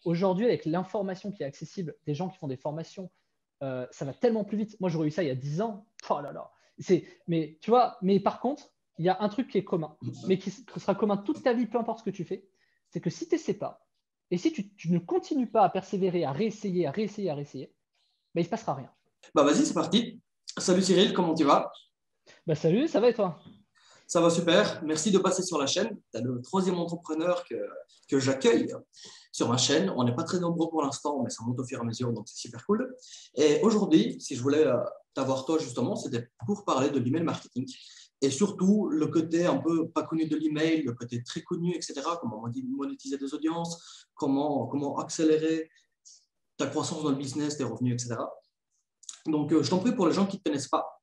Aujourd'hui, avec l'information qui est accessible, des gens qui font des formations, ça va tellement plus vite. Moi, j'aurais eu ça il y a 10 ans. Oh là là. Mais tu vois, mais par contre, il y a un truc qui est commun, mais qui sera commun toute ta vie, peu importe ce que tu fais, c'est que si tu n'essaies pas, et si tu ne continues pas à persévérer, à réessayer, ben, il ne se passera rien. Bah vas-y, c'est parti. Salut Cyril, comment tu vas? Ben, salut, ça va et toi? Ça va super. Merci de passer sur la chaîne. Tu es le troisième entrepreneur que j'accueille sur ma chaîne. On n'est pas très nombreux pour l'instant, mais ça monte au fur et à mesure, donc c'est super cool. Et aujourd'hui, si je voulais t'avoir toi justement, c'était pour parler de l'email marketing. Et surtout, le côté un peu pas connu de l'email, le côté très connu, etc. Comment monétiser des audiences, comment accélérer ta croissance dans le business, tes revenus, etc. Donc, je t'en prie pour les gens qui ne te connaissent pas.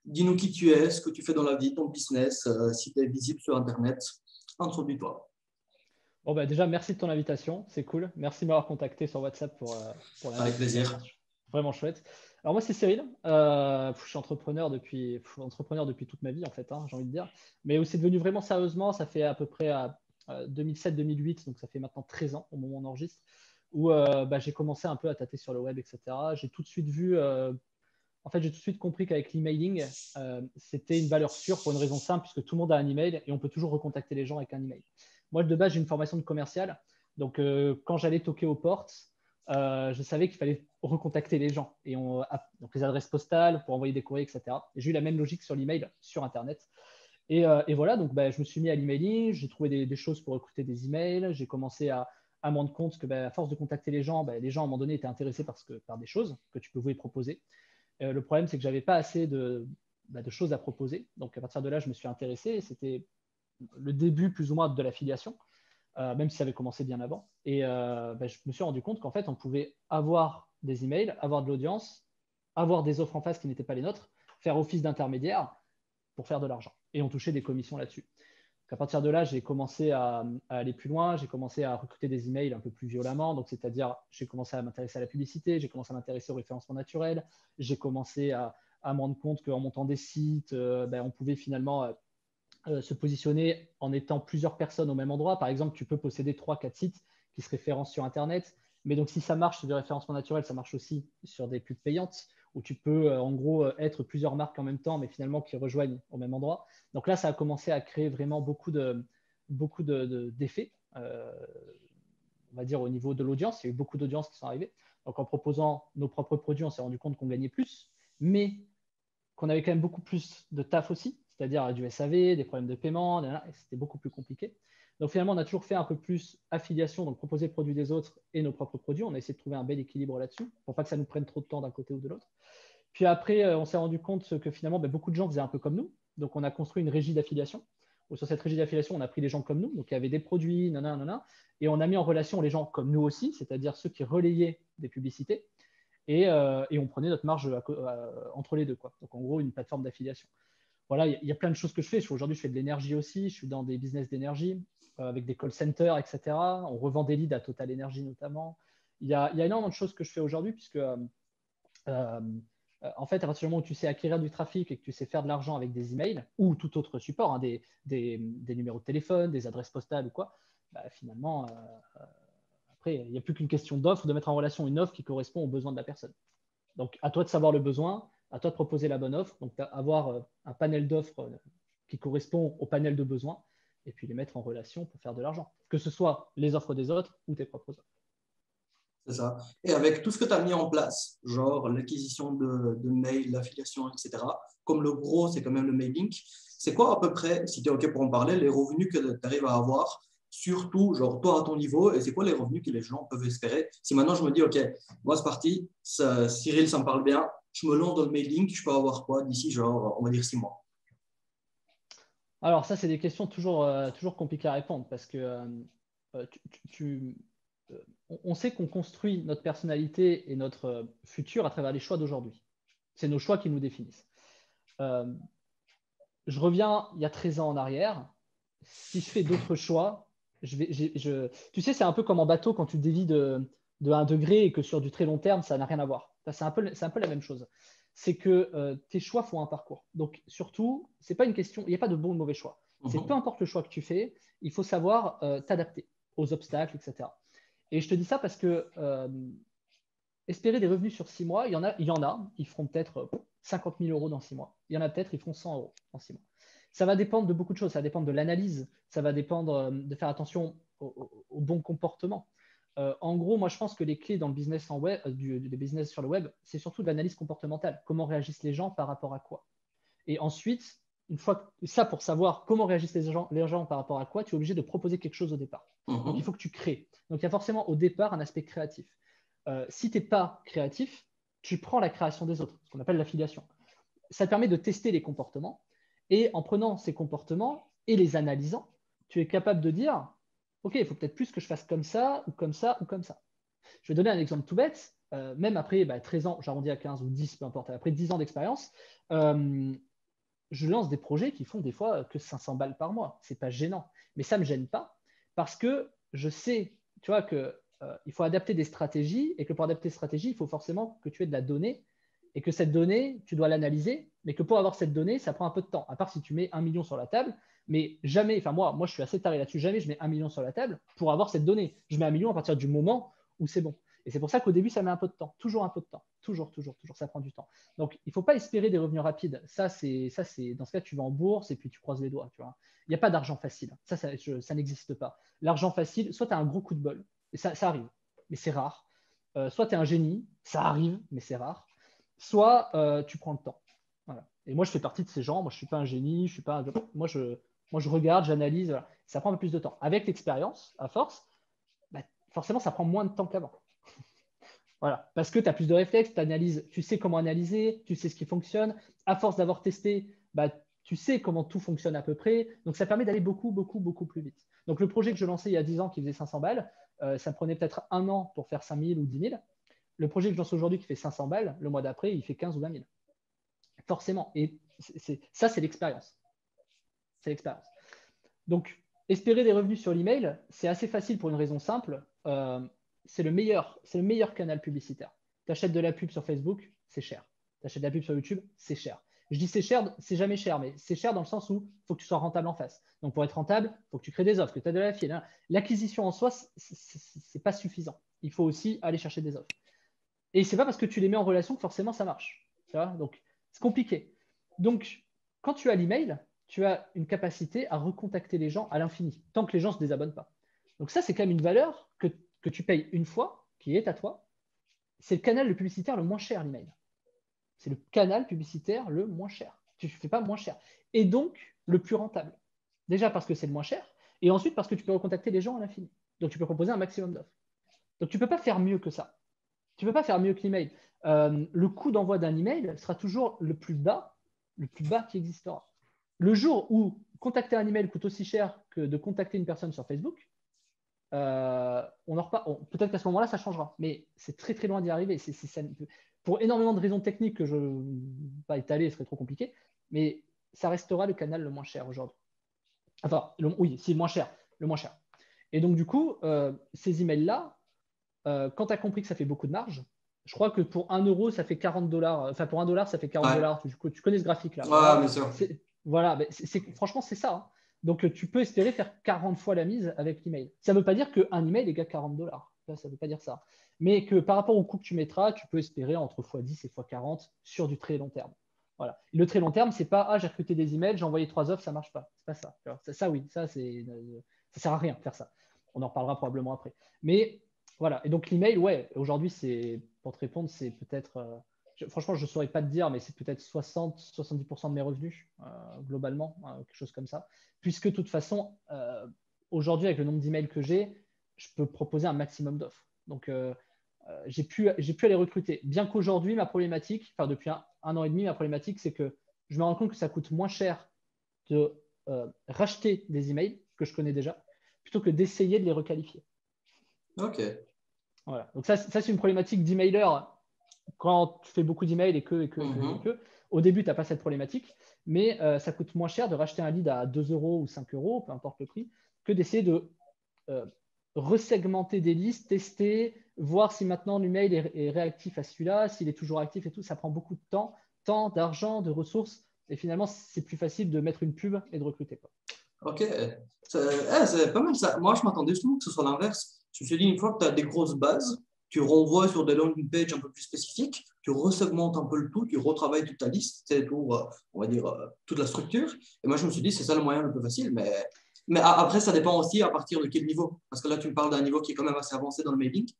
Dis-nous qui tu es, ce que tu fais dans la vie, ton business, si tu es visible sur Internet. Introduis-toi. Bon, ben, déjà, merci de ton invitation. C'est cool. Merci de m'avoir contacté sur WhatsApp pour Avec l'invitation. plaisir. Vraiment chouette. Alors, moi, c'est Cyril. Je suis entrepreneur depuis toute ma vie, en fait, hein, j'ai envie de dire. Mais où c'est devenu vraiment sérieusement, ça fait à peu près 2007-2008, donc ça fait maintenant 13 ans au moment où on enregistre, où bah, j'ai commencé un peu à tâter sur le web, etc. J'ai tout de suite vu, en fait, j'ai tout de suite compris qu'avec l'emailing, c'était une valeur sûre pour une raison simple, puisque tout le monde a un email et on peut toujours recontacter les gens avec un email. Moi, de base, j'ai une formation de commercial. Donc, quand j'allais toquer aux portes, je savais qu'il fallait recontacter les gens. Donc, les adresses postales pour envoyer des courriers, etc. Et j'ai eu la même logique sur l'email, sur Internet. Et voilà, donc bah, je me suis mis à l'emailing, j'ai trouvé des choses pour recruter des emails, j'ai commencé à me rendre compte que bah, à force de contacter les gens, bah, les gens à un moment donné étaient intéressés par des choses que tu pouvais proposer. Le problème, c'est que j'avais pas assez de choses à proposer. Donc à partir de là, je me suis intéressé. C'était le début plus ou moins de l'affiliation, même si ça avait commencé bien avant. Et bah, je me suis rendu compte qu'en fait, on pouvait avoir des emails, avoir de l'audience, avoir des offres en face qui n'étaient pas les nôtres, faire office d'intermédiaire pour faire de l'argent. Et on touchait des commissions là-dessus. Donc, à partir de là, j'ai commencé à aller plus loin, j'ai commencé à recruter des emails un peu plus violemment. Donc, c'est-à-dire, j'ai commencé à m'intéresser à la publicité, j'ai commencé à m'intéresser au référencement naturel, j'ai commencé à me rendre compte qu'en montant des sites, ben, on pouvait finalement se positionner en étant plusieurs personnes au même endroit. Par exemple, tu peux posséder 3-4 sites qui se référencent sur Internet. Mais donc, si ça marche sur du référencement naturel, ça marche aussi sur des pubs payantes où tu peux en gros être plusieurs marques en même temps, mais finalement qui rejoignent au même endroit. Donc là, ça a commencé à créer vraiment d'effets, on va dire au niveau de l'audience. Il y a eu beaucoup d'audiences qui sont arrivées. Donc en proposant nos propres produits, on s'est rendu compte qu'on gagnait plus, mais qu'on avait quand même beaucoup plus de taf aussi, c'est-à-dire du SAV, des problèmes de paiement, et c'était beaucoup plus compliqué. Donc finalement, on a toujours fait un peu plus affiliation, donc proposer le produit des autres et nos propres produits. On a essayé de trouver un bel équilibre là-dessus pour pas que ça nous prenne trop de temps d'un côté ou de l'autre. Puis après, on s'est rendu compte que finalement, ben, beaucoup de gens faisaient un peu comme nous. Donc on a construit une régie d'affiliation. Sur cette régie d'affiliation, on a pris des gens comme nous, donc il y avait des produits, et on a mis en relation les gens comme nous aussi, c'est-à-dire ceux qui relayaient des publicités, et on prenait notre marge entre les deux, quoi. Donc en gros, une plateforme d'affiliation. Voilà, il y a plein de choses que je fais. Aujourd'hui, je fais de l'énergie aussi. Je suis dans des business d'énergie avec des call centers, etc. On revend des leads à Total Energy notamment. Il y a énormément de choses que je fais aujourd'hui puisque, euh, en fait, à partir du moment où tu sais acquérir du trafic et que tu sais faire de l'argent avec des emails ou tout autre support, hein, des numéros de téléphone, des adresses postales ou quoi, bah, finalement, après, il n'y a plus qu'une question d'offre, de mettre en relation une offre qui correspond aux besoins de la personne. Donc, à toi de savoir le besoin, à toi de proposer la bonne offre. Donc, avoir un panel d'offres qui correspond au panel de besoins et puis les mettre en relation pour faire de l'argent. Que ce soit les offres des autres ou tes propres offres. C'est ça. Et avec tout ce que tu as mis en place, genre l'acquisition de mails, l'affiliation, etc., comme le gros, c'est quand même le mailing, c'est quoi à peu près, si tu es OK pour en parler, les revenus que tu arrives à avoir, surtout, genre toi à ton niveau, et c'est quoi les revenus que les gens peuvent espérer? Si maintenant je me dis, OK, moi c'est parti, Cyril, ça me parle bien, je me lance dans le mailing, je peux avoir quoi d'ici, genre, on va dire 6 mois? Alors, ça, c'est des questions toujours compliquées à répondre parce que on sait qu'on construit notre personnalité et notre futur à travers les choix d'aujourd'hui. C'est nos choix qui nous définissent. Euh, je reviens il y a 13 ans en arrière. Si je fais d'autres choix, tu sais, c'est un peu comme en bateau quand tu dévis de 1 degré et que sur du très long terme, ça n'a rien à voir. C'est un peu la même chose. C'est que tes choix font un parcours. Donc, surtout, c'est pas une question, il n'y a pas de bon ou de mauvais choix. C'est peu importe le choix que tu fais, il faut savoir t'adapter aux obstacles, etc. Et je te dis ça parce que espérer des revenus sur 6 mois, il y en a, ils feront peut-être 50 000 euros dans 6 mois. Il y en a peut-être, ils feront 100 euros dans 6 mois. Ça va dépendre de beaucoup de choses. Ça va dépendre de l'analyse. Ça va dépendre de faire attention au bon comportement. En gros, moi, je pense que les clés dans le business en web, du business sur le web, c'est surtout de l'analyse comportementale. Comment réagissent les gens par rapport à quoi? Et ensuite, une fois que, ça, pour savoir comment réagissent les gens par rapport à quoi, tu es obligé de proposer quelque chose au départ. Donc, il faut que tu crées. Donc, il y a forcément au départ un aspect créatif. Si tu n'es pas créatif, tu prends la création des autres, ce qu'on appelle l'affiliation. Ça te permet de tester les comportements. Et en prenant ces comportements et les analysant, tu es capable de dire, OK, il faut peut-être plus que je fasse comme ça, ou comme ça, ou comme ça. Je vais donner un exemple tout bête. Même après 13 ans, j'arrondis à 15 ou 10, peu importe, après 10 ans d'expérience, je lance des projets qui font des fois que 500 balles par mois. Ce n'est pas gênant. Mais ça ne me gêne pas parce que je sais, tu vois, qu'il faut adapter des stratégies et que pour adapter des stratégies, il faut forcément que tu aies de la donnée et que cette donnée, tu dois l'analyser, mais que pour avoir cette donnée, ça prend un peu de temps. À part si tu mets 1 million sur la table, mais jamais, enfin moi je suis assez taré là-dessus, jamais je mets 1 million sur la table pour avoir cette donnée. Je mets 1 million à partir du moment où c'est bon. Et c'est pour ça qu'au début, ça met un peu de temps, toujours un peu de temps, toujours, ça prend du temps. Donc, il ne faut pas espérer des revenus rapides. Ça, c'est dans ce cas, tu vas en bourse et puis tu croises les doigts. Tu vois. Il n'y a pas d'argent facile. Ça n'existe pas. L'argent facile, soit tu as un gros coup de bol, et ça arrive, mais c'est rare. Soit tu es un génie, ça arrive, mais c'est rare. Soit tu prends le temps. Voilà. Et moi, je fais partie de ces gens. Moi, je ne suis pas un génie. Je suis pas moi, je regarde, j'analyse. Voilà. Ça prend un peu plus de temps. Avec l'expérience, à force, forcément, ça prend moins de temps qu'avant. Voilà. Parce que tu as plus de réflexes, tu sais comment analyser, tu sais ce qui fonctionne. À force d'avoir testé, tu sais comment tout fonctionne à peu près. Donc, ça permet d'aller beaucoup, beaucoup, beaucoup plus vite. Donc, le projet que je lançais il y a 10 ans qui faisait 500 balles, ça me prenait peut-être 1 an pour faire 5 000 ou 10 000. Le projet que je lance aujourd'hui qui fait 500 balles, le mois d'après, il fait 15 ou 20 000. Forcément. Et ça, c'est l'expérience. C'est l'expérience. Donc, espérer des revenus sur l'email, c'est assez facile pour une raison simple. C'est le meilleur canal publicitaire. Tu achètes de la pub sur Facebook, c'est cher. Tu achètes de la pub sur YouTube, c'est cher. Je dis c'est cher, c'est jamais cher, mais c'est cher dans le sens où il faut que tu sois rentable en face. Donc, pour être rentable, il faut que tu crées des offres, que tu as de la file. L'acquisition en soi, ce n'est pas suffisant. Il faut aussi aller chercher des offres. Et ce n'est pas parce que tu les mets en relation que forcément ça marche. Tu vois. Donc, c'est compliqué. Donc, quand tu as l'email, tu as une capacité à recontacter les gens à l'infini, tant que les gens ne se désabonnent pas. Donc ça, c'est quand même une valeur que tu payes une fois, qui est à toi. C'est le canal publicitaire le moins cher, l'email. C'est le canal publicitaire le moins cher. Tu ne fais pas moins cher. Et donc, le plus rentable. Déjà parce que c'est le moins cher, et ensuite parce que tu peux recontacter les gens à l'infini. Donc, tu peux proposer un maximum d'offres. Donc, tu ne peux pas faire mieux que ça. Tu ne peux pas faire mieux que l'email. Le coût d'envoi d'un email sera toujours le plus bas qui existera. Le jour où contacter un email coûte aussi cher que de contacter une personne sur Facebook, peut-être qu'à ce moment-là, ça changera. Mais c'est très, très loin d'y arriver. Pour énormément de raisons techniques que je ne vais pas étaler, ce serait trop compliqué, mais ça restera le canal le moins cher aujourd'hui. Enfin, oui, si, le moins cher. Et donc, du coup, ces emails-là, quand tu as compris que ça fait beaucoup de marge, je crois que pour 1 euro, ça fait 40 dollars. Enfin, pour 1 dollar, ça fait 40 dollars. Tu connais ce graphique-là. Voilà, bien sûr. Voilà, franchement, c'est ça. Hein. Donc, tu peux espérer faire 40 fois la mise avec l'email. Ça ne veut pas dire qu'un email égale 40 dollars. Ça ne veut pas dire ça. Mais que par rapport au coût que tu mettras, tu peux espérer entre x10 et x40 sur du très long terme. Voilà. Et le très long terme, c'est pas j'ai recruté des emails, j'ai envoyé 3 offres, ça ne marche pas. C'est pas ça. Ça, oui, ça ne sert à rien de faire ça. On en reparlera probablement après. Mais voilà. Et donc, l'email, ouais, aujourd'hui, pour te répondre, c'est peut-être. Franchement, je ne saurais pas te dire, mais c'est peut-être 60-70% de mes revenus, globalement, quelque chose comme ça. Puisque, de toute façon, aujourd'hui, avec le nombre d'emails que j'ai, je peux proposer un maximum d'offres. Donc, j'ai pu aller recruter. Bien qu'aujourd'hui, ma problématique, enfin, depuis un an et demi, ma problématique, c'est que je me rends compte que ça coûte moins cher de racheter des emails que je connais déjà, plutôt que d'essayer de les requalifier. OK. Voilà. Donc, ça c'est une problématique d'emailer. Quand tu fais beaucoup d'emails et que, au début, tu n'as pas cette problématique, mais ça coûte moins cher de racheter un lead à 2 euros ou 5 euros, peu importe le prix, que d'essayer de resegmenter des listes, tester, voir si maintenant l'email est réactif à celui-là, s'il est toujours actif et tout. Ça prend beaucoup de temps, d'argent, de ressources. Et finalement, c'est plus facile de mettre une pub et de recruter. OK. C'est pas mal ça. Moi, je m'attendais justement que ce soit l'inverse. Je me suis dit, une fois que tu as des grosses bases, tu renvoies sur des landing pages un peu plus spécifiques, tu resegmentes un peu le tout, tu retravailles toute ta liste, c'est pour, on va dire, toute la structure. Et moi, je me suis dit, c'est ça le moyen le plus facile. Mais après, ça dépend aussi à partir de quel niveau. Parce que là, tu me parles d'un niveau qui est quand même assez avancé dans le mailing.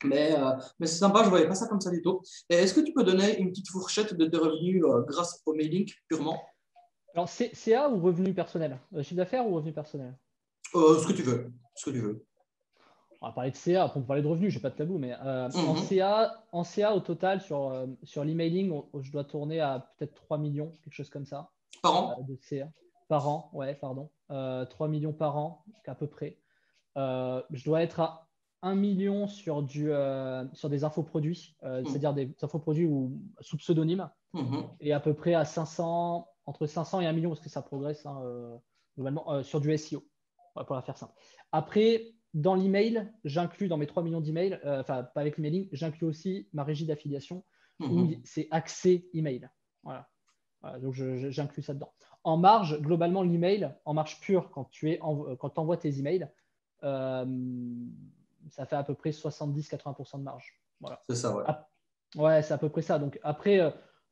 Mais c'est sympa, je ne voyais pas ça comme ça du tout. Et est-ce que tu peux donner une petite fourchette de tes revenus grâce au mailing purement? Alors, CA ou revenu personnel? Chiffre d'affaires ou revenu personnel? Ce que tu veux. Ce que tu veux. On va parler de CA, après on peut parler de revenus, je n'ai pas de tabou, mais Mhm. en CA au total, sur l'emailing, je dois tourner à peut-être 3 millions, quelque chose comme ça, Par an? de CA par an, ouais, pardon. 3 millions par an, à peu près. Je dois être à 1 million sur des infoproduits, Mhm. c'est-à-dire des infoproduits sous pseudonyme, Mhm. et à peu près à 500, entre 500 et 1 million, parce que ça progresse hein, globalement, sur du SEO, pour la faire simple. Après, dans l'email, j'inclus dans mes 3 millions d'emails, enfin pas avec l'emailing, j'inclus aussi ma régie d'affiliation, où Mhm. c'est accès email. Voilà. Voilà, donc j'inclus ça dedans. En marge, globalement, l'email, en marge pure, quand tu envoies tes emails, euh, ça fait à peu près 70-80% de marge. Voilà. C'est ça, ouais. Ouais, c'est à peu près ça. Donc après,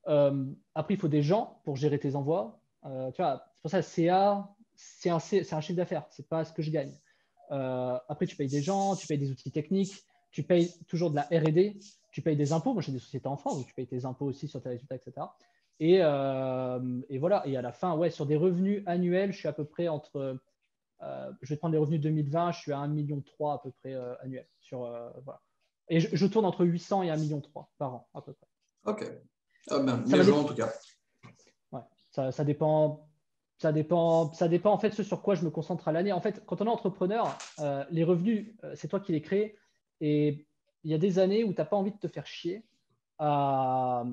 il faut des gens pour gérer tes envois. Tu vois, c'est pour ça que CA, c'est un chiffre d'affaires. C'est pas ce que je gagne. Après, tu payes des gens, tu payes des outils techniques, tu payes toujours de la R&D, tu payes des impôts. Moi, j'ai des sociétés en France, donc tu payes tes impôts aussi sur tes résultats, etc. Et voilà. Et à la fin, ouais, sur des revenus annuels, je suis à peu près je vais prendre les revenus 2020, je suis à 1,3 million à peu près annuel. Voilà. Et je tourne entre 800 et 1,3 million par an, à peu près. Ok. Ah ben, Ça bien va joué en tout cas. ouais. Ça dépend. Ça dépend en fait ce sur quoi je me concentre à l'année. En fait, quand on est entrepreneur, les revenus, c'est toi qui les crées. Et il y a des années où tu n'as pas envie de te faire chier à,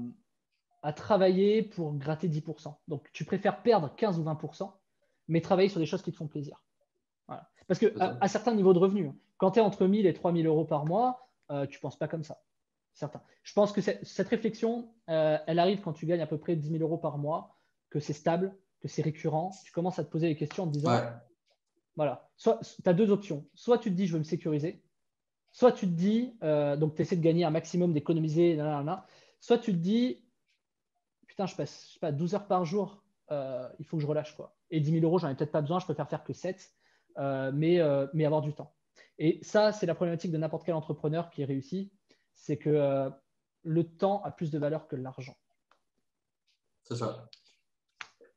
à travailler pour gratter 10%. Donc, tu préfères perdre 15 ou 20%, mais travailler sur des choses qui te font plaisir. Voilà. Parce C'est qu'à ça. à certains niveaux de revenus, quand tu es entre 1000 et 3000 euros par mois, tu ne penses pas comme ça. Certains. Je pense que cette réflexion, elle arrive quand tu gagnes à peu près 10 000 euros par mois, que c'est stable, que c'est récurrent. Tu commences à te poser les questions en te disant, Ouais. voilà, soit tu as deux options. Soit tu te dis, je veux me sécuriser. Soit tu te dis, donc tu essaies de gagner un maximum, d'économiser, soit tu te dis, putain, je sais pas, 12 heures par jour, il faut que je relâche quoi. Et 10 000 euros, j'en ai peut-être pas besoin, je préfère faire que 7, mais avoir du temps. Et ça, c'est la problématique de n'importe quel entrepreneur qui réussit, c'est que le temps a plus de valeur que l'argent. C'est ça.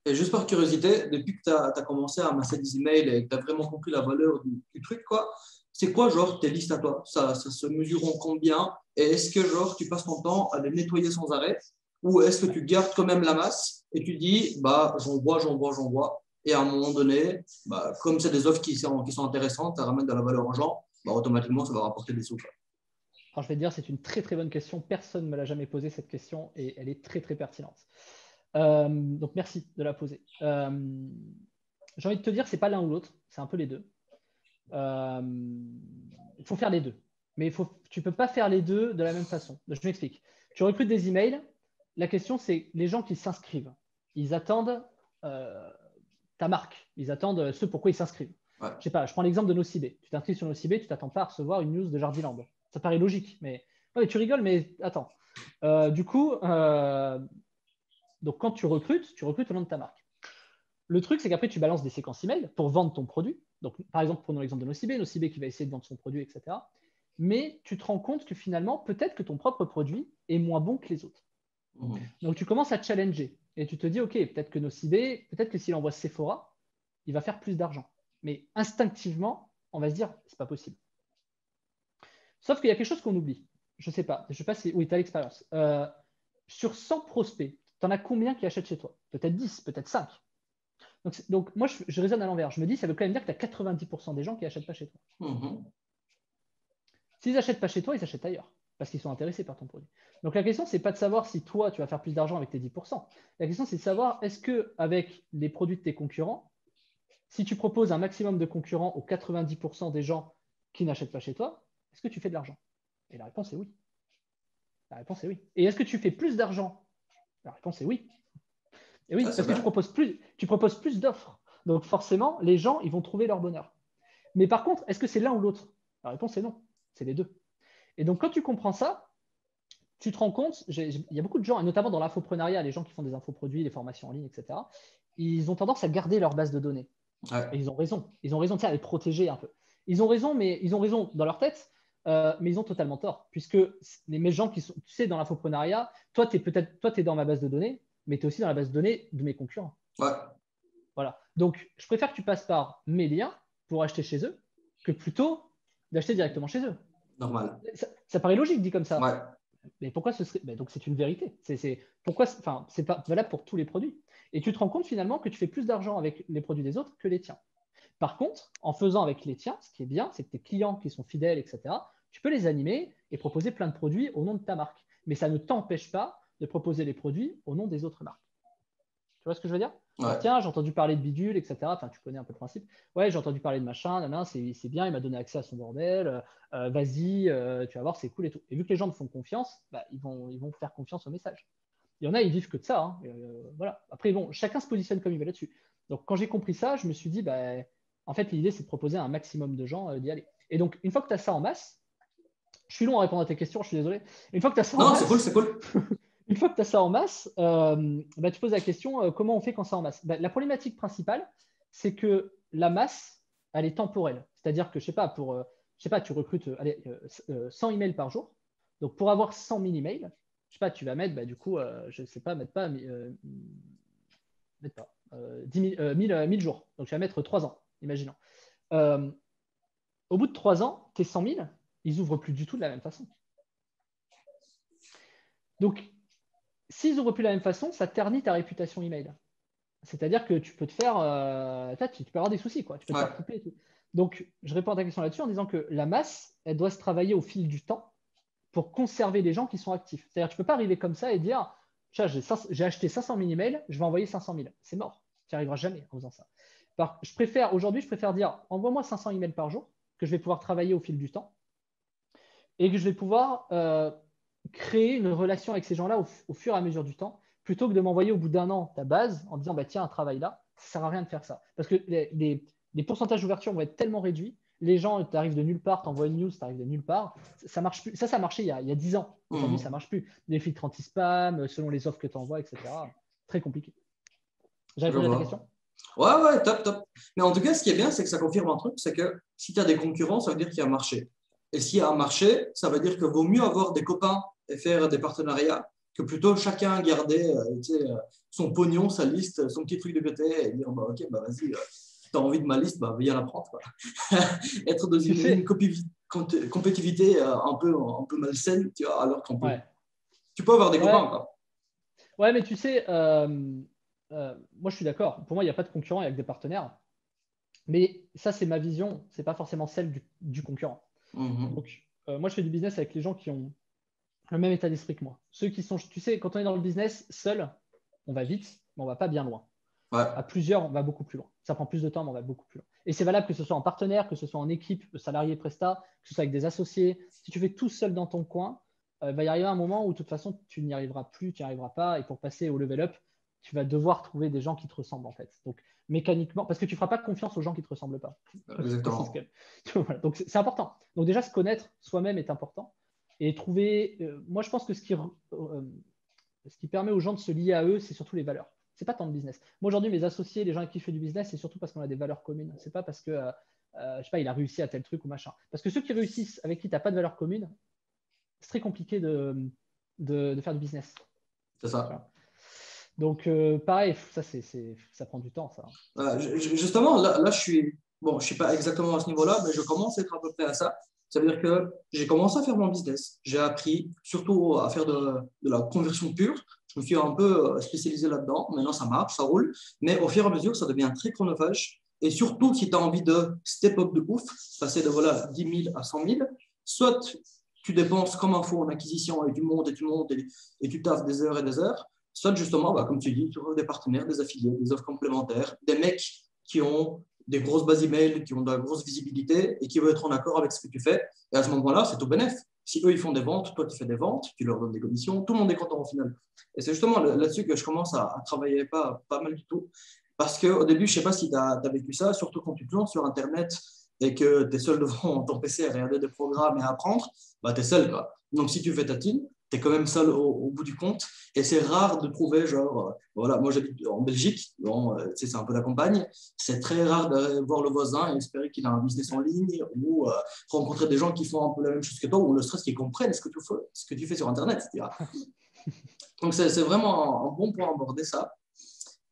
Et juste par curiosité, depuis que tu as commencé à amasser des emails et que tu as vraiment compris la valeur du truc, quoi, c'est quoi, genre, tes listes à toi? Ça se mesure en combien? Et est-ce que, genre, tu passes ton temps à les nettoyer sans arrêt? Ou est-ce que tu gardes quand même la masse et tu dis, bah, j'envoie. Et à un moment donné, bah, comme c'est des offres qui sont intéressantes, ça ramène de la valeur aux gens, bah, automatiquement, ça va rapporter des sous, quoi. Alors, je vais te dire, c'est une très très bonne question. Personne ne me l'a jamais posé cette question et elle est très très pertinente. Donc, merci de la poser. J'ai envie de te dire, c'est pas l'un ou l'autre, c'est un peu les deux. Euh, Il faut faire les deux. Mais tu ne peux pas faire les deux de la même façon. Je m'explique. Tu recrutes des emails. La question, c'est les gens qui s'inscrivent. Ils attendent euh, ta marque. Ils attendent ce pourquoi ils s'inscrivent. Ouais, Je sais pas, je prends l'exemple de Nocibé. Tu t'inscris sur Nocibé, tu t'attends pas à recevoir une news de Jardiland. Ça paraît logique, mais ouais, tu rigoles, mais attends. Du coup, donc quand tu recrutes au nom de ta marque. Le truc, c'est qu'après, tu balances des séquences email pour vendre ton produit. Donc, par exemple, prenons l'exemple de Nocibé qui va essayer de vendre son produit, etc. Mais tu te rends compte que finalement, peut-être que ton propre produit est moins bon que les autres. mhm. Donc, tu commences à te challenger et tu te dis, OK, peut-être que Nocibé, peut-être que s'il envoie Sephora, il va faire plus d'argent. Mais instinctivement, on va se dire, c'est pas possible. Sauf qu'il y a quelque chose qu'on oublie. Je sais pas si, oui, tu as l'expérience. Sur 100 prospects, tu en as combien qui achètent chez toi? Peut-être 10, peut-être 5. Donc moi, je raisonne à l'envers. Je me dis, ça veut quand même dire que tu as 90% des gens qui n'achètent pas chez toi. Mhm. S'ils n'achètent pas chez toi, ils achètent ailleurs parce qu'ils sont intéressés par ton produit. Donc la question, c'est pas de savoir si toi, tu vas faire plus d'argent avec tes 10%. La question, c'est de savoir est-ce que avec les produits de tes concurrents, si tu proposes un maximum de concurrents aux 90% des gens qui n'achètent pas chez toi, est-ce que tu fais de l'argent? Et la réponse est oui. La réponse est oui. Et est-ce que tu fais plus d'argent? La réponse est oui. Et Ah, oui, c'est parce que bien. tu proposes plus d'offres. Donc forcément, les gens, ils vont trouver leur bonheur. Mais par contre, est-ce que c'est l'un ou l'autre? La réponse est non. C'est les deux. Et donc, quand tu comprends ça, tu te rends compte, il y a beaucoup de gens, et notamment dans l'infoprenariat, les gens qui font des infoproduits, des formations en ligne, etc., ils ont tendance à garder leur base de données. Ouais. Et ils ont raison. Ils ont raison de ça, à les protéger un peu. Ils ont raison, mais ils ont raison dans leur tête, mais ils ont totalement tort. Puisque les gens qui sont, tu sais, dans l'infoprenariat, toi, tu es dans ma base de données, mais tu es aussi dans la base de données de mes concurrents. Ouais. Voilà. Donc, je préfère que tu passes par mes liens pour acheter chez eux que plutôt d'acheter directement chez eux. Normal. Ça paraît logique dit comme ça. Ouais. Mais pourquoi ce serait. Donc, c'est une vérité. Pourquoi. Enfin, c'est pas valable pour tous les produits. Et tu te rends compte finalement que tu fais plus d'argent avec les produits des autres que les tiens. Par contre, en faisant avec les tiens, ce qui est bien, c'est que tes clients qui sont fidèles, etc., tu peux les animer et proposer plein de produits au nom de ta marque. Mais ça ne t'empêche pas de proposer les produits au nom des autres marques. Tu vois ce que je veux dire? Alors, Ouais. tiens, j'ai entendu parler de bidule, etc. Enfin, tu connais un peu le principe. Ouais, j'ai entendu parler de machin, c'est bien, il m'a donné accès à son bordel. Vas-y, tu vas voir, c'est cool et tout. Et vu que les gens me font confiance, bah, ils vont faire confiance au message. Il y en a, ils vivent que de ça. Hein. Voilà. Après, bon, chacun se positionne comme il veut là-dessus. Donc, quand j'ai compris ça, je me suis dit, bah, en fait, l'idée, c'est de proposer à un maximum de gens d'y aller. Et donc, une fois que tu as ça en masse, je suis long à répondre à tes questions, je suis désolé. Une fois que tu as ça en Non, masse, c'est cool. une fois que tu as ça en masse, bah, tu poses la question comment on fait quand c'est en masse. Bah, la problématique principale, c'est que la masse, elle est temporelle. C'est-à-dire que, je sais pas, je sais pas, tu recrutes 100 emails par jour. Donc, pour avoir 100 000 emails, je sais pas, tu vas mettre, bah, du coup, je sais pas, mettre pas 1000 jours. Donc, tu vas mettre 3 ans, imaginons. Euh, Au bout de 3 ans, tes 100 000, ils ouvrent plus du tout de la même façon. Donc, s'ils n'ouvrent plus de la même façon, ça ternit ta réputation email. C'est-à-dire que tu peux te faire, tu peux avoir des soucis, quoi. Tu peux te Ouais. faire couper et tout. Donc, je réponds à ta question là-dessus en disant que la masse, elle doit se travailler au fil du temps pour conserver les gens qui sont actifs. C'est-à-dire que tu ne peux pas arriver comme ça et dire, j'ai acheté 500 000 emails, je vais envoyer 500 000. C'est mort. Tu n'y arriveras jamais en faisant ça. Aujourd'hui, je préfère dire, envoie-moi 500 emails par jour, que je vais pouvoir travailler au fil du temps et que je vais pouvoir créer une relation avec ces gens-là au fur et à mesure du temps, plutôt que de m'envoyer au bout d'un an ta base en disant, bah, tiens, un travail là, ça ne sert à rien de faire ça. Parce que les pourcentages d'ouverture vont être tellement réduits, les gens, tu arrives de nulle part, tu envoies une news, tu arrives de nulle part, ça marche plus. Ça marchait il y a 10 ans. Aujourd'hui, ça ne marche plus. Des filtres anti-spam, selon les offres que tu envoies, etc. Très compliqué. J'ai Je répondu à ta vois. question? Ouais, top. Mais en tout cas, ce qui est bien, c'est que ça confirme un truc, c'est que si tu as des concurrents, ça veut dire qu'il y a un marché. Et s'il y a un marché, ça veut dire qu'il vaut mieux avoir des copains et faire des partenariats que plutôt chacun garder son pognon, sa liste, son petit truc de côté et dire bah, ok, bah, vas-y, tu as envie de ma liste, bah, viens la prendre. Quoi. Être dans Tu une sais, compétitivité un peu malsaine, tu vois, alors qu'on peut. ouais. Tu peux avoir des Ouais, copains. Quoi. ouais, mais tu sais, moi je suis d'accord. Pour moi, il n'y a pas de concurrent, il n'y a que des partenaires. Mais ça, c'est ma vision, c'est pas forcément celle du concurrent. Mhm. Donc, moi, je fais du business avec les gens qui ont le même état d'esprit que moi. Ceux qui sont, tu sais, quand on est dans le business, seul, on va vite, mais on va pas bien loin. Ouais. À plusieurs, on va beaucoup plus loin. Ça prend plus de temps, mais on va beaucoup plus loin. Et c'est valable que ce soit en partenaire, que ce soit en équipe, salarié, prestat, que ce soit avec des associés. Si tu fais tout seul dans ton coin, il va y arriver un moment où de toute façon, tu n'y arriveras plus, tu n'y arriveras pas. Et pour passer au level up, tu vas devoir trouver des gens qui te ressemblent en fait. Donc, mécaniquement, parce que tu ne feras pas confiance aux gens qui ne te ressemblent pas. Je précise quand Exactement. même. Voilà. Donc, c'est important. Donc, déjà, se connaître soi-même est important. Et trouver, moi, je pense que ce qui permet aux gens de se lier à eux, c'est surtout les valeurs. C'est pas tant le business. Moi, aujourd'hui, mes associés, les gens avec qui je fais du business, c'est surtout parce qu'on a des valeurs communes. C'est pas parce que, je sais pas, il a réussi à tel truc ou machin. Parce que ceux qui réussissent avec qui tu n'as pas de valeurs communes, c'est très compliqué de faire du business. C'est Tu ça. vois. Donc, pareil, ça prend du temps, ça. Justement, là, je suis pas exactement à ce niveau-là, mais je commence à être à peu près à ça. Ça veut dire que j'ai commencé à faire mon business. J'ai appris surtout à faire de la conversion pure. Je me suis un peu spécialisé là-dedans. Maintenant, ça marche, ça roule. Mais au fur et à mesure, ça devient très chronophage. Et surtout, si tu as envie de step up de ouf, passer de voilà, 10 000 à 100 000, soit tu dépenses comme un fou en acquisition et du monde et tu taffes des heures et des heures, soit justement, bah, comme tu dis, tu trouves des partenaires, des affiliés, des offres complémentaires, des mecs qui ont des grosses bases email, qui ont de la grosse visibilité et qui veulent être en accord avec ce que tu fais. Et à ce moment-là, c'est tout bénef. Si eux, ils font des ventes, toi, tu fais des ventes, tu leur donnes des commissions, tout le monde est content au final. Et c'est justement là-dessus que je commence à travailler pas mal du tout. Parce qu'au début, je ne sais pas si tu as vécu ça, surtout quand tu te lances sur Internet, et que tu es seul devant ton PC à regarder des programmes et à apprendre, bah, tu es seul, quoi. Donc, si tu fais ta thune, tu es quand même seul au bout du compte. Et c'est rare de trouver, genre, voilà, moi j'habite en Belgique, bon, tu sais, c'est un peu la campagne. C'est très rare de voir le voisin et espérer qu'il a un business en ligne ou rencontrer des gens qui font un peu la même chose que toi ou ne serait-ce qu'ils comprennent ce que tu fais sur Internet, etc. Donc, c'est vraiment un bon point à aborder ça.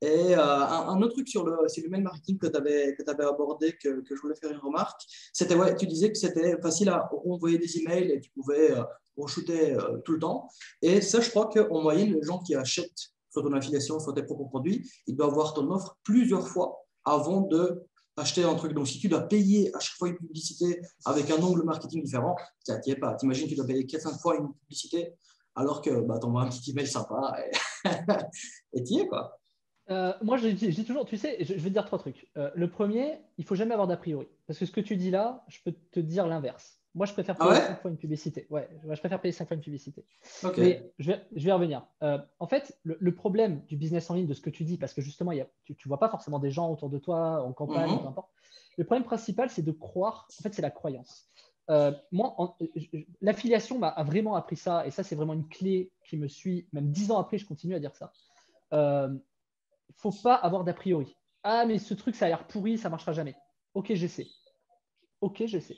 Et un autre truc sur le mail marketing que tu avais abordé, que je voulais faire une remarque, c'était, ouais, tu disais que c'était facile à envoyer des emails et tu pouvais re-shooter tout le temps. Et ça, je crois qu'en moyenne, les gens qui achètent soit ton affiliation, soit tes propres produits, ils doivent voir ton offre plusieurs fois avant de acheter un truc. Donc, si tu dois payer à chaque fois une publicité avec un angle marketing différent, tu n'y es pas. T'imagines que tu dois payer 4-5 fois une publicité alors que bah, tu envoies un petit email sympa et tu y es, quoi. Moi, je dis toujours, tu sais, je vais te dire trois trucs. Le premier, il faut jamais avoir d'a priori. Parce que ce que tu dis là, je peux te dire l'inverse. Moi, je préfère Ah payer 5 ouais? fois une publicité. Ouais, je préfère payer 5 fois une publicité. Ok. Mais je vais y revenir. En fait, le problème du business en ligne, de ce que tu dis, parce que justement, tu ne vois pas forcément des gens autour de toi en campagne, peu Mhm. importe. Le problème principal, c'est de croire. En fait, c'est la croyance. Moi, l'affiliation m'a vraiment appris ça. Et ça, c'est vraiment une clé qui me suit. Même 10 ans après, je continue à dire ça. Faut pas avoir d'a priori. Ah, mais ce truc, ça a l'air pourri, ça marchera jamais. Ok, j'essaie. Ok, j'essaie.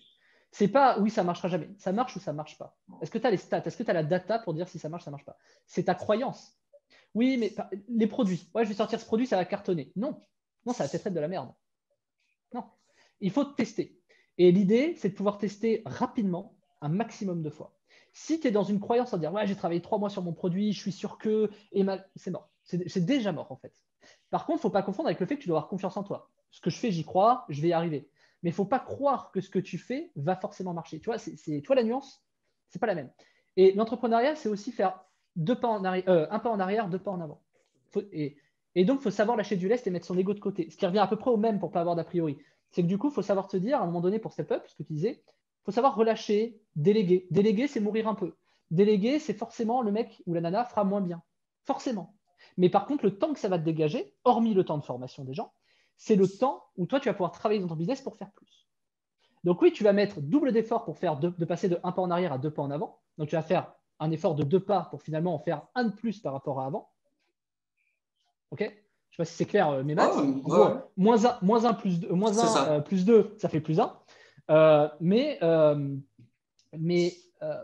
C'est pas oui, ça marchera jamais. Ça marche ou ça marche pas. Est-ce que tu as les stats? Est-ce que tu as la data pour dire si ça marche, ça marche pas? C'est ta croyance. Oui, mais les produits. Ouais, je vais sortir ce produit, ça va cartonner. Non, non, ça va peut-être être de la merde. Non, il faut tester. Et l'idée, c'est de pouvoir tester rapidement un maximum de fois. Si tu es dans une croyance en dire ouais, j'ai travaillé 3 mois sur mon produit, je suis sûr que, c'est mort. C'est déjà mort en fait. Par contre, il ne faut pas confondre avec le fait que tu dois avoir confiance en toi. Ce que je fais, j'y crois, je vais y arriver. Mais il ne faut pas croire que ce que tu fais va forcément marcher. Tu vois, tu vois la nuance, c'est pas la même. Et l'entrepreneuriat, c'est aussi faire un pas en arrière, 2 pas en avant. Et donc, il faut savoir lâcher du lest et mettre son ego de côté. Ce qui revient à peu près au même pour ne pas avoir d'a priori. C'est que du coup, il faut savoir te dire, à un moment donné, pour step up, ce que tu disais, il faut savoir relâcher, déléguer. Déléguer, c'est mourir un peu. Déléguer, c'est forcément le mec ou la nana fera moins bien. Forcément. Mais par contre, le temps que ça va te dégager, hormis le temps de formation des gens, c'est le temps où toi, tu vas pouvoir travailler dans ton business pour faire plus. Donc oui, tu vas mettre double d'effort pour faire de passer de 1 pas en arrière à 2 pas en avant. Donc tu vas faire un effort de 2 pas pour finalement en faire un de plus par rapport à avant. Ok? Je ne sais pas si c'est clair, mes Ouais, maths. En ouais, gros, ouais. moins 1 plus 2, C'est ça. plus 2, ça fait plus 1. Euh, mais, euh, mais, euh,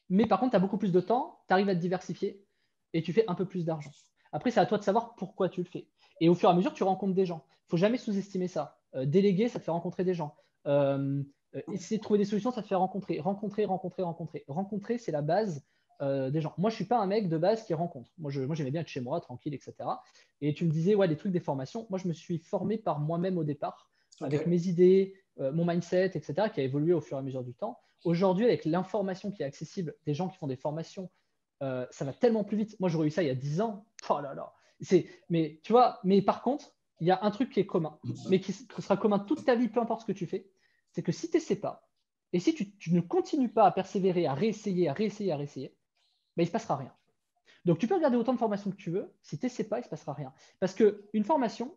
mais par contre, tu as beaucoup plus de temps, tu arrives à te diversifier et tu fais un peu plus d'argent. Après, c'est à toi de savoir pourquoi tu le fais. Et au fur et à mesure, tu rencontres des gens. Il ne faut jamais sous-estimer ça. Déléguer, ça te fait rencontrer des gens. Essayer de trouver des solutions, ça te fait rencontrer. Rencontrer, c'est la base des gens. Moi, je ne suis pas un mec de base qui rencontre. Moi, j'aimais bien être chez moi, tranquille, etc. Et tu me disais, ouais, des trucs, des formations. Moi, je me suis formé par moi-même au départ, Ok. avec mes idées, mon mindset, etc., qui a évolué au fur et à mesure du temps. Aujourd'hui, avec l'information qui est accessible, des gens qui font des formations, ça va tellement plus vite. Moi, j'aurais eu ça il y a 10 ans. Oh là là. Mais tu vois, mais par contre, il y a un truc qui est commun, mais qui sera commun toute ta vie, peu importe ce que tu fais, c'est que si tu n'essaies pas, et si tu ne continues pas à persévérer, à réessayer, ben, il ne se passera rien. Donc, tu peux regarder autant de formations que tu veux. Si tu n'essaies pas, il ne se passera rien. Parce qu'une formation,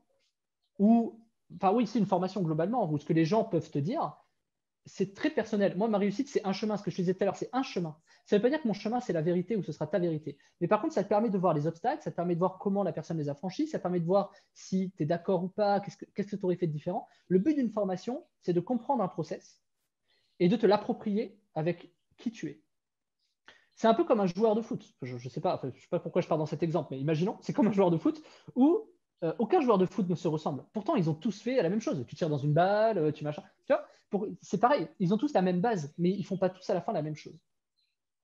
ou, enfin oui, c'est une formation globalement, ou ce que les gens peuvent te dire, c'est très personnel. Moi, ma réussite, c'est un chemin. Ce que je te disais tout à l'heure, c'est un chemin. Ça ne veut pas dire que mon chemin, c'est la vérité ou ce sera ta vérité. Mais par contre, ça te permet de voir les obstacles, ça te permet de voir comment la personne les a franchis, ça te permet de voir si tu es d'accord ou pas, qu'est-ce que tu aurais fait de différent. Le but d'une formation, c'est de comprendre un process et de te l'approprier avec qui tu es. C'est un peu comme un joueur de foot. Je ne sais pas, enfin, je sais pas pourquoi je pars dans cet exemple, mais imaginons, c'est comme un joueur de foot où aucun joueur de foot ne se ressemble. Pourtant, ils ont tous fait la même chose. Tu tires dans une balle, tu machin. Tu vois, c'est pareil. Ils ont tous la même base, mais ils font pas tous à la fin la même chose.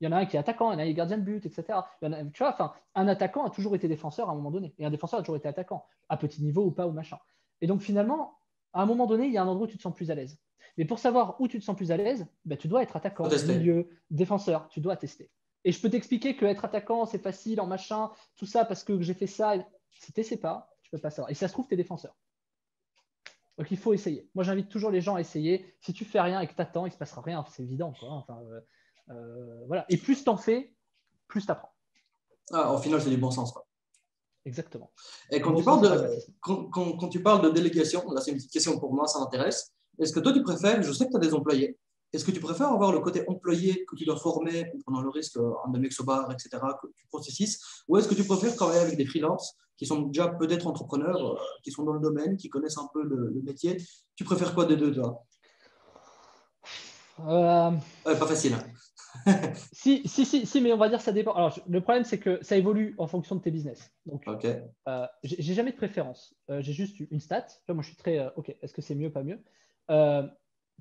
Il y en a un qui est attaquant, il y en a un qui est gardien de but, etc. Tu vois, enfin, un attaquant a toujours été défenseur à un moment donné, et un défenseur a toujours été attaquant, à petit niveau ou pas ou machin. Et donc finalement, à un moment donné, il y a un endroit où tu te sens plus à l'aise. Mais pour savoir où tu te sens plus à l'aise, ben, tu dois être Faut attaquant, tester. milieu, défenseur. Tu dois tester. Et je peux t'expliquer que être attaquant, c'est facile en machin, tout ça parce que j'ai fait ça. Si tu sais pas, tu peux pas savoir. Et si ça se trouve, tu es défenseur. Donc il faut essayer. Moi, j'invite toujours les gens à essayer. Si tu fais rien et que tu attends, il ne se passera rien. C'est évident, quoi. Enfin, voilà. Et plus tu en fais, plus tu apprends. Ah, au final, c'est du bon sens, quoi. Exactement. Et Bon sens et pragmatisme. quand tu parles de délégation, là, c'est une petite question pour moi, ça m'intéresse. Est-ce que toi, tu préfères, je sais que tu as des employés, est-ce que tu préfères avoir le côté employé que tu dois former pour prendre le risque de mec au bar, etc., que tu processes, ou est-ce que tu préfères travailler avec des freelances qui sont déjà peut-être entrepreneurs, qui sont dans le domaine, qui connaissent un peu le métier? Tu préfères quoi des deux, toi? Euh, Pas facile, hein. si, mais on va dire ça dépend. Alors, le problème, c'est que ça évolue en fonction de tes business. Donc, Ok, j'ai jamais de préférence. J'ai juste une stat. Tu vois, moi, je suis très, OK, est-ce que c'est mieux, pas mieux? Euh,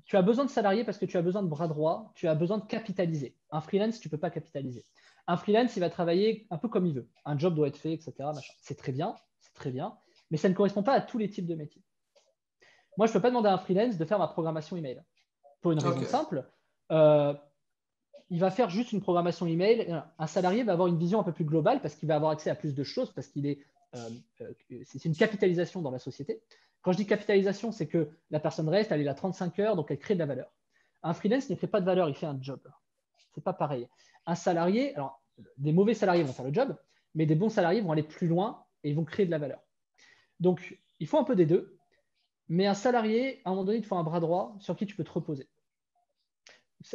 Tu as besoin de salariés parce que tu as besoin de bras droits, tu as besoin de capitaliser. Un freelance, tu ne peux pas capitaliser. Un freelance, il va travailler un peu comme il veut. Un job doit être fait, etc. C'est très bien, mais ça ne correspond pas à tous les types de métiers. Moi, je ne peux pas demander à un freelance de faire ma programmation email. Pour une raison ok. simple, euh, il va faire juste une programmation email. Un salarié va avoir une vision un peu plus globale parce qu'il va avoir accès à plus de choses, parce qu'il est, c'est une capitalisation dans la société. Quand je dis capitalisation, c'est que la personne reste, elle est là 35 heures, donc elle crée de la valeur. Un freelance ne crée pas de valeur, il fait un job. C'est pas pareil. Un salarié, alors des mauvais salariés vont faire le job, mais des bons salariés vont aller plus loin et ils vont créer de la valeur. Donc, il faut un peu des deux, mais un salarié, à un moment donné, il te faut un bras droit sur qui tu peux te reposer.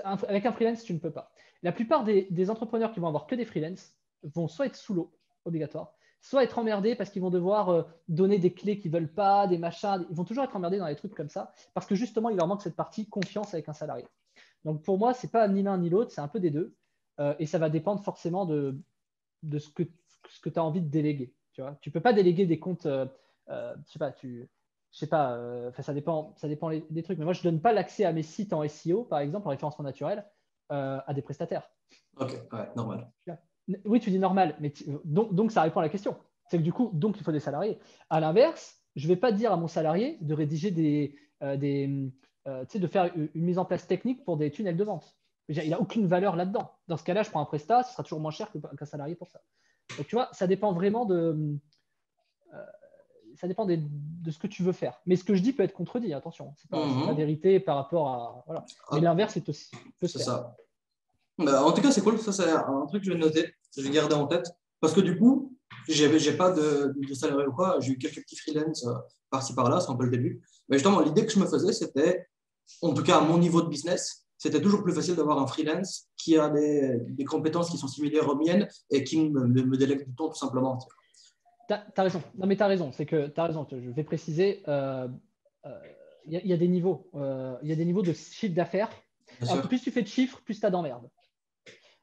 Avec un freelance, tu ne peux pas. La plupart des entrepreneurs qui vont avoir que des freelances vont soit être sous l'eau, obligatoire, soit être emmerdés parce qu'ils vont devoir donner des clés qu'ils ne veulent pas, des machins. Ils vont toujours être emmerdés dans des trucs comme ça parce que justement, il leur manque cette partie confiance avec un salarié. Donc pour moi, ce n'est pas ni l'un ni l'autre, c'est un peu des deux. Et ça va dépendre forcément de ce que tu as envie de déléguer. Tu ne peux pas déléguer des comptes, je sais pas, ça dépend des trucs. Mais moi, je ne donne pas l'accès à mes sites en SEO, par exemple, en référencement naturel, à des prestataires. Ok, ouais, normal. Oui, tu dis normal, mais donc ça répond à la question. C'est que du coup, donc il faut des salariés. À l'inverse, je ne vais pas dire à mon salarié de rédiger de faire une mise en place technique pour des tunnels de vente. Il n'a aucune valeur là-dedans. Dans ce cas-là, je prends un prestat, ce sera toujours moins cher qu'un salarié pour ça. Donc tu vois, ça dépend vraiment euh, ça dépend de ce que tu veux faire. Mais ce que je dis peut être contredit, attention. C'est pas vérité par rapport à. Voilà. Mais Ah, l'inverse peut se c'est faire. ça. Bah, en tout cas, c'est cool. Ça, c'est un truc que je vais noter, que je vais garder en tête. Parce que du coup, j'ai pas de salarié ou quoi. J'ai eu quelques petits freelance par-ci par-là, c'est un peu le début. Mais justement, l'idée que je me faisais, c'était, en tout cas à mon niveau de business, c'était toujours plus facile d'avoir un freelance qui a des compétences qui sont similaires aux miennes et qui me délègue du temps tout simplement. T'as raison. Non, mais t'as raison. C'est que t'as raison. Je vais préciser. Il y a des niveaux. Il y a des niveaux de chiffre d'affaires. Bien sûr. Plus tu fais de chiffres, plus tu as d'emmerdes.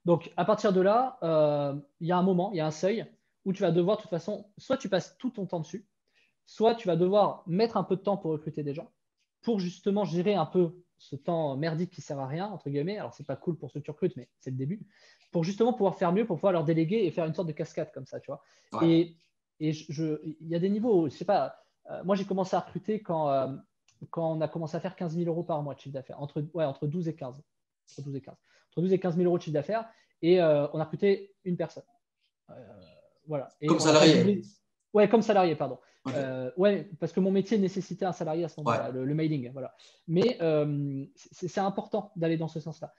Donc, à partir de là, il y a un moment, il y a un seuil où tu vas devoir, de toute façon, soit tu passes tout ton temps dessus, soit tu vas devoir mettre un peu de temps pour recruter des gens, pour justement gérer un peu ce temps merdique qui sert à rien, entre guillemets. Alors, c'est pas cool pour ceux que tu recrutes, mais c'est le début. Pour justement pouvoir faire mieux, pour pouvoir leur déléguer et faire une sorte de cascade comme ça, tu vois. Ouais. Et il y a des niveaux, je sais pas, moi j'ai commencé à recruter quand on a commencé à faire 15 000 euros par mois de chiffre d'affaires, entre 12 et 15. Entre 12 et 15. Entre 12 et 15 000 euros de chiffre d'affaires, et on a recruté une personne. Euh, voilà. Et Comme on n'a pas salarié. doublé. Ouais, comme salarié, pardon. Ok. Ouais, parce que mon métier nécessitait un salarié à ce Ouais. moment-là, le mailing. Voilà. Mais c'est important d'aller dans ce sens-là.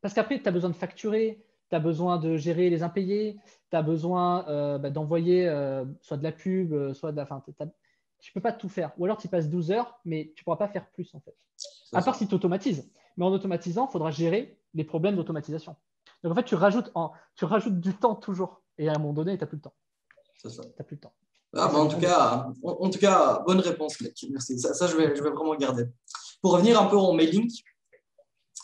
Parce qu'après, tu as besoin de facturer, tu as besoin de gérer les impayés, tu as besoin d'envoyer soit de la pub, soit de la. Enfin, tu ne peux pas tout faire. Ou alors tu passes 12 heures, mais tu ne pourras pas faire plus en fait. C'est À part ça. si tu automatises. Mais en automatisant, il faudra gérer les problèmes d'automatisation. Donc en fait, tu rajoutes du temps toujours. Et à un moment donné, tu n'as plus le temps. C'est ça. Tu plus le temps. Ah, Et bah, ça dépend de. en tout cas, bonne réponse, mec. Merci. Ça, je vais vraiment garder. Pour revenir un peu en mailing,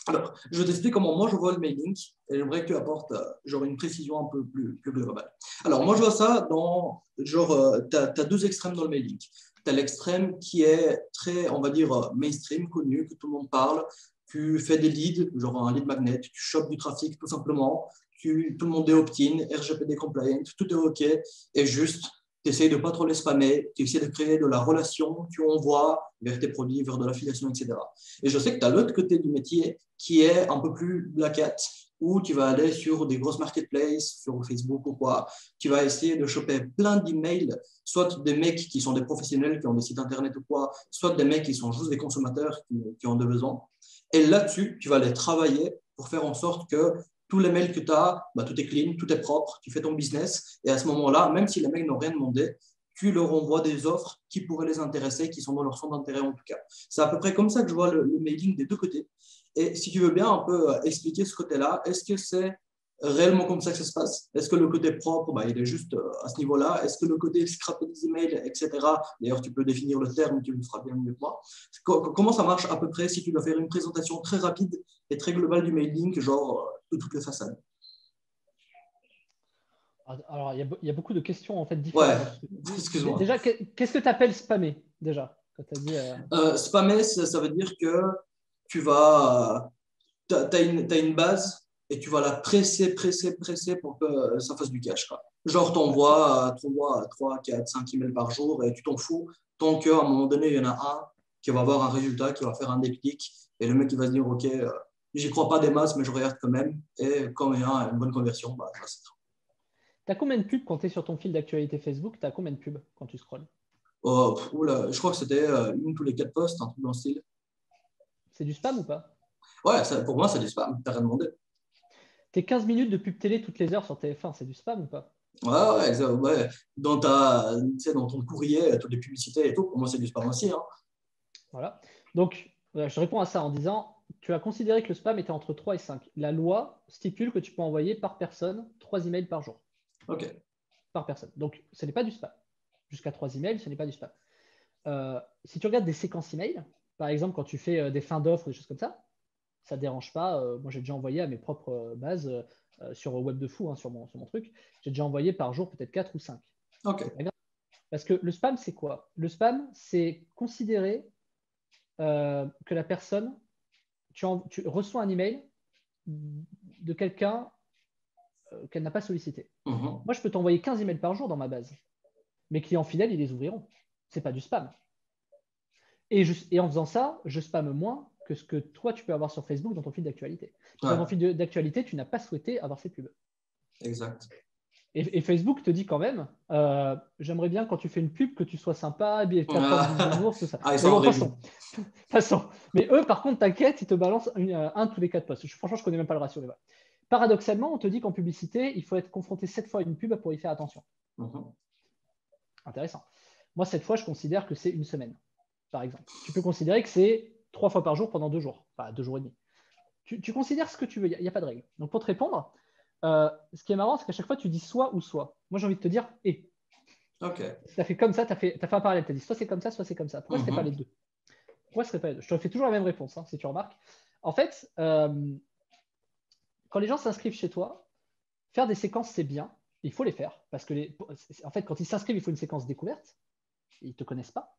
alors, je t'explique comment moi je vois le mailing et j'aimerais que tu apportes genre une précision un peu plus globale. Alors, moi je vois ça dans genre, tu as deux extrêmes dans le mailing. Tu as l'extrême qui est très, on va dire, mainstream, connu, que tout le monde parle. Tu fais des leads, genre un lead magnet, tu chopes du trafic tout simplement, tout le monde est opt-in, RGPD compliant, tout est OK et juste tu essayes de ne pas trop les spammer, tu essaies de créer de la relation, tu envoies vers tes produits, vers de l'affiliation, etc. Et je sais que tu as l'autre côté du métier qui est un peu plus black hat, où tu vas aller sur des grosses marketplaces, sur Facebook ou quoi. Tu vas essayer de choper plein d'emails, soit des mecs qui sont des professionnels, qui ont des sites internet ou quoi, soit des mecs qui sont juste des consommateurs qui ont des besoins. Et là-dessus, tu vas aller travailler pour faire en sorte que tous les mails que tu as, bah, tout est clean, tout est propre, tu fais ton business. Et à ce moment-là, même si les mecs n'ont rien demandé, tu leur envoies des offres qui pourraient les intéresser, qui sont dans leur centre d'intérêt en tout cas. C'est à peu près comme ça que je vois le mailing des deux côtés. Et si tu veux bien un peu expliquer ce côté-là, est-ce que c'est réellement comme ça que ça se passe? Est-ce que le côté propre, il est juste à ce niveau-là? Est-ce que le côté scraper des emails, etc. D'ailleurs, tu peux définir le terme, tu le feras bien mieux que moi. Comment ça marche à peu près si tu dois faire une présentation très rapide et très globale du mailing, genre de toutes les façades? Alors, il y a beaucoup de questions en fait Ouais, différentes dans tout ce que tu dis. excuse-moi. Déjà, qu'est-ce que tu appelles spammer déjà quand tu as dit, Spammer, ça veut dire que tu vas, t'as une base et tu vas la presser pour que ça fasse du cash, quoi. Genre, t'envoies 3, 4, 5 emails par jour et tu t'en fous tant qu'à un moment donné, il y en a un qui va avoir un résultat, qui va faire un déclic et le mec qui va se dire, OK, j'y crois pas des masses, mais je regarde quand même. Et quand il y a une bonne conversion, ça. tu as combien de pubs quand tu es sur ton fil d'actualité Facebook? Tu as combien de pubs quand tu scrolles? Oula, je crois que c'était une tous les 4 posts, un truc dans le style. C'est du spam ou pas? Ouais, pour moi, c'est du spam, t'as rien demandé. Tes 15 minutes de pub télé toutes les heures sur TF1, c'est du spam ou pas? Ouais, exact, ouais. Tu sais, dans ton courrier, toutes les publicités et tout, pour moi, c'est du spam aussi, hein. Voilà. Donc, voilà, je réponds à ça en disant, tu as considéré que le spam était entre 3 et 5. La loi stipule que tu peux envoyer par personne 3 emails par jour. OK. Par personne. Donc, ce n'est pas du spam. Jusqu'à 3 emails, ce n'est pas du spam. Si tu regardes des séquences emails, par exemple, quand tu fais des fins d'offres, des choses comme ça ne dérange pas. Moi, j'ai déjà envoyé à mes propres bases sur Web de Fou, hein, sur mon truc. J'ai déjà envoyé par jour peut-être 4 ou 5. OK. C'est pas grave. Parce que le spam, c'est quoi? Le spam, c'est considérer que la personne, tu reçois un email de quelqu'un qu'elle n'a pas sollicité. Mhm. Moi, je peux t'envoyer 15 emails par jour dans ma base. Mes clients fidèles, ils les ouvriront. C'est pas du spam. Et en faisant ça, je spamme moins que ce que toi, tu peux avoir sur Facebook dans ton fil d'actualité. Dans ton Ouais, fil d'actualité, tu n'as pas souhaité avoir ces pubs. exact. Et Facebook te dit quand même, j'aimerais bien quand tu fais une pub que tu sois sympa, t'apportes du Ah, bisounours, tout ça. ils Mais sont bon, horribles. passons. Mais eux, par contre, t'inquiète, ils te balancent un tous les 4 posts. Franchement, je connais même pas le ratio. Mais voilà. Paradoxalement, on te dit qu'en publicité, il faut être confronté 7 fois à une pub pour y faire attention. Mhm. Intéressant. Moi, cette fois, je considère que c'est une semaine, par exemple. Tu peux considérer que c'est 3 fois par jour pendant 2 jours, enfin 2 jours et demi. Tu considères ce que tu veux, il n'y a pas de règle. Donc, pour te répondre, ce qui est marrant, c'est qu'à chaque fois, tu dis soit ou soit. Moi, j'ai envie de te dire et. OK. Tu as fait comme ça, tu as fait un parallèle. Tu as dit soit c'est comme ça, soit c'est comme ça. Pourquoi ce serait pas les Mhm. deux? Pourquoi ce serait pas les deux? Je te fais toujours la même réponse, hein, si tu remarques. En fait, quand les gens s'inscrivent chez toi, faire des séquences, c'est bien. Il faut les faire. Parce que, en fait, quand ils s'inscrivent, il faut une séquence découverte. Ils ne te connaissent pas.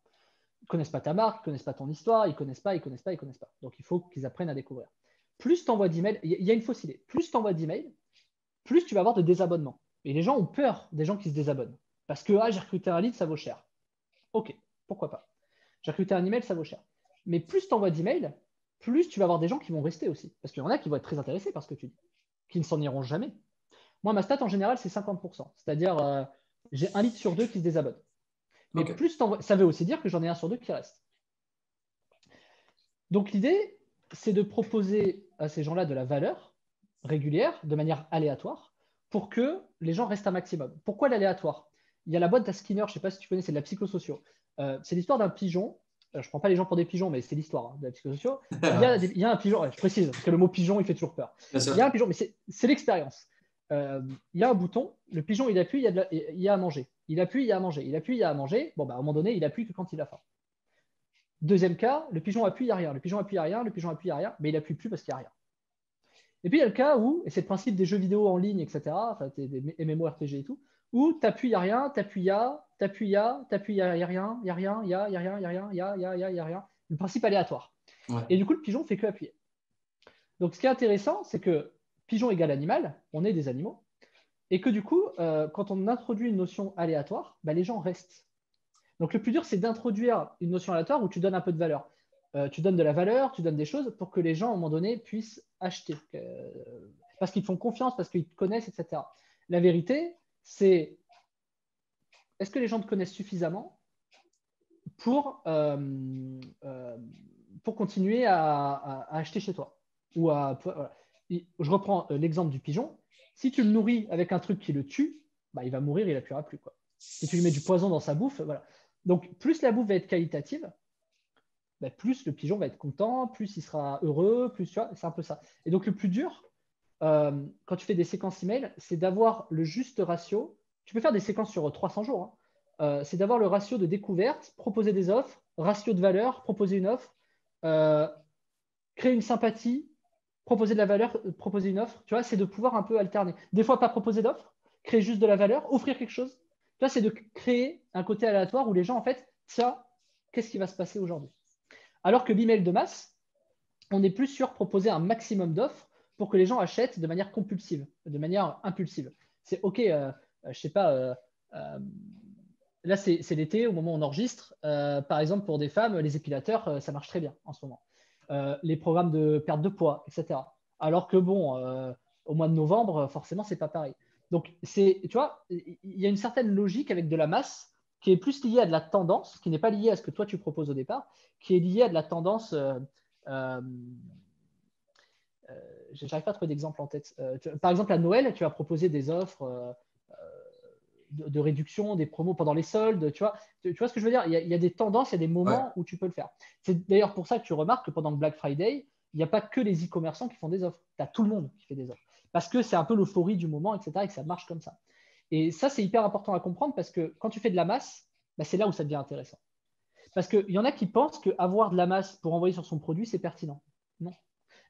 Ils ne connaissent pas ta marque, ils ne connaissent pas ton histoire, ils ne connaissent pas. Donc, il faut qu'ils apprennent à découvrir. Plus tu envoies d'emails, il y a une fausse idée. Plus tu envoies d'emails, plus tu vas avoir de désabonnements. Et les gens ont peur des gens qui se désabonnent. Parce que j'ai recruté un lead, ça vaut cher. Ok, pourquoi pas. J'ai recruté un email, ça vaut cher. Mais plus tu envoies d'emails, plus tu vas avoir des gens qui vont rester aussi. Parce qu'il y en a qui vont être très intéressés par ce que tu dis, qui ne s'en iront jamais. Moi, ma stat en général, c'est 50%. C'est-à-dire, j'ai un lead sur deux qui se désabonne. Mais OK. plus t'envoies, ça veut aussi dire que j'en ai un sur deux qui reste. Donc l'idée, c'est de proposer à ces gens-là de la valeur régulière, de manière aléatoire, pour que les gens restent un maximum. Pourquoi l'aléatoire? Il y a la boîte à Skinner, je ne sais pas si tu connais, c'est de la psychosociaux. C'est l'histoire d'un pigeon. Je ne prends pas les gens pour des pigeons, mais c'est l'histoire de la psychosociaux. Il y a un pigeon, ouais, je précise, parce que le mot pigeon, il fait toujours peur. Bien Il y a un sûr. pigeon, mais c'est l'expérience. Il y a un bouton, le pigeon, il appuie, il y a à manger. Il appuie, il y a à manger. Il appuie, il y a à manger. Bon, bah, à un moment donné, il appuie que quand il a faim. Deuxième cas, le pigeon appuie, il n'y a rien. Le pigeon appuie, il n'y a rien. Le pigeon appuie, il n'y a rien. Mais il appuie plus parce qu'il n'y a rien. Et puis il y a le cas où, et c'est le principe des jeux vidéo en ligne, etc., enfin, des MMORPG et tout, où tu appuies, il n'y a rien, tu appuies, il y a, tu appuies, il y a, tu appuies, il n'y a rien, il n'y a rien, il y a rien, il n'y a rien, il y a, il y a rien. Le principe aléatoire. Ouais. Et du coup, le pigeon fait que appuyer. Donc ce qui est intéressant, c'est que pigeon égale animal, on est des animaux, et que du coup, quand on introduit une notion aléatoire, bah, les gens restent. Donc le plus dur, c'est d'introduire une notion aléatoire où tu donnes un peu de valeur. Tu donnes de la valeur, tu donnes des choses pour que les gens, à un moment donné, puissent acheter. Parce qu'ils te font confiance, parce qu'ils te connaissent, etc. La vérité, c'est est-ce que les gens te connaissent suffisamment pour, euh, euh, pour continuer à acheter chez toi voilà. Je reprends l'exemple du pigeon. Si tu le nourris avec un truc qui le tue, bah, il va mourir, il n'appuiera plus, quoi. Si tu lui mets du poison dans sa bouffe, voilà. Donc, plus la bouffe va être qualitative, bah, plus le pigeon va être content, plus il sera heureux, plus tu vois, c'est un peu ça. Et donc, le plus dur, quand tu fais des séquences email, c'est d'avoir le juste ratio. Tu peux faire des séquences sur 300 jours, hein. C'est d'avoir le ratio de découverte, proposer des offres, ratio de valeur, proposer une offre, euh, créer une sympathie, proposer de la valeur, proposer une offre. Tu vois, c'est de pouvoir un peu alterner. Des fois, pas proposer d'offre, créer juste de la valeur, offrir quelque chose. Tu vois, c'est de créer un côté aléatoire où les gens, en fait, tiens, qu'est-ce qui va se passer aujourd'hui? Alors que l'email de masse, on est plus sur proposer un maximum d'offres pour que les gens achètent de manière compulsive, de manière impulsive. C'est OK, je sais pas, là c'est l'été, au moment où on enregistre. Par exemple, pour des femmes, les épilateurs, ça marche très bien en ce moment. Les programmes de perte de poids, etc. Alors que bon, au mois de novembre, forcément, c'est pas pareil. Donc, tu vois, il y a une certaine logique avec de la masse qui est plus liée à de la tendance, qui n'est pas liée à ce que toi tu proposes au départ, qui est liée à de la tendance. Euh, J'arrive pas à trouver d'exemple en tête. Par exemple, à Noël, tu vas proposer des offres de réduction, des promos pendant les soldes. Tu vois ce que je veux dire? Il y a des tendances, il y a des Ouais. moments où tu peux le faire. C'est d'ailleurs pour ça que tu remarques que pendant le Black Friday, il n'y a pas que les e-commerçants qui font des offres. Tu as tout le monde qui fait des offres. Parce que c'est un peu l'euphorie du moment, etc. et que ça marche comme ça. Et ça, c'est hyper important à comprendre parce que quand tu fais de la masse, bah, c'est là où ça devient intéressant. Parce qu'il y en a qui pensent qu'avoir de la masse pour envoyer sur son produit, c'est pertinent. Non.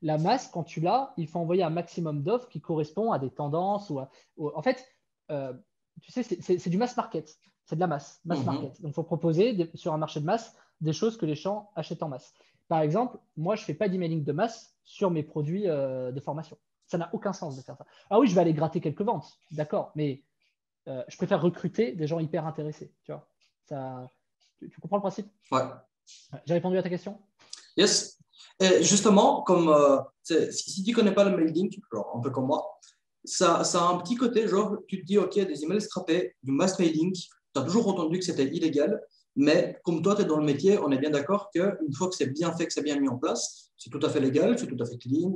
La masse, quand tu l'as, il faut envoyer un maximum d'offres qui correspond à des tendances. En fait, euh, tu sais, c'est du mass market. C'est de la mass market. Donc, il faut proposer sur un marché de masse des choses que les gens achètent en masse. Par exemple, moi, je ne fais pas d'emailing de masse sur mes produits de formation. Ça n'a aucun sens de faire ça. Ah oui, je vais aller gratter quelques ventes, d'accord, mais je préfère recruter des gens hyper intéressés. Tu vois, tu comprends le principe? Ouais. J'ai répondu à ta question? Yes. Et justement, comme si tu ne connais pas le mailing, genre un peu comme moi, ça a un petit côté, genre, tu te dis, OK, des emails scrappés, du mass mailing, tu as toujours entendu que c'était illégal, mais comme toi, tu es dans le métier, on est bien d'accord qu'une fois que c'est bien fait, que c'est bien mis en place, c'est tout à fait légal, c'est tout à fait clean,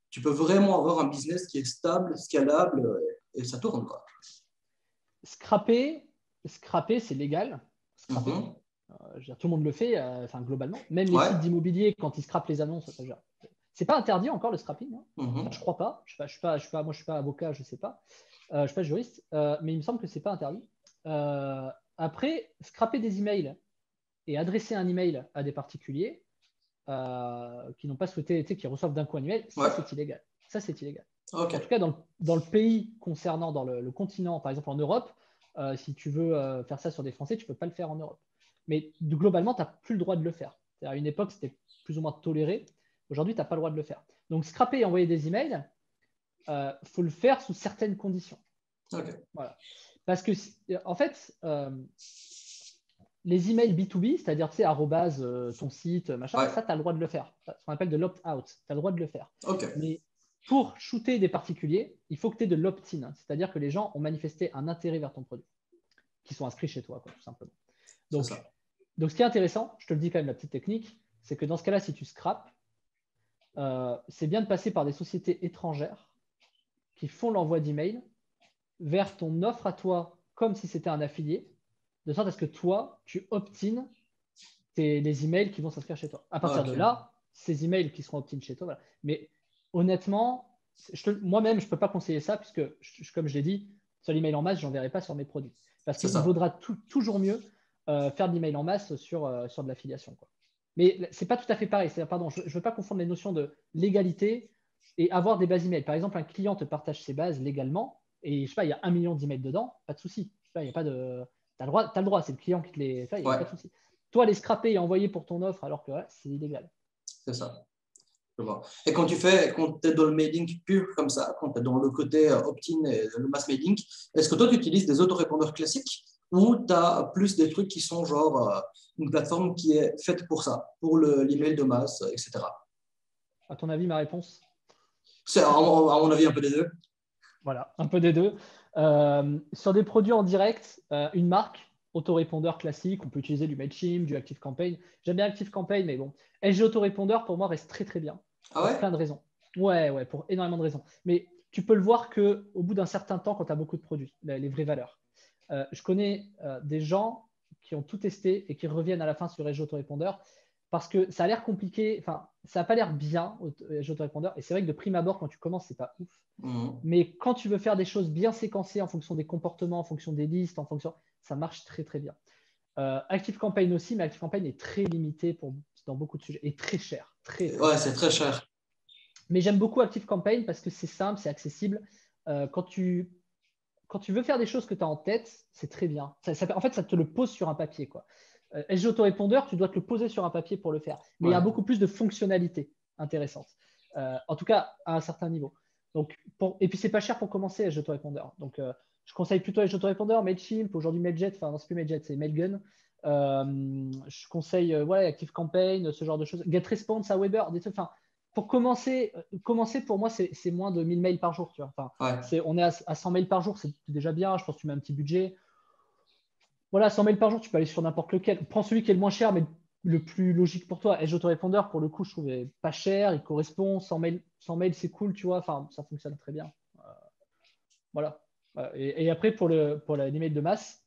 tu peux vraiment avoir un business qui est stable, scalable, et ça tourne, quoi. Scraper, c'est légal. Scraper. Mhm. Je veux dire, tout le monde le fait, globalement. Même les Ouais. sites d'immobilier, quand ils scrapent les annonces, c'est pas interdit encore le scrapping, hein. Enfin, Mhm. je crois pas. Moi, je suis pas avocat, je sais pas. Je suis pas juriste, mais il me semble que c'est pas interdit. Après, scraper des emails et adresser un email à des particuliers qui n'ont pas souhaité, qui reçoivent d'un coup un email, ça Ouais. c'est illégal. Ça c'est illégal. OK. En tout cas, dans le pays concernant, dans le continent, par exemple en Europe, si tu veux faire ça sur des Français, tu ne peux pas le faire en Europe. Mais globalement, tu n'as plus le droit de le faire. À une époque, c'était plus ou moins toléré. Aujourd'hui, tu n'as pas le droit de le faire. Donc, scraper et envoyer des emails, faut le faire sous certaines conditions. OK. Voilà. Parce que, en fait, les emails B2B, c'est-à-dire, tu sais, arrobase, ton site, machin, Ouais. ça, tu as le droit de le faire. Ce qu'on appelle de l'opt-out. Tu as le droit de le faire. OK. Mais pour shooter des particuliers, il faut que tu aies de l'opt-in. C'est-à-dire que les gens ont manifesté un intérêt vers ton produit, qui sont inscrits chez toi, quoi, tout simplement. C'est Donc, ça. ce qui est intéressant, je te le dis quand même, la petite technique, c'est que dans ce cas-là, si tu scrapes, c'est bien de passer par des sociétés étrangères qui font l'envoi d'emails vers ton offre à toi comme si c'était un affilié, de sorte à ce que toi, tu opt-in les emails qui vont s'inscrire chez toi. À partir de OK. là, ces emails qui seront opt-in chez toi, voilà. Mais honnêtement, moi-même, je ne peux pas conseiller ça puisque, comme je l'ai dit, sur l'email en masse, je n'enverrai pas sur mes produits. Parce C'est qu'il ça. vaudra toujours mieux faire de l'email en masse sur de l'affiliation, quoi. Mais ce n'est pas tout à fait pareil. Pardon, je ne veux pas confondre les notions de légalité et avoir des bases email. Par exemple, un client te partage ses bases légalement et je sais pas, il y a 1 million d'emails dedans, pas de souci. Il n'y a pas de. Tu as le droit, c'est le client qui te les fait, il n'y a Ouais. pas de souci. Toi, les scraper et envoyer pour ton offre alors que ouais, c'est illégal. C'est ça. Je vois. Et quand tu es dans le mailing pur comme ça, quand tu es dans le côté opt-in et le mass mailing, est-ce que toi tu utilises des autorépondeurs classiques ou tu as plus des trucs qui sont genre une plateforme qui est faite pour ça, pour l'email de masse, etc. À ton avis, ma réponse? C'est à mon avis un peu des deux. Voilà, un peu des deux. Sur des produits en direct, une marque, autorépondeur classique, on peut utiliser du Mailchimp, du ActiveCampaign. J'aime bien ActiveCampaign, mais bon, LG autorépondeur pour moi reste très très bien Ah pour ouais? plein de raisons. Ouais, pour énormément de raisons. Mais tu peux le voir qu'au bout d'un certain temps, quand tu as beaucoup de produits, les vraies valeurs. Je connais des gens qui ont tout testé et qui reviennent à la fin sur Edge Autorépondeur parce que ça a l'air compliqué, enfin, ça n'a pas l'air bien, Edge Autorépondeur. Et c'est vrai que de prime abord, quand tu commences, c'est pas ouf. Mais quand tu veux faire des choses bien séquencées en fonction des comportements, en fonction des listes, ça marche très très bien. ActiveCampaign aussi, mais ActiveCampaign est très limité dans beaucoup de sujets et très cher. Ouais, c'est très cher. Mais j'aime beaucoup ActiveCampaign parce que c'est simple, c'est accessible. Quand tu veux faire des choses que tu as en tête, c'est très bien. En fait, ça te le pose sur un papier, quoi. SG Autorépondeur, tu dois te le poser sur un papier pour le faire. Mais il y a beaucoup plus de fonctionnalités intéressantes. En tout cas, à un certain niveau. Donc, et puis, c'est pas cher pour commencer SG Autorépondeur. Donc, je conseille plutôt SG Autorépondeur, Mailchimp, aujourd'hui Mailjet. Enfin, non, c'est plus Mailjet, c'est Mailgun. Je conseille ActiveCampaign, ce genre de choses. GetResponse à Weber, des trucs. Enfin, pour commencer pour moi, c'est moins de 1000 mails par jour. Tu vois. Enfin, on est à 100 mails par jour, c'est déjà bien. Je pense que tu mets un petit budget. Voilà, 100 mails par jour, tu peux aller sur n'importe lequel. Prends celui qui est le moins cher, mais le plus logique pour toi. Edge Autorépondeur, pour le coup, je trouve pas cher. Il correspond. 100 mails, c'est cool, tu vois. Enfin, ça fonctionne très bien. Voilà. Et après, pour l'email de masse,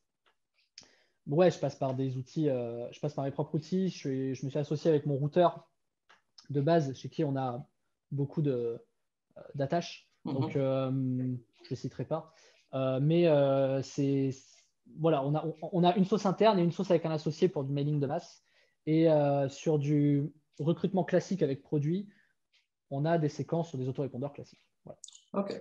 ouais, je passe par des outils. Je passe par mes propres outils. Je me suis associé avec mon routeur de base, chez qui on a beaucoup d'attaches. Donc, je ne le citerai pas. Mais voilà, on a une sauce interne et une sauce avec un associé pour du mailing de masse. Et sur du recrutement classique avec produit, on a des séquences sur des autorépondeurs classiques. Voilà. Ok.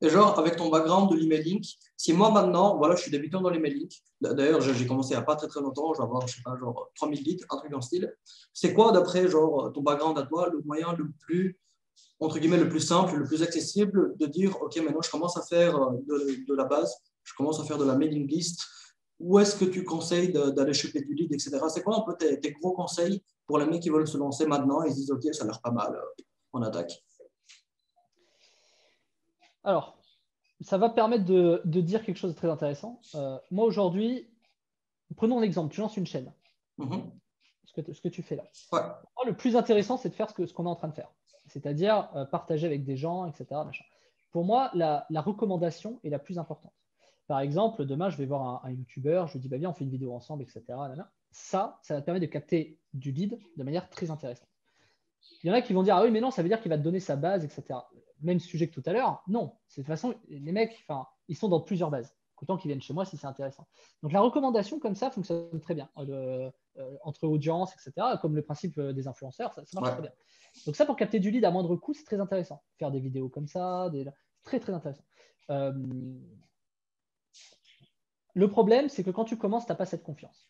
Et genre, avec ton background de l'emailing, si moi maintenant, voilà, je suis débutant dans l'emailing, d'ailleurs, j'ai commencé il n'y a pas très très longtemps, je vais avoir, je sais pas, genre 3000 leads, un truc dans le style. C'est quoi, d'après genre ton background à toi, le moyen le plus, entre guillemets, le plus simple, le plus accessible de dire, ok, maintenant je commence à faire de la base, je commence à faire de la mailing list, où est-ce que tu conseilles d'aller choper du lead, etc. C'est quoi un peu tes gros conseils pour les mecs qui veulent se lancer maintenant et ils se disent, ok, ça a l'air pas mal, on attaque. Alors, ça va permettre de dire quelque chose de très intéressant. Moi, aujourd'hui, prenons un exemple. Tu lances une chaîne. Ce que tu fais là. Ouais. Moi, le plus intéressant, c'est de faire ce qu'on est en train de faire. C'est-à-dire partager avec des gens, etc. Machin. Pour moi, la recommandation est la plus importante. Par exemple, demain, je vais voir un YouTuber, je lui dis, bah, viens, on fait une vidéo ensemble, etc. Ça va te permettre de capter du lead de manière très intéressante. Il y en a qui vont dire, ah oui, mais non, ça veut dire qu'il va te donner sa base, etc. Même sujet que tout à l'heure. Non, de toute façon, les mecs, ils sont dans plusieurs bases. Autant qu'ils viennent chez moi si c'est intéressant. Donc la recommandation comme ça fonctionne très bien entre audience, etc. Comme le principe des influenceurs, ça marche très bien. Donc ça, pour capter du lead à moindre coût, c'est très intéressant. Faire des vidéos comme ça, c'est très très intéressant. Le problème, c'est que quand tu commences, tu n'as pas cette confiance.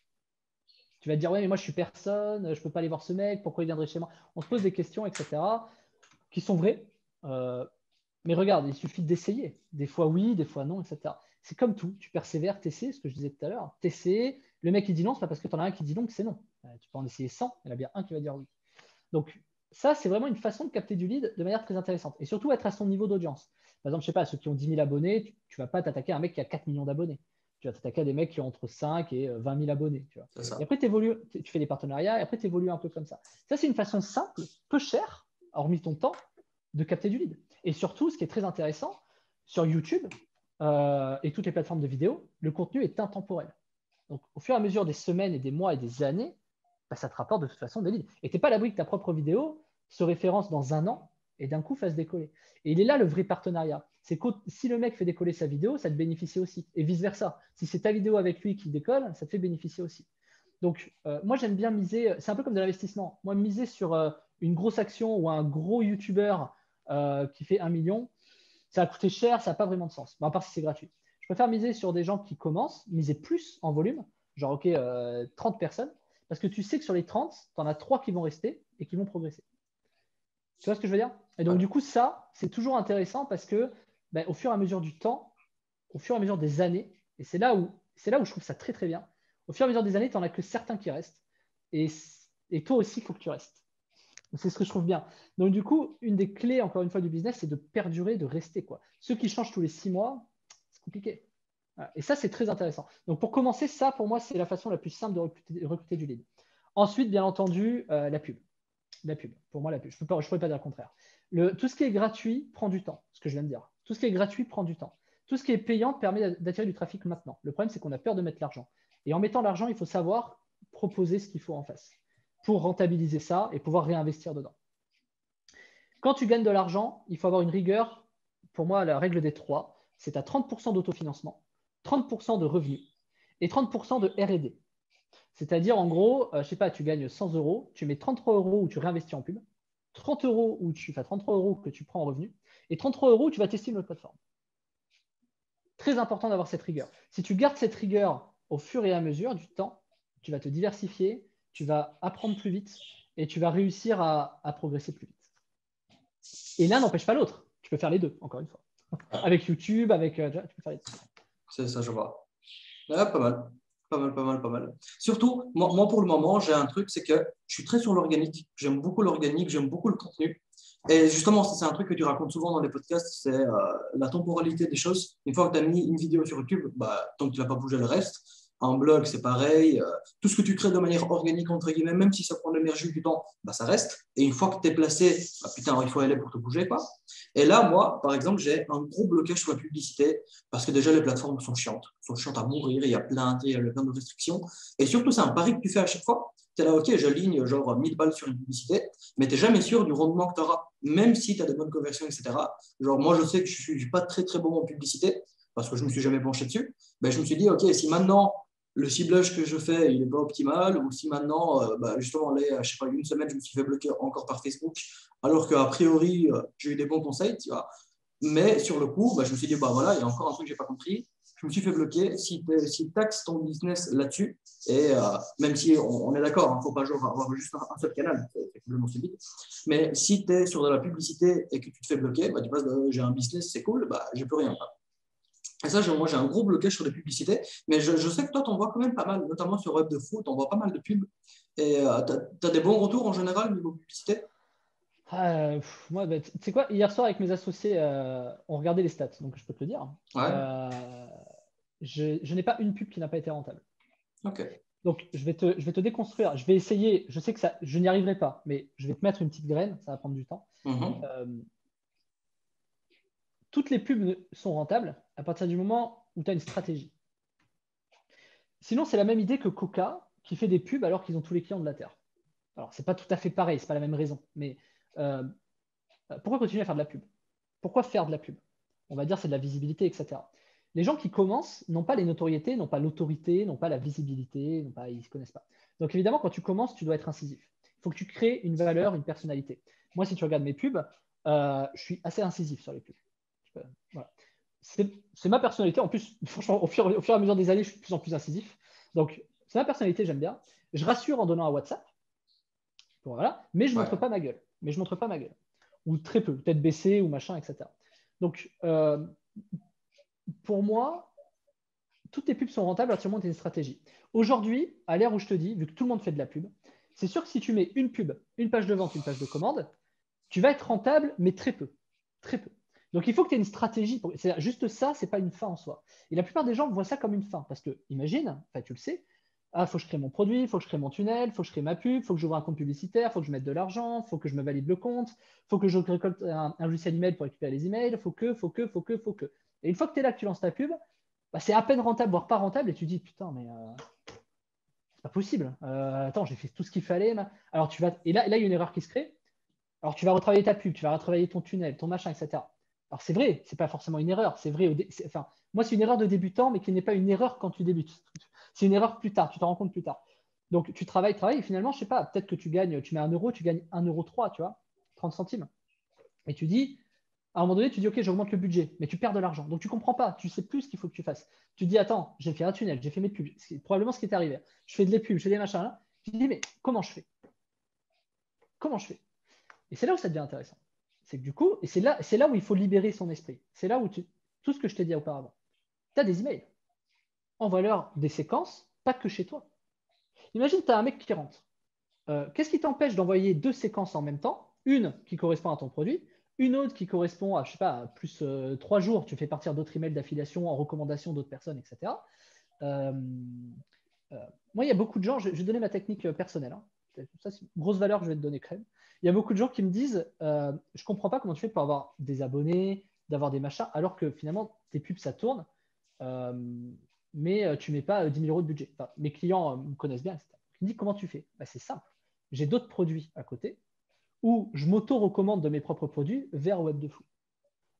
Tu vas te dire, ouais, mais moi je suis personne, je ne peux pas aller voir ce mec, pourquoi il viendrait chez moi? On se pose des questions, etc., qui sont vraies. Mais regarde, il suffit d'essayer. Des fois oui, des fois non, etc. C'est comme tout. Tu persévères, tu essaies, ce que je disais tout à l'heure. Tu essaies. Le mec qui dit non, c'est pas parce que tu en as un qui dit non que c'est non. Tu peux en essayer 100, il y en a bien un qui va dire oui. Donc, ça, c'est vraiment une façon de capter du lead de manière très intéressante. Et surtout, être à son niveau d'audience. Par exemple, je sais pas, ceux qui ont 10 000 abonnés, tu ne vas pas t'attaquer à un mec qui a 4 millions d'abonnés. Tu vas t'attaquer à des mecs qui ont entre 5 et 20 000 abonnés. Tu vois. Et après, tu fais des partenariats et après, tu évolues un peu comme ça. Ça, c'est une façon simple, peu chère, hormis ton temps, de capter du lead. Et surtout, ce qui est très intéressant, sur YouTube et toutes les plateformes de vidéo, le contenu est intemporel. Donc, au fur et à mesure des semaines et des mois et des années, bah, ça te rapporte de toute façon des leads. Et tu n'es pas à l'abri que ta propre vidéo se référence dans un an et d'un coup fasse décoller. Et il est là le vrai partenariat. C'est que si le mec fait décoller sa vidéo, ça te bénéficie aussi. Et vice-versa. Si c'est ta vidéo avec lui qui décolle, ça te fait bénéficier aussi. Donc, moi, j'aime bien miser. C'est un peu comme de l'investissement. Moi, miser sur une grosse action ou un gros YouTuber qui fait 1 million, ça a coûté cher, ça n'a pas vraiment de sens. Bon, à part si c'est gratuit. Je préfère miser sur des gens qui commencent, miser plus en volume, genre, OK, 30 personnes, parce que tu sais que sur les 30, tu en as 3 qui vont rester et qui vont progresser. Tu vois ce que je veux dire? Et donc, du coup, ça, c'est toujours intéressant parce que au fur et à mesure du temps, au fur et à mesure des années, et c'est là où je trouve ça très, très bien, au fur et à mesure des années, tu n'en as que certains qui restent. Et toi aussi, il faut que tu restes. C'est ce que je trouve bien. Donc, du coup, une des clés, encore une fois, du business, c'est de perdurer, de rester, quoi. Ceux qui changent tous les 6 mois, c'est compliqué. Voilà. Et ça, c'est très intéressant. Donc, pour commencer, ça, pour moi, c'est la façon la plus simple de recruter du lead. Ensuite, bien entendu, la pub. La pub. Pour moi, la pub. Je ne pourrais pas dire le contraire. Tout ce qui est gratuit prend du temps, ce que je viens de dire. Tout ce qui est gratuit prend du temps. Tout ce qui est payant permet d'attirer du trafic maintenant. Le problème, c'est qu'on a peur de mettre l'argent. Et en mettant l'argent, il faut savoir proposer ce qu'il faut en face pour rentabiliser ça et pouvoir réinvestir dedans. Quand tu gagnes de l'argent, il faut avoir une rigueur. Pour moi, la règle des 3, c'est à 30% d'autofinancement, 30% de revenus et 30% de R&D. C'est-à-dire, en gros, je ne sais pas, tu gagnes 100 euros, tu mets 33 euros où tu réinvestis en pub, 33 euros que tu prends en revenus et 33 euros où tu vas tester une autre plateforme. Très important d'avoir cette rigueur. Si tu gardes cette rigueur au fur et à mesure du temps, tu vas te diversifier, tu vas apprendre plus vite et tu vas réussir à progresser plus vite. Et l'un n'empêche pas l'autre. Tu peux faire les deux, encore une fois. Avec YouTube, tu peux faire les deux. C'est ça, je vois. Ouais, pas mal. Pas mal. Surtout, moi, pour le moment, j'ai un truc, c'est que je suis très sur l'organique. J'aime beaucoup l'organique, j'aime beaucoup le contenu. Et justement, c'est un truc que tu racontes souvent dans les podcasts, c'est la temporalité des choses. Une fois que tu as mis une vidéo sur YouTube, tant que tu ne vas pas bouger le reste. Un blog, c'est pareil. Tout ce que tu crées de manière organique, entre guillemets, même si ça prend de l'énergie du temps, ça reste. Et une fois que tu es placé, putain, il faut aller pour te bouger, quoi. Et là, moi, par exemple, j'ai un gros blocage sur la publicité parce que déjà, les plateformes sont chiantes à mourir. Il y a plein de restrictions. Et surtout, c'est un pari que tu fais à chaque fois. Tu es là, OK, j'aligne genre 1000 balles sur une publicité, mais tu n'es jamais sûr du rendement que tu auras, même si tu as de bonnes conversions, etc. Genre, moi, je sais que je ne suis pas très, très bon en publicité parce que je ne me suis jamais penché dessus. Ben, je me suis dit, OK, si maintenant, le ciblage que je fais, il n'est pas optimal, ou si maintenant, justement, là, je sais pas, une semaine, je me suis fait bloquer encore par Facebook, alors qu'a priori, j'ai eu des bons conseils, tu vois. Mais sur le coup, je me suis dit, voilà, il y a encore un truc que je n'ai pas compris. Je me suis fait bloquer. Si tu taxes ton business là-dessus, et même si on est d'accord, il ne faut pas genre avoir juste un seul canal, c'est complètement stupide. Mais si tu es sur de la publicité et que tu te fais bloquer, tu passes de j'ai un business, c'est cool, j'ai plus rien. Et ça, moi, j'ai un gros blocage sur les publicités, mais je sais que toi, tu en vois quand même pas mal, notamment sur Web de Foot, on voit pas mal de pubs. Et tu as des bons retours en général au niveau publicité? Moi, tu sais quoi, hier soir avec mes associés, on regardait les stats, donc je peux te le dire. Ouais. Je n'ai pas une pub qui n'a pas été rentable. Ok. Donc, je vais te déconstruire. Je vais essayer. Je sais que je n'y arriverai pas, mais je vais te mettre une petite graine. Ça va prendre du temps. Toutes les pubs sont rentables à partir du moment où tu as une stratégie. Sinon, c'est la même idée que Coca qui fait des pubs alors qu'ils ont tous les clients de la Terre. Alors, c'est pas tout à fait pareil, c'est pas la même raison. Mais pourquoi continuer à faire de la pub? Pourquoi faire de la pub? On va dire c'est de la visibilité, etc. Les gens qui commencent n'ont pas les notoriétés, n'ont pas l'autorité, n'ont pas la visibilité, ils ne se connaissent pas. Donc évidemment, quand tu commences, tu dois être incisif. Il faut que tu crées une valeur, une personnalité. Moi, si tu regardes mes pubs, je suis assez incisif sur les pubs. Voilà. C'est ma personnalité. En plus, franchement, au fur et à mesure des années, je suis de plus en plus incisif. Donc, c'est ma personnalité, j'aime bien. Je rassure en donnant un WhatsApp. Bon, voilà. Mais je ne montre pas ma gueule. Ou très peu, peut-être baissé ou machin, etc. Donc, pour moi, toutes les pubs sont rentables à partir du moment où tu as une stratégie. Aujourd'hui, à l'ère où je te dis, vu que tout le monde fait de la pub, c'est sûr que si tu mets une pub, une page de vente, une page de commande, tu vas être rentable, mais très peu. Très peu. Donc, il faut que tu aies une stratégie. Juste ça, ce n'est pas une fin en soi. Et la plupart des gens voient ça comme une fin. Parce que, imagine, tu le sais, il faut que je crée mon produit, il faut que je crée mon tunnel, il faut que je crée ma pub, il faut que j'ouvre un compte publicitaire, il faut que je mette de l'argent, il faut que je me valide le compte, il faut que je récolte un logiciel email pour récupérer les emails, il faut que. Et une fois que tu es là, que tu lances ta pub, c'est à peine rentable, voire pas rentable, et tu dis putain, mais c'est pas possible. Attends, j'ai fait tout ce qu'il fallait. Alors et là, il y a une erreur qui se crée. Alors tu vas retravailler ta pub, tu vas retravailler ton tunnel, ton machin, etc. Alors c'est vrai, c'est pas forcément une erreur. C'est vrai. Moi, c'est une erreur de débutant, mais qui n'est pas une erreur quand tu débutes. C'est une erreur plus tard, tu t'en rends compte plus tard. Donc, tu travailles, et finalement, je sais pas, peut-être que tu mets 1 euro, tu gagnes 1,03 €, tu vois, 30 centimes. Et tu dis, à un moment donné, tu dis, OK, j'augmente le budget, mais tu perds de l'argent. Donc, tu ne comprends pas, tu ne sais plus ce qu'il faut que tu fasses. Tu dis, attends, j'ai fait un tunnel, j'ai fait mes pubs, c'est probablement ce qui est arrivé. Je fais de les pubs, je fais des machins là. Tu dis, mais comment je fais? Et c'est là où ça devient intéressant. C'est que du coup, et c'est là où il faut libérer son esprit. C'est là où tout ce que je t'ai dit auparavant. Tu as des emails. Envoie-leur des séquences, pas que chez toi. Imagine, tu as un mec qui rentre. Qu'est-ce qui t'empêche d'envoyer 2 séquences en même temps? Une qui correspond à ton produit, une autre qui correspond à, je sais pas, à plus 3 jours, tu fais partir d'autres emails d'affiliation en recommandation d'autres personnes, etc. Moi, il y a beaucoup de gens, je vais donner ma technique personnelle. Ça, c'est une grosse valeur que je vais te donner, crème. Il y a beaucoup de gens qui me disent je ne comprends pas comment tu fais pour avoir des abonnés, d'avoir des machins, alors que finalement, tes pubs, ça tourne, mais tu ne mets pas 10 000 euros de budget. Enfin, mes clients me connaissent bien, etc. Je me dis, comment tu fais? C'est simple. J'ai d'autres produits à côté où je m'auto-recommande de mes propres produits vers Web de Fou.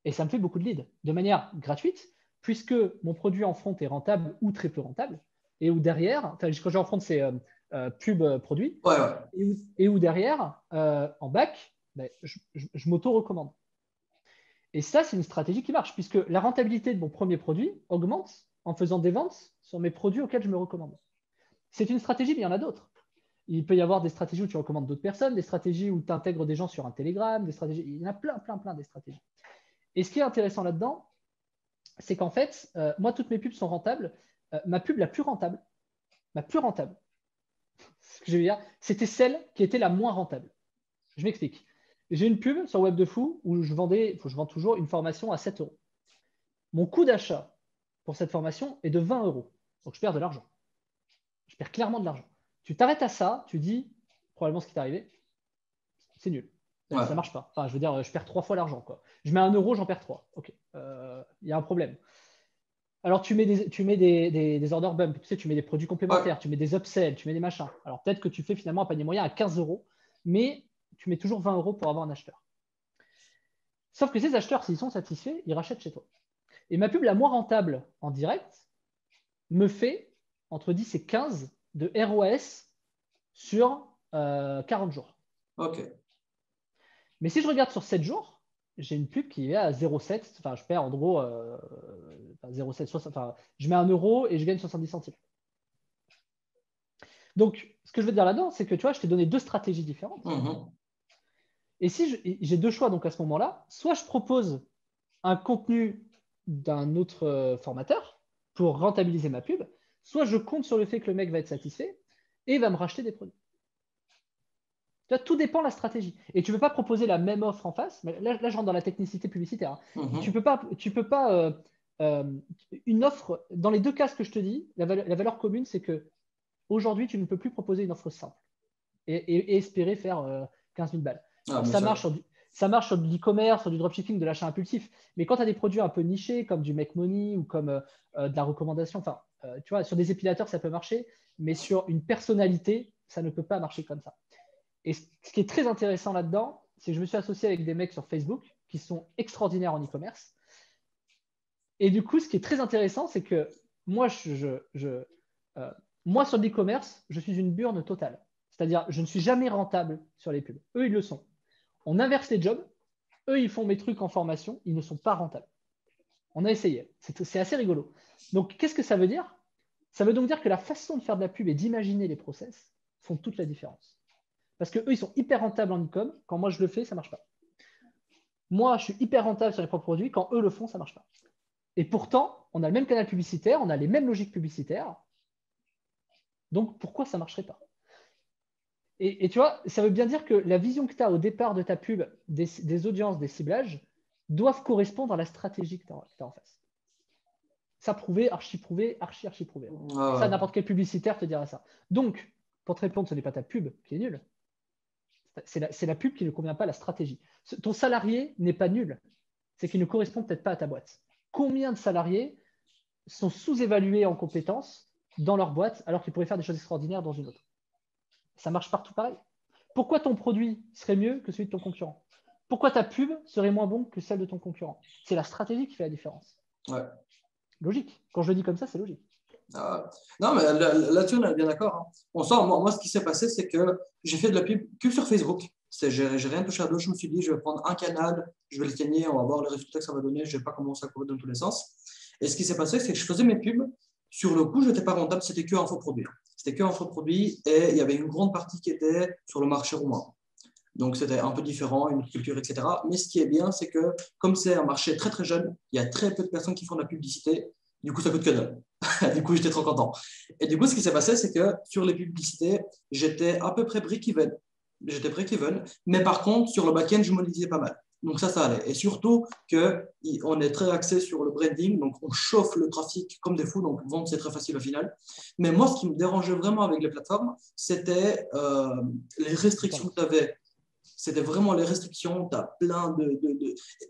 Et ça me fait beaucoup de leads de manière gratuite, puisque mon produit en front est rentable ou très peu rentable, et où derrière, quand j'ai en front, c'est pub produit, et où derrière, en back, je m'auto-recommande. Et ça, c'est une stratégie qui marche, puisque la rentabilité de mon premier produit augmente en faisant des ventes sur mes produits auxquels je me recommande. C'est une stratégie, mais il y en a d'autres. Il peut y avoir des stratégies où tu recommandes d'autres personnes, des stratégies où tu intègres des gens sur un Telegram, des stratégies. Il y en a plein des stratégies. Et ce qui est intéressant là-dedans, c'est qu'en fait, moi, toutes mes pubs sont rentables. Ma pub la plus rentable, ce que je veux dire, c'était celle qui était la moins rentable. Je m'explique. J'ai une pub sur Web de Fou où je vends toujours une formation à 7 euros. Mon coût d'achat pour cette formation est de 20 euros. Donc, je perds de l'argent. Je perds clairement de l'argent. Tu t'arrêtes à ça, tu dis, probablement ce qui t'est arrivé, c'est nul. Ça ne marche pas. Enfin, je veux dire, je perds 3 fois l'argent. Je mets 1 euro, j'en perds 3. OK. Il y a un problème. Alors, tu mets des order bump, tu mets des produits complémentaires, tu mets des upsells, tu mets des machins. Alors, peut-être que tu fais finalement un panier moyen à 15 euros, mais tu mets toujours 20 euros pour avoir un acheteur. Sauf que ces acheteurs, s'ils sont satisfaits, ils rachètent chez toi. Et ma pub la moins rentable en direct me fait entre 10 et 15 de ROAS sur 40 jours. OK. Mais si je regarde sur 7 jours, j'ai une pub qui est à 0,7. Enfin, je perds en gros 0,7. Enfin, je mets 1 euro et je gagne 70 centimes. Donc, ce que je veux dire là-dedans, c'est que tu vois, je t'ai donné deux stratégies différentes. Et si j'ai deux choix donc à ce moment-là, soit je propose un contenu d'un autre formateur pour rentabiliser ma pub, soit je compte sur le fait que le mec va être satisfait et va me racheter des produits. Tu vois, tout dépend de la stratégie. Et tu ne peux pas proposer la même offre en face. Mais là, je rentre dans la technicité publicitaire. Tu peux pas une offre, dans les deux cas, ce que je te dis, la valeur commune, c'est que aujourd'hui, tu ne peux plus proposer une offre simple et espérer faire 15 000 balles. Alors, ça marche sur de l'e-commerce, sur du dropshipping, de l'achat impulsif. Mais quand tu as des produits un peu nichés, comme du make money ou comme de la recommandation, enfin, tu vois, sur des épilateurs, ça peut marcher, mais sur une personnalité, ça ne peut pas marcher comme ça. Et ce qui est très intéressant là-dedans, c'est que je me suis associé avec des mecs sur Facebook qui sont extraordinaires en e-commerce. Et du coup, ce qui est très intéressant, c'est que moi, moi sur l'e-commerce, je suis une burne totale. C'est-à-dire, je ne suis jamais rentable sur les pubs. Eux, ils le sont. On inverse les jobs. Eux, ils font mes trucs en formation. Ils ne sont pas rentables. On a essayé. C'est assez rigolo. Donc, qu'est-ce que ça veut dire? Ça veut donc dire que la façon de faire de la pub et d'imaginer les process font toute la différence. Parce qu'eux, ils sont hyper rentables en e-com. Quand moi, je le fais, ça ne marche pas. Moi, je suis hyper rentable sur les propres produits. Quand eux le font, ça ne marche pas. Et pourtant, on a le même canal publicitaire, on a les mêmes logiques publicitaires. Donc, pourquoi ça ne marcherait pas? Et tu vois, ça veut bien dire que la vision que tu as au départ de ta pub, des audiences, des ciblages, doivent correspondre à la stratégie que tu as en face. Ça prouvé, archi prouvé. Ça, n'importe quel publicitaire te dira ça. Donc, pour te répondre, ce n'est pas ta pub qui est nulle. C'est la pub qui ne convient pas à la stratégie. Ton salarié n'est pas nul. C'est qu'il ne correspond peut-être pas à ta boîte. Combien de salariés sont sous-évalués en compétences dans leur boîte alors qu'ils pourraient faire des choses extraordinaires dans une autre? Ça marche partout pareil. Pourquoi ton produit serait mieux que celui de ton concurrent? Pourquoi ta pub serait moins bon que celle de ton concurrent? C'est la stratégie qui fait la différence. Ouais. Logique. Quand je le dis comme ça, c'est logique. Non, mais là-dessus, on est bien d'accord. Hein. On sent, moi, ce qui s'est passé, c'est que j'ai fait de la pub que sur Facebook. J'ai rien touché à d'autres. Je me suis dit, je vais prendre un canal, je vais le gagner, on va voir les résultats que ça va donner. Je ne vais pas commencer à courir dans tous les sens. Et ce qui s'est passé, c'est que je faisais mes pubs. Sur le coup, je n'étais pas rentable, c'était que infoproduit. C'était que infoproduit et il y avait une grande partie qui était sur le marché roumain. Donc, c'était un peu différent, une culture, etc. Mais ce qui est bien, c'est que comme c'est un marché très, très jeune, il y a très peu de personnes qui font de la publicité. Du coup, ça coûte que dalle. Du coup, j'étais trop content. Et du coup, ce qui s'est passé, c'est que sur les publicités, j'étais à peu près break-even. Mais par contre, sur le back-end, je monétisais pas mal. Donc ça allait. Et surtout qu'on est très axé sur le branding, donc on chauffe le trafic comme des fous, donc vendre, c'est très facile au final. Mais moi, ce qui me dérangeait vraiment avec les plateformes, c'était les restrictions que tu avais c'était vraiment les restrictions. Tu as plein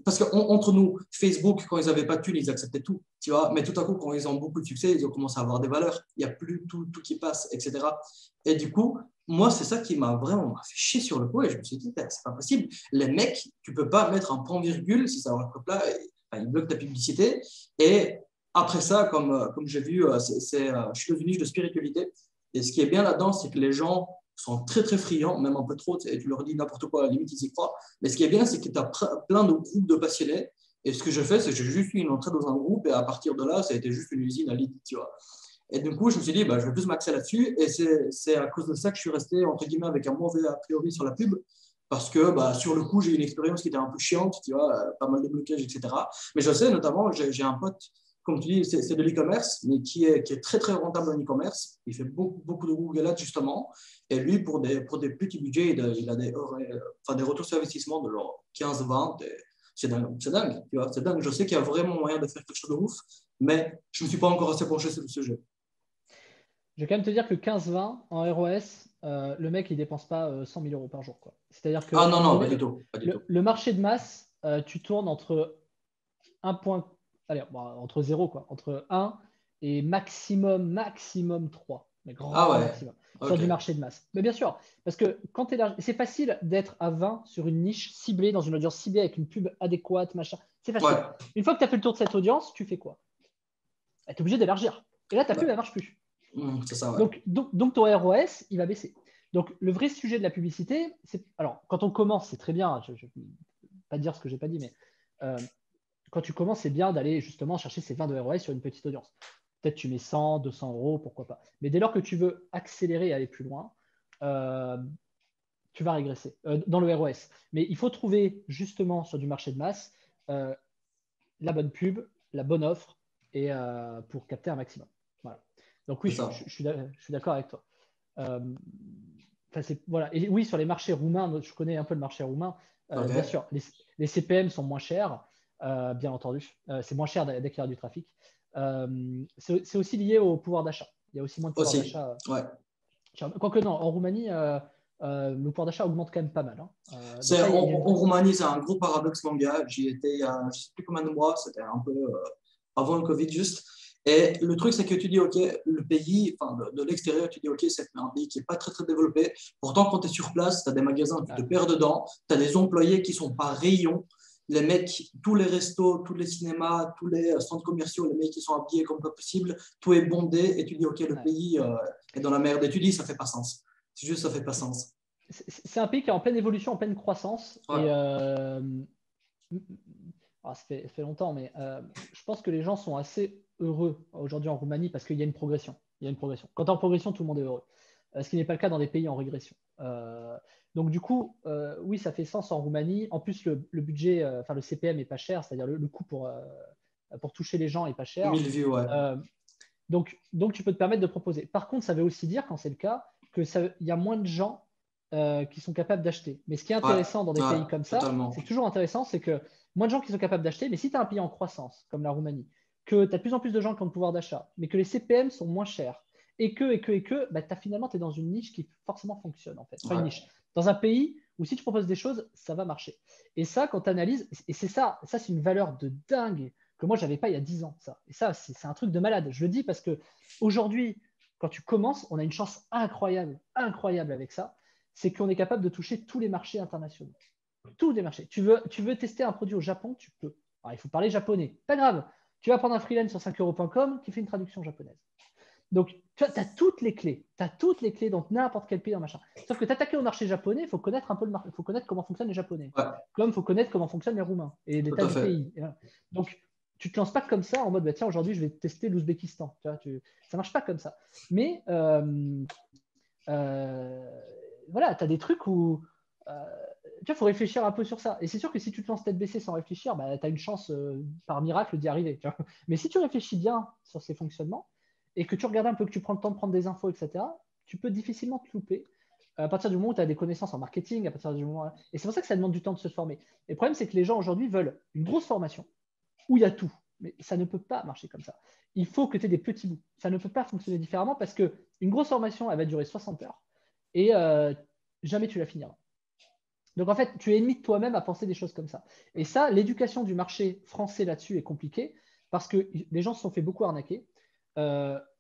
Parce qu'entre nous, Facebook, quand ils n'avaient pas de thunes, ils acceptaient tout, tu vois. Mais tout à coup, quand ils ont beaucoup de succès, ils ont commencé à avoir des valeurs. Il n'y a plus tout qui passe, etc. Et du coup, moi, c'est ça qui m'a vraiment fait chier sur le coup. Et je me suis dit, c'est pas possible. Les mecs, tu ne peux pas mettre un point-virgule si ça va là, ils bloquent ta publicité. Et après ça, comme j'ai vu, je suis dans une niche de spiritualité. Et ce qui est bien là-dedans, c'est que les gens sont très, très friands, même un peu trop, et tu leur dis n'importe quoi, à la limite, ils y croient. Mais ce qui est bien, c'est que tu as plein de groupes de passionnés. Et ce que je fais, c'est que j'ai juste eu une entrée dans un groupe, et à partir de là, ça a été juste une usine à l'idée, tu vois. Et du coup, je me suis dit, je vais plus m'axer là-dessus. Et c'est à cause de ça que je suis resté, entre guillemets, avec un mauvais a priori sur la pub. Parce que sur le coup, j'ai eu une expérience qui était un peu chiante, tu vois, pas mal de blocages, etc. Mais je sais, notamment, j'ai un pote, comme tu dis, c'est de l'e-commerce, mais qui est très, très rentable en e-commerce. Il fait beaucoup de Google Ads, justement. Et lui, pour des petits budgets, il a des retours sur investissement de genre 15-20. C'est dingue, tu vois, c'est dingue. Je sais qu'il y a vraiment moyen de faire quelque chose de ouf, mais je ne me suis pas encore assez penché sur le sujet. Je vais quand même te dire que 15-20 en ROS, le mec, il dépense pas 100 000 euros par jour, quoi. C'est-à-dire que Ah non, non, donné, pas du tout. Pas du tout. le marché de masse, tu tournes entre 1 point, allez, entre 0, quoi, entre 1 et maximum 3, mais Ah grand ouais, maximum, sur ok. du marché de masse. Mais bien sûr, parce que quand tu es là, c'est facile d'être à 20 sur une niche ciblée, dans une audience ciblée avec une pub adéquate, machin. C'est facile. Ouais. Une fois que tu as fait le tour de cette audience, tu fais quoi? Tu es obligé d'élargir. Et là, ta pub, elle marche plus. C'est ça, ouais. Donc, ton ROS, il va baisser. Donc, le vrai sujet de la publicité, c'est. Alors, quand on commence, c'est très bien. Je ne vais pas dire ce que je n'ai pas dit, mais quand tu commences, c'est bien d'aller justement chercher ces 20 de ROS sur une petite audience. Peut-être tu mets 100, 200 euros, pourquoi pas. Mais dès lors que tu veux accélérer et aller plus loin, tu vas régresser dans le ROS. Mais il faut trouver justement sur du marché de masse la bonne pub, la bonne offre et pour capter un maximum. Voilà. Donc oui, C'est ça. je suis d'accord avec toi. Voilà. Et oui, sur les marchés roumains, je connais un peu le marché roumain. Ok. Bien sûr, les CPM sont moins chers, bien entendu. C'est moins cher d'acquérir du trafic. C'est aussi lié au pouvoir d'achat. Il y a aussi moins de pouvoir Aussi. d'achat. Ouais. Quoique non, en Roumanie, le pouvoir d'achat augmente quand même pas mal. Donc En, là, il y a une en vraie. Roumanie, c'est un gros paradoxe mondial. J'y étais il y a je ne sais plus combien de mois, c'était un peu avant le Covid juste. Et le truc, c'est que tu dis, OK, le pays, enfin, de l'extérieur, tu dis, OK, c'est un pays qui n'est pas très, très développé. Pourtant, quand tu es sur place, tu as des magasins, tu te perds dedans. Tu as des employés qui sont par rayon. Les mecs, tous les restos, tous les cinémas, tous les centres commerciaux, les mecs qui sont habillés comme pas possible, tout est bondé. Et tu dis, OK, le pays est dans la merde. Et tu dis, ça fait pas sens. C'est juste, ça fait pas sens. C'est un pays qui est en pleine évolution, en pleine croissance. Ouais. Et ça fait longtemps, mais je pense que les gens sont assez heureux aujourd'hui en Roumanie parce qu'il y a une progression. Il y a une progression. Quand tu es en progression, tout le monde est heureux. Ce qui n'est pas le cas dans des pays en régression. Donc du coup, oui, ça fait sens en Roumanie. En plus, le budget, enfin le CPM est pas cher, c'est-à-dire le coût pour toucher les gens est pas cher. 1000 vues, ouais. Donc tu peux te permettre de proposer. Par contre, ça veut aussi dire, quand c'est le cas, qu'il y a moins de gens qui sont capables d'acheter. Mais ce qui est Ouais, intéressant dans des ouais, pays comme ça, totalement. c'est toujours intéressant, c'est que moins de gens qui sont capables d'acheter, mais si tu as un pays en croissance, comme la Roumanie, que tu as de plus en plus de gens qui ont le pouvoir d'achat, mais que les CPM sont moins chers, et que, bah, finalement, tu es dans une niche qui forcément fonctionne, en fait. Enfin, une Ouais. niche. Dans un pays où si tu proposes des choses, ça va marcher. Et ça, quand tu analyses, et c'est ça c'est une valeur de dingue que moi, je n'avais pas il y a 10 ans. Ça. Et ça, c'est un truc de malade. Je le dis parce que aujourd'hui, quand tu commences, on a une chance incroyable avec ça, c'est qu'on est capable de toucher tous les marchés internationaux. Tous les marchés. Tu veux tester un produit au Japon, tu peux. Alors, il faut parler japonais. Pas grave. Tu vas prendre un freelance sur 5euros.com qui fait une traduction japonaise. Donc, tu as toutes les clés. Tu as toutes les clés dans n'importe quel pays, dans machin. Sauf que t'attaquer au marché japonais, il faut connaître un peu il faut connaître comment fonctionnent les Japonais. Ouais, Comme il faut connaître comment fonctionnent les Roumains et tout l'état à du fait. pays. Donc, tu te lances pas comme ça en mode, bah, tiens, aujourd'hui, je vais tester l'Ouzbékistan. Ça marche pas comme ça. Mais voilà, tu as des trucs où il faut réfléchir un peu sur ça. Et c'est sûr que si tu te lances tête baissée sans réfléchir, bah, tu as une chance par miracle d'y arriver. Mais si tu réfléchis bien sur ces fonctionnements et que tu regardes un peu, que tu prends le temps de prendre des infos, etc., tu peux difficilement te louper à partir du moment où tu as des connaissances en marketing, à partir du moment. Et c'est pour ça que ça demande du temps de se former. Et le problème, c'est que les gens aujourd'hui veulent une grosse formation où il y a tout. Mais ça ne peut pas marcher comme ça. Il faut que tu aies des petits bouts. Ça ne peut pas fonctionner différemment parce qu'une grosse formation, elle va durer 60 heures et jamais tu la finiras. Donc, en fait, tu es ennemi de toi-même à penser des choses comme ça. Et ça, l'éducation du marché français là-dessus est compliquée parce que les gens se sont fait beaucoup arnaquer.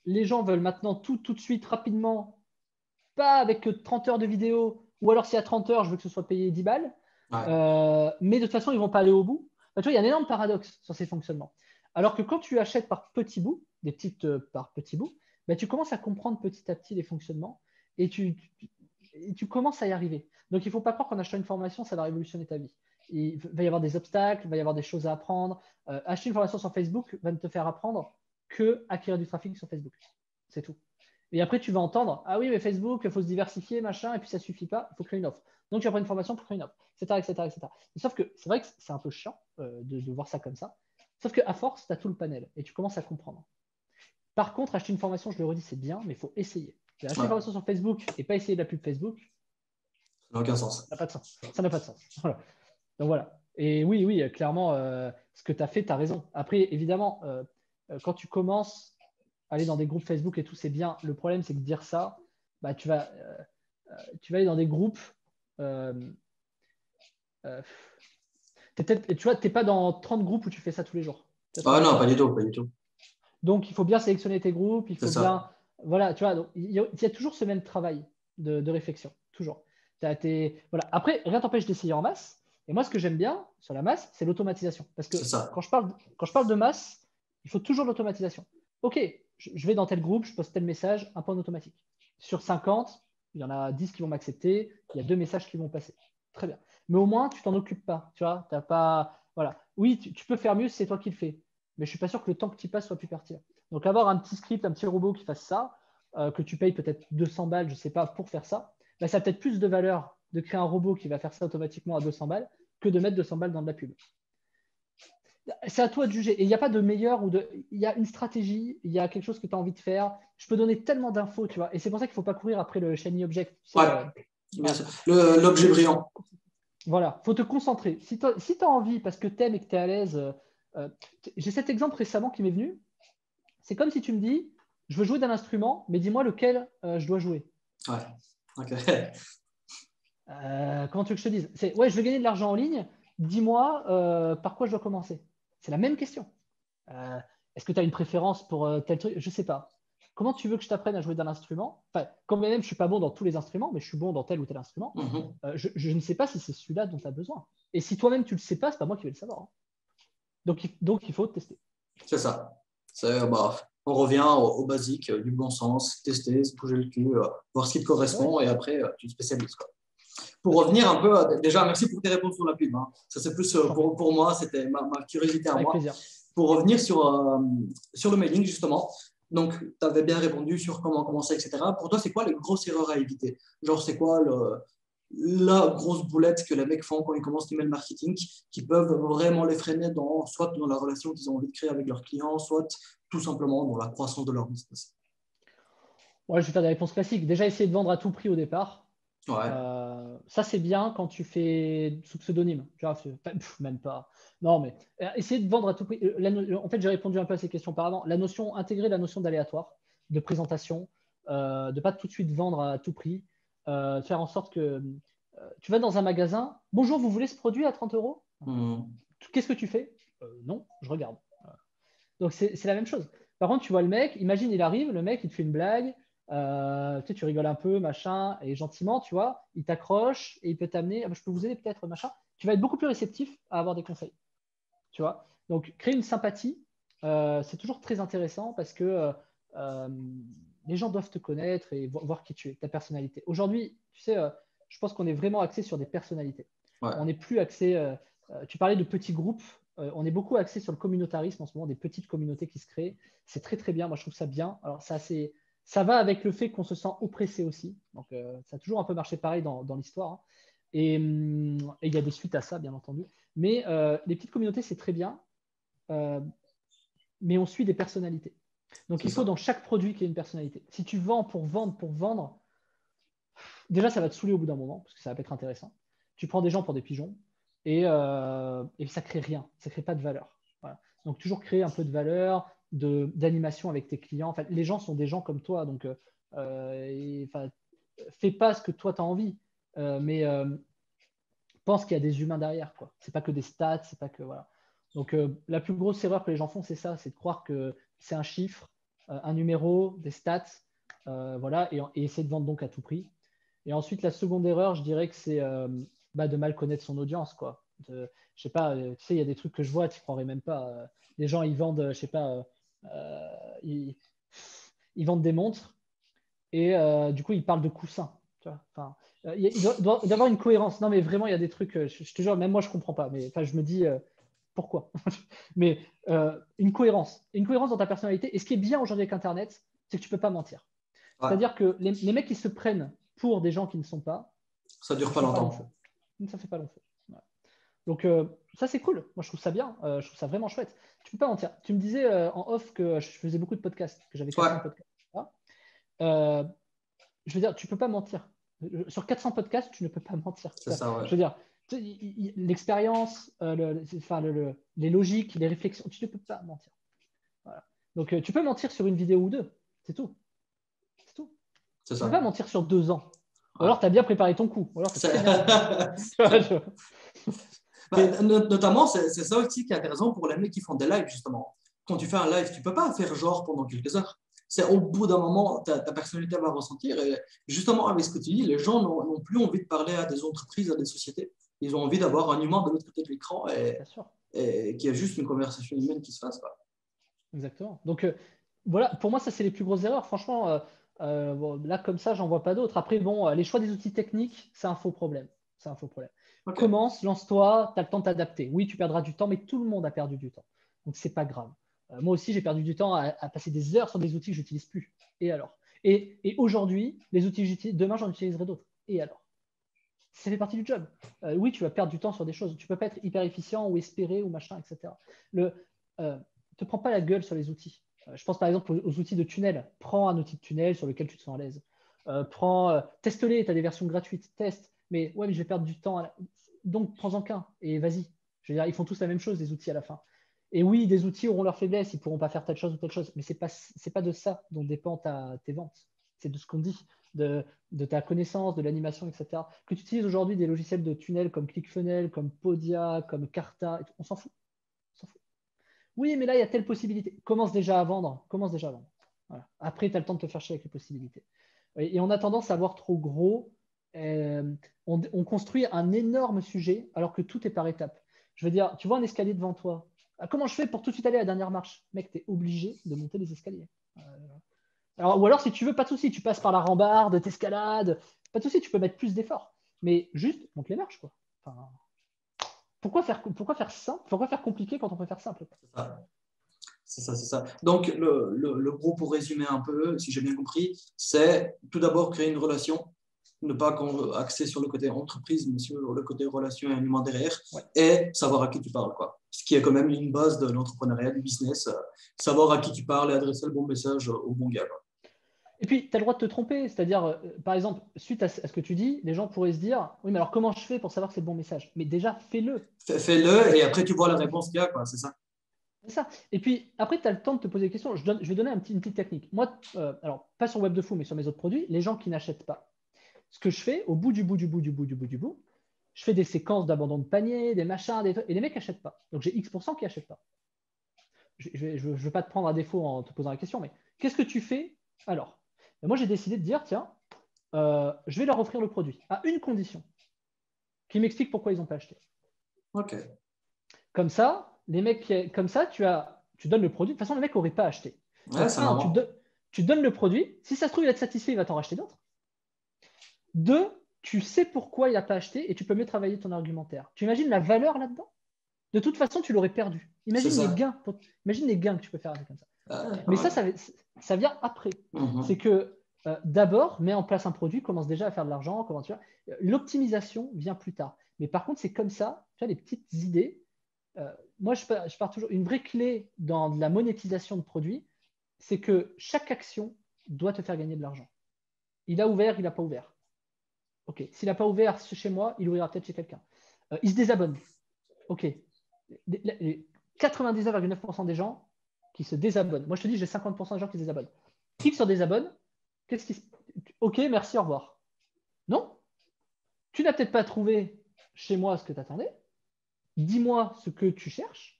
Les gens veulent maintenant tout de suite, rapidement, pas avec 30 heures de vidéo, ou alors s'il y a 30 heures, je veux que ce soit payé 10 balles. Ouais. Mais de toute façon, ils ne vont pas aller au bout. Tu vois, il y a un énorme paradoxe sur ces fonctionnements. Alors que quand tu achètes par petits bouts, des petites par petits bouts, bah, tu commences à comprendre petit à petit les fonctionnements et tu commences à y arriver. Donc, il ne faut pas croire qu'en achetant une formation, ça va révolutionner ta vie. Il va y avoir des obstacles, il va y avoir des choses à apprendre. Acheter une formation sur Facebook va ne te faire apprendre que acquérir du trafic sur Facebook. C'est tout. Et après, tu vas entendre, ah oui, mais Facebook, il faut se diversifier, machin, et puis ça ne suffit pas, il faut créer une offre. Donc, tu vas prendre une formation pour créer une offre, etc., etc., etc. Sauf que c'est vrai que c'est un peu chiant de voir ça comme ça. Sauf qu'à force, tu as tout le panel et tu commences à comprendre. Par contre, acheter une formation, je le redis, c'est bien, mais il faut essayer. Acheter une Ouais. formation sur Facebook et pas essayer de la pub Facebook, Ça n'a aucun sens. ça n'a pas de sens. Ça n'a pas de sens. Voilà. Donc voilà. Et oui, oui, clairement, ce que tu as fait, tu as raison. Après, évidemment, quand tu commences à aller dans des groupes Facebook et tout, c'est bien. Le problème, c'est que dire ça, bah, tu vas aller dans des groupes. Euh, euh, tu vois, tu n'es pas dans 30 groupes où tu fais ça tous les jours. Tu vois ce que Ah je veux non, dire? pas du tout, pas du tout. Donc, il faut bien sélectionner tes groupes. Il C'est faut ça. bien. Voilà, tu vois, donc, il y a toujours ce même travail de réflexion. Toujours. Voilà. Après, rien t'empêche d'essayer en masse. Et moi, ce que j'aime bien sur la masse, c'est l'automatisation. Parce C'est que ça. quand je parle de masse, il faut toujours de l'automatisation. OK, je vais dans tel groupe, je poste tel message, un point automatique. Sur 50, il y en a 10 qui vont m'accepter, il y a 2 messages qui vont passer. Très bien. Mais au moins, tu t'en occupes pas. Tu vois, t'as pas. Voilà. Oui, tu peux faire mieux si c'est toi qui le fais. Mais je suis pas sûr que le temps que tu passes soit plus pertinent. Donc, avoir un petit script, un petit robot qui fasse ça, que tu payes peut-être 200 balles, je sais pas, pour faire ça, bah, ça a peut-être plus de valeur de créer un robot qui va faire ça automatiquement à 200 balles que de mettre 200 balles dans de la pub. C'est à toi de juger. Et il n'y a pas de meilleur ou de. Il y a une stratégie, il y a quelque chose que tu as envie de faire. Je peux donner tellement d'infos, tu vois. Et c'est pour ça qu'il ne faut pas courir après le shiny object. Tu sais, Ouais, bien voilà. sûr. L'objet brillant. Voilà, faut te concentrer. Si tu as envie, parce que tu aimes et que tu es à l'aise, j'ai cet exemple récemment qui m'est venu. C'est comme si tu me dis, je veux jouer d'un instrument, mais dis-moi lequel je dois jouer. Ouais. Ok. Comment tu veux que je te dise? Ouais, je veux gagner de l'argent en ligne, dis-moi par quoi je dois commencer. C'est la même question. Euh, Est-ce que tu as une préférence pour tel truc? Je ne sais pas. Comment tu veux que je t'apprenne à jouer d'un instrument? Enfin, quand même, je ne suis pas bon dans tous les instruments, mais je suis bon dans tel ou tel instrument. Mhm. Je ne sais pas si c'est celui-là dont tu as besoin. Et si toi-même tu ne le sais pas, c'est pas moi qui vais le savoir, hein. Donc, il faut tester. C'est ça. Bah, on revient au basique, du bon sens, tester, se bouger le cul, voir ce qui te Ouais, correspond et après, tu te spécialises, quoi. Pour revenir un peu, déjà, merci pour tes réponses sur la pub, hein. Ça, c'est plus je t'en prie. pour moi, c'était ma curiosité à Avec moi. plaisir. Pour revenir sur le mailing, justement, donc tu avais bien répondu sur comment commencer, etc. Pour toi, c'est quoi les grosses erreurs à éviter? Genre, c'est quoi la grosse boulette que les mecs font quand ils commencent l'email marketing, qui peuvent vraiment les freiner soit dans la relation qu'ils ont envie de créer avec leurs clients, soit tout simplement dans la croissance de leur business? Ouais, je vais faire des réponses classiques. Déjà, essayer de vendre à tout prix au départ. Ouais. Ça, c'est bien quand tu fais sous pseudonyme. Tu vois, même pas. Non, mais essayer de vendre à tout prix. En fait, j'ai répondu un peu à ces questions auparavant. Intégrer la notion d'aléatoire, de présentation, de ne pas tout de suite vendre à tout prix. Faire en sorte que tu vas dans un magasin. Bonjour, vous voulez ce produit à 30 euros? Hmm. Qu'est-ce que tu fais? Non, je regarde. Donc, c'est la même chose. Par contre, tu vois le mec, imagine, il arrive, le mec, il te fait une blague, tu sais, tu rigoles un peu, machin, et gentiment, tu vois, il t'accroche et il peut t'amener, ah, bah, je peux vous aider peut-être, machin. Tu vas être beaucoup plus réceptif à avoir des conseils, tu vois. Donc, créer une sympathie, c'est toujours très intéressant parce que euh, les gens doivent te connaître et voir qui tu es, ta personnalité. Aujourd'hui, tu sais, je pense qu'on est vraiment axé sur des personnalités. Ouais. On n'est plus axé, tu parlais de petits groupes, on est beaucoup axé sur le communautarisme en ce moment, des petites communautés qui se créent. C'est très très bien, moi je trouve ça bien. Alors ça va avec le fait qu'on se sent oppressé aussi. Donc ça a toujours un peu marché pareil dans l'histoire, hein. Et il y a des suites à ça, bien entendu. Mais les petites communautés, c'est très bien, euh, mais on suit des personnalités. Donc C'est il faut ça. dans chaque produit qu'il y ait une personnalité. Si tu vends pour vendre, déjà ça va te saouler au bout d'un moment, parce que ça va pas être intéressant. Tu prends des gens pour des pigeons et ça crée rien, ça crée pas de valeur. Voilà. Donc toujours créer un peu de valeur, d'animation avec tes clients. Enfin, les gens sont des gens comme toi, donc fais pas ce que toi tu as envie, mais penses qu'il y a des humains derrière, quoi. C'est pas que des stats, c'est pas que voilà. Donc la plus grosse erreur que les gens font, c'est ça, c'est de croire que c'est un chiffre, un numéro, des stats, voilà, et essayer de vendre donc à tout prix. Et ensuite, la seconde erreur, je dirais que c'est de mal connaître son audience, quoi. Je sais pas, tu sais, il y a des trucs que je vois, tu croirais même pas. Les gens, ils vendent, je sais pas, ils, ils vendent des montres et du coup, ils parlent de coussins. Tu vois. Enfin, il doit y avoir une cohérence. Non, mais vraiment, il y a des trucs, je te jure, même moi, je comprends pas. Mais enfin, je me dis, pourquoi? Mais une cohérence dans ta personnalité. Et ce qui est bien aujourd'hui avec Internet, c'est que tu peux pas mentir. Ouais. C'est-à-dire que les mecs qui se prennent pour des gens qui ne sont pas, Ça dure pas longtemps. ça fait pas long feu. Ouais. Donc ça c'est cool. Moi je trouve ça bien. Je trouve ça vraiment chouette. Tu peux pas mentir. Tu me disais en off que je faisais beaucoup de podcasts, que j'avais 400 podcasts. Euh, je veux dire, tu peux pas mentir. Sur 400 podcasts, tu ne peux pas mentir. C'est ça, ouais. Je veux dire, l'expérience, les logiques, les réflexions, tu ne peux pas mentir. Voilà. Donc tu peux mentir sur une vidéo ou deux. C'est tout. C'est tout. C'est Tu ça. peux pas mentir sur 2 ans. Ou Ouais. alors, tu as bien préparé ton coup. Ou alors, très bien. Notamment, c'est ça aussi qui est intéressant pour les mecs qui font des lives, justement. Quand tu fais un live, tu ne peux pas faire genre pendant quelques heures. C'est au bout d'un moment, ta personnalité va ressentir. Et justement, avec ce que tu dis, les gens n'ont plus envie de parler à des entreprises, à des sociétés. Ils ont envie d'avoir un humain de l'autre côté de l'écran et qu'il y a juste une conversation humaine qui se fasse. Quoi. Exactement. Donc, voilà, pour moi, ça, c'est les plus grosses erreurs. Franchement, là, comme ça, j'en vois pas d'autres. Après, bon, les choix des outils techniques, c'est un faux problème. C'est un faux problème. Okay. Commence, lance-toi, tu as le temps de t'adapter. Oui, tu perdras du temps, mais tout le monde a perdu du temps. Donc, c'est pas grave. Moi aussi, j'ai perdu du temps à passer des heures sur des outils que je n'utilise plus. Et alors? Et aujourd'hui, les outils que j'utilise, demain, j'en utiliserai d'autres. Et alors? Ça fait partie du job. Oui, tu vas perdre du temps sur des choses. Tu ne peux pas être hyper efficient ou espérer ou machin, etc. Te prends pas la gueule sur les outils. Je pense par exemple aux outils de tunnel. Prends un outil de tunnel sur lequel tu te sens à l'aise. Teste-les, tu as des versions gratuites, teste. Mais ouais, mais je vais perdre du temps. Donc, prends-en qu'un et vas-y. Je veux dire, ils font tous la même chose, les outils à la fin. Et oui, des outils auront leurs faiblesses, ils ne pourront pas faire telle chose ou telle chose. Mais ce n'est pas de ça dont dépendent tes ventes. C'est de ce qu'on dit, de ta connaissance, de l'animation, etc. Que tu utilises aujourd'hui des logiciels de tunnel comme ClickFunnels, comme Podia, comme Carta, on s'en fout. Oui, mais là, il y a telle possibilité. Commence déjà à vendre. Voilà. Après, tu as le temps de te faire chier avec les possibilités. Et on a tendance à voir trop gros. On construit un énorme sujet alors que tout est par étapes. Je veux dire, tu vois un escalier devant toi. Comment je fais pour tout de suite aller à la dernière marche? Mec, tu es obligé de monter les escaliers. Ou alors, si tu veux, pas de souci, tu passes par la rambarde, t'escalades. Pas de souci, tu peux mettre plus d'efforts. Mais juste, monte les marches, quoi. Enfin, pourquoi faire simple? Pourquoi faire compliqué quand on peut faire simple? C'est ça. Donc, le gros, pour résumer un peu, si j'ai bien compris, c'est tout d'abord créer une relation, ne pas axer sur le côté entreprise, mais sur le côté relation et un humain derrière, et savoir à qui tu parles. Quoi. Ce qui est quand même une base de l'entrepreneuriat, du business, savoir à qui tu parles et adresser le bon message au bon gars. Quoi. Et puis, tu as le droit de te tromper. C'est-à-dire, par exemple, suite à ce que tu dis, les gens pourraient se dire, oui, mais alors comment je fais pour savoir que c'est le bon message? Mais déjà, fais-le. Fais-le, et après, tu vois la réponse qu'il y a, quoi, c'est ça. C'est ça. Et puis, après, tu as le temps de te poser des questions. Je vais donner une petite technique. Moi, alors, pas sur Web de Fou, mais sur mes autres produits, les gens qui n'achètent pas. Ce que je fais, au bout du bout, je fais des séquences d'abandon de panier, des machins, et les mecs n'achètent pas. Donc, j'ai X% qui n'achètent pas. Je ne veux pas te prendre à défaut en te posant la question, mais qu'est-ce que tu fais alors? Et moi, j'ai décidé de dire, tiens, je vais leur offrir le produit à une condition, qui m'explique pourquoi ils n'ont pas acheté. Ok. Comme ça, les mecs, comme ça, tu donnes le produit. De toute façon, le mec n'aurait pas acheté. Ouais, Donc, tu donnes le produit. Si ça se trouve, il va être satisfait, il va t'en racheter d'autres. 2, tu sais pourquoi il n'a pas acheté et tu peux mieux travailler ton argumentaire. Tu imagines la valeur là-dedans? De toute façon, tu l'aurais perdu. Imagine les gains que tu peux faire avec comme ça. Mais ça vient après. C'est que d'abord, mets en place un produit, commence déjà à faire de l'argent. L'optimisation vient plus tard. Mais par contre, c'est comme ça, tu as les petites idées. Moi, je pars toujours. Une vraie clé dans la monétisation de produits, c'est que chaque action doit te faire gagner de l'argent. Il a ouvert, il n'a pas ouvert. OK. S'il n'a pas ouvert chez moi, il ouvrira peut-être chez quelqu'un. Il se désabonne. OK. 99,9% des gens qui se désabonnent. Moi, je te dis, j'ai 50% des gens qui se désabonnent. Clique sur désabonne. OK, merci, au revoir. Non, tu n'as peut-être pas trouvé chez moi ce que tu attendais, dis-moi ce que tu cherches,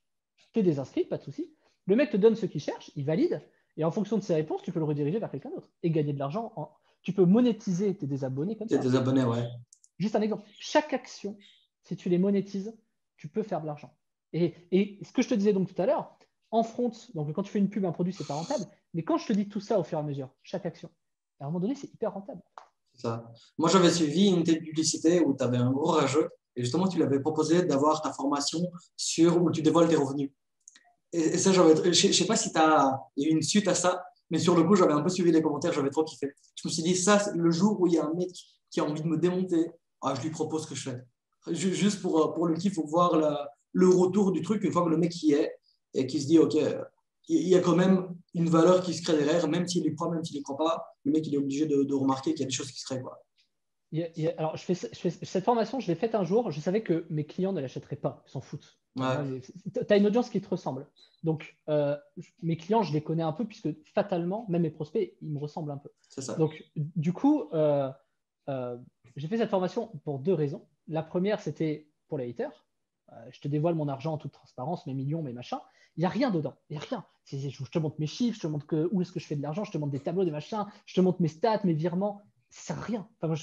fais des inscrits, pas de souci. Le mec te donne ce qu'il cherche, il valide, et en fonction de ses réponses, tu peux le rediriger vers quelqu'un d'autre et gagner de l'argent. Tu peux monétiser tes désabonnés comme C'est ça. tes abonnés, ouais. Juste un exemple. Chaque action, si tu les monétises, tu peux faire de l'argent. Et ce que je te disais donc tout à l'heure, en front, donc quand tu fais une pub, un produit, c'est pas rentable. Mais quand je te dis tout ça au fur et à mesure, chaque action, à un moment donné, c'est hyper rentable. C'est ça. Moi, j'avais suivi une telle publicité où tu avais un gros rageux et justement, tu lui avais proposé d'avoir ta formation sur où tu dévoiles tes revenus. Et ça, je sais pas si tu as eu une suite à ça, mais sur le coup, j'avais un peu suivi les commentaires, j'avais trop kiffé. Je me suis dit, ça, le jour où il y a un mec qui a envie de me démonter, je lui propose ce que je fais. Juste pour le kiff, pour voir le retour du truc une fois que le mec y est et qui se dit, OK, il y a quand même une valeur qui se crée derrière, même s'il y croit, même s'il n'y croit pas, le mec, il est obligé de remarquer qu'il y a des choses qui se créent, quoi. Alors, cette formation, je l'ai faite un jour. Je savais que mes clients ne l'achèteraient pas. Ils s'en foutent. Ouais, Tu as une audience qui te ressemble. Donc, mes clients, je les connais un peu puisque fatalement, même mes prospects, ils me ressemblent un peu. c'est ça. Donc, du coup, j'ai fait cette formation pour deux raisons. La première, c'était pour les haters. Je te dévoile mon argent en toute transparence, mes millions, mes machins. Il n'y a rien dedans. Il n'y a rien. Je te montre mes chiffres, je te montre où est-ce que je fais de l'argent, je te montre des tableaux, des machins, je te montre mes stats, mes virements. Ça sert à rien. Enfin,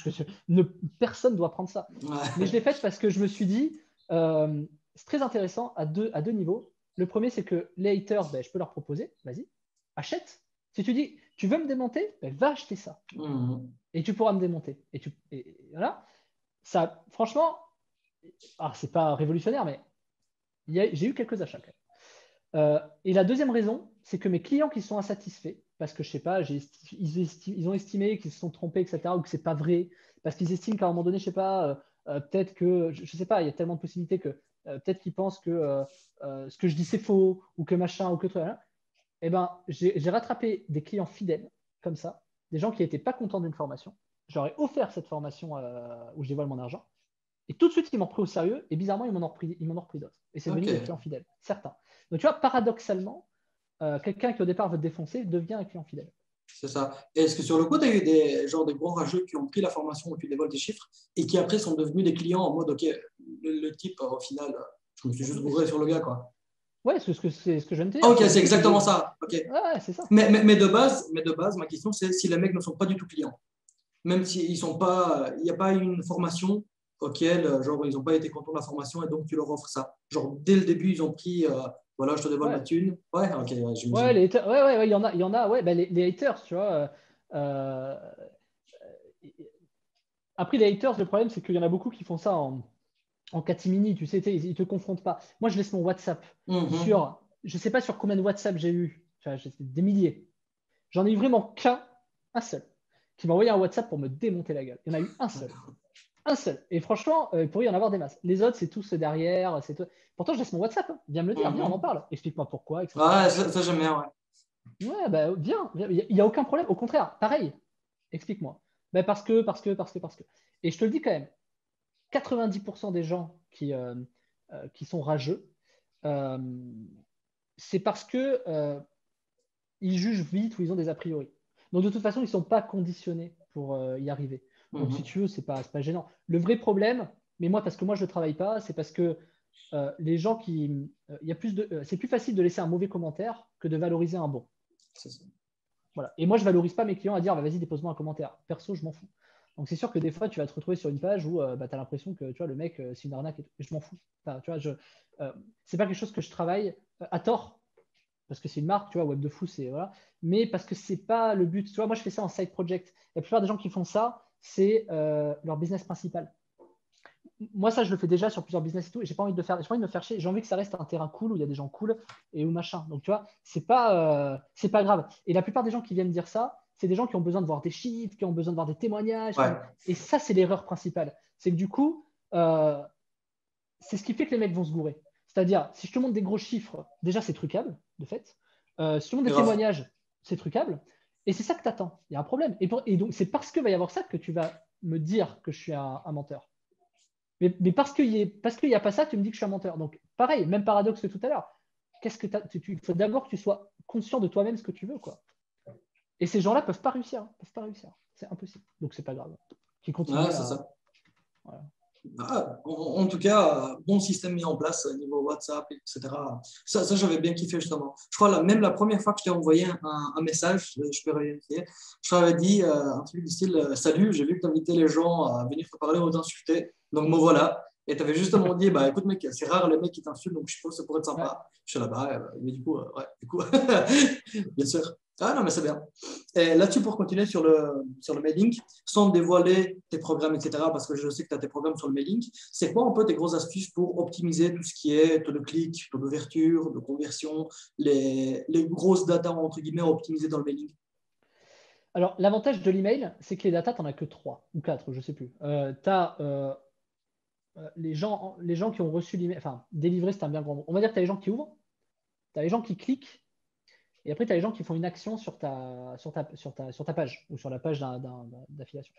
personne ne doit prendre ça. Mais je Ouais. l'ai faite parce que je me suis dit, c'est très intéressant à deux niveaux. Le premier, c'est que les haters, ben, je peux leur proposer, vas-y, achète. Si tu dis, tu veux me démonter, ben, va acheter ça. Mhm. Et tu pourras me démonter. Et voilà. Ça, franchement, c'est pas révolutionnaire, mais j'ai eu quelques achats quand même. Et la deuxième raison, c'est que mes clients qui sont insatisfaits, parce que je sais pas, ils ont estimé qu'ils se sont trompés, etc., ou que c'est pas vrai, parce qu'ils estiment qu'à un moment donné, je sais pas, peut-être que, je sais pas, il y a tellement de possibilités que peut-être qu'ils pensent que ce que je dis c'est faux, ou que machin, ou que truc, eh ben, j'ai rattrapé des clients fidèles, comme ça, des gens qui n'étaient pas contents d'une formation. J'aurais offert cette formation où je dévoile mon argent. Et tout de suite, ils m'ont pris au sérieux et bizarrement, ils m'en ont repris d'autres. Et c'est devenu des OK. clients fidèles, certains. Donc, tu vois, paradoxalement, quelqu'un qui au départ veut te défoncer devient un client fidèle. C'est ça. Et est-ce que sur le coup, tu as eu des gros rageux qui ont pris la formation où tu dévoiles tes chiffres et qui après sont devenus des clients en mode, OK, le type, au final, je me suis juste bourré sur le gars, quoi. Ouais, c'est ce que je viens de te Ah, dire. OK, C'est c'est du coup, exactement ça. OK. ouais, c'est ça. Mais de base, ma question, c'est si les mecs ne sont pas du tout clients. Même s'ils sont pas, il n'y a pas une formation auquel, genre, ils n'ont pas été contents de la formation et donc tu leur offres ça. Genre, dès le début, ils ont pris, voilà, je te dévoile ma Ouais, thune. Ouais, OK, ouais, ouais, j'imagine. les haters, ouais, il y en a, ouais, ben, les haters, tu vois. Euh, après, les haters, le problème, c'est qu'il y en a beaucoup qui font ça en catimini, tu sais, ils ne te confrontent pas. Moi, je laisse mon WhatsApp Mhm. sur, je ne sais pas sur combien de WhatsApp j'ai eu, enfin, des milliers. J'en ai eu vraiment un seul, qui m'a envoyé un WhatsApp pour me démonter la gueule. Il y en a eu un seul. Un seul. Et franchement, il pourrait y en avoir des masses. Les autres, c'est tous derrière. Pourtant, je laisse mon WhatsApp. Hein. Viens me le dire, viens, on en Mhm. parle. Explique-moi pourquoi, etc. Ouais, ça j'aime bien, ouais. Ouais, bah, viens. Il n'y a aucun problème. Au contraire, pareil. Explique-moi. Bah, parce que. Et je te le dis quand même, 90% des gens qui sont rageux, euh, c'est parce que ils jugent vite ou ils ont des a priori. Donc de toute façon, ils ne sont pas conditionnés pour y arriver. Donc si Mhm. tu veux, c'est pas gênant. Le vrai problème, mais moi, parce que moi je ne travaille pas, c'est parce que les gens qui. Il y a c'est plus facile de laisser un mauvais commentaire que de valoriser un bon. C'est ça. Voilà. Et moi, je ne valorise pas mes clients à dire vas-y, dépose-moi un commentaire. Perso, je m'en fous. Donc c'est sûr que des fois, tu vas te retrouver sur une page où tu as l'impression que tu vois, le mec, c'est une arnaque et tout. Je m'en fous. Enfin, tu vois, c'est pas quelque chose que je travaille à tort parce que c'est une marque, tu vois, Web de Fou, c'est voilà, mais parce que c'est pas le but. Tu vois, moi, je fais ça en side project. La plupart des gens qui font ça, c'est leur business principal. Moi, ça, je le fais déjà sur plusieurs business et tout, et j'ai pas envie de me faire chier. J'ai envie que ça reste un terrain cool où il y a des gens cool et où machin. Donc, tu vois, c'est pas grave. Et la plupart des gens qui viennent dire ça, c'est des gens qui ont besoin de voir des sheets, qui ont besoin de voir des témoignages. Ouais. Et ça, c'est l'erreur principale. C'est que du coup, c'est ce qui fait que les mecs vont se gourer. C'est-à-dire, si je te montre des gros chiffres, déjà, c'est trucable, de fait. Si je te montre des Grave. témoignages, c'est trucable. Et c'est ça que tu attends. Il y a un problème. Et donc, c'est parce qu'il va y avoir ça que tu vas me dire que je suis un menteur. Mais parce qu'il y a pas ça, tu me dis que je suis un menteur. Donc, pareil, même paradoxe que tout à l'heure. Il faut d'abord que tu sois conscient de toi-même ce que tu veux, quoi. Et ces gens-là peuvent pas réussir. Peuvent pas réussir. C'est impossible. Donc, c'est pas grave. Qui Ouais, continuent c'est à. ça. Voilà. En tout cas, bon système mis en place au niveau WhatsApp, etc. Ça j'avais bien kiffé justement. Je crois même la première fois que je t'ai envoyé un message, je peux vérifier, je t'avais dit un truc du style Salut, j'ai vu que tu invitais les gens à venir te parler ou t'insulter, donc me voilà. Et tu avais justement dit bah, écoute, mec, c'est rare les mecs qui t'insultent, donc je pense que ça pourrait être Ouais. sympa. Je suis là-bas, mais du coup, bien sûr. Ah non, mais c'est bien. Et là-dessus, pour continuer sur le mailing, sans dévoiler tes programmes, etc., parce que je sais que tu as tes programmes sur le mailing, c'est quoi un peu tes grosses astuces pour optimiser tout ce qui est taux de clic, taux d'ouverture, de conversion, les grosses datas, entre guillemets, à optimiser dans le mailing? Alors, l'avantage de l'email, c'est que les datas, tu n'en as que 3 ou 4, je ne sais plus. Tu as les gens qui ont reçu l'email, enfin, délivré, c'est un bien grand mot. On va dire que tu as les gens qui ouvrent, tu as les gens qui cliquent, et après, tu as les gens qui font une action sur ta page ou sur la page d'affiliation.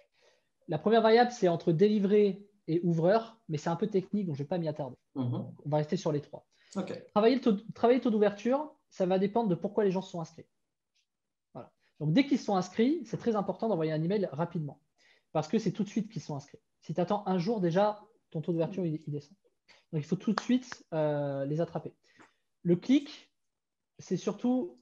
La première variable, c'est entre délivré et ouvreur, mais c'est un peu technique, donc je ne vais pas m'y attarder. On va rester sur les 3. Okay. Travailler le taux d'ouverture, ça va dépendre de pourquoi les gens se sont inscrits. Voilà. Donc, dès qu'ils sont inscrits, c'est très important d'envoyer un email rapidement parce que c'est tout de suite qu'ils sont inscrits. Si tu attends un jour, déjà, ton taux d'ouverture, il descend. Donc, il faut tout de suite les attraper. Le clic, c'est surtout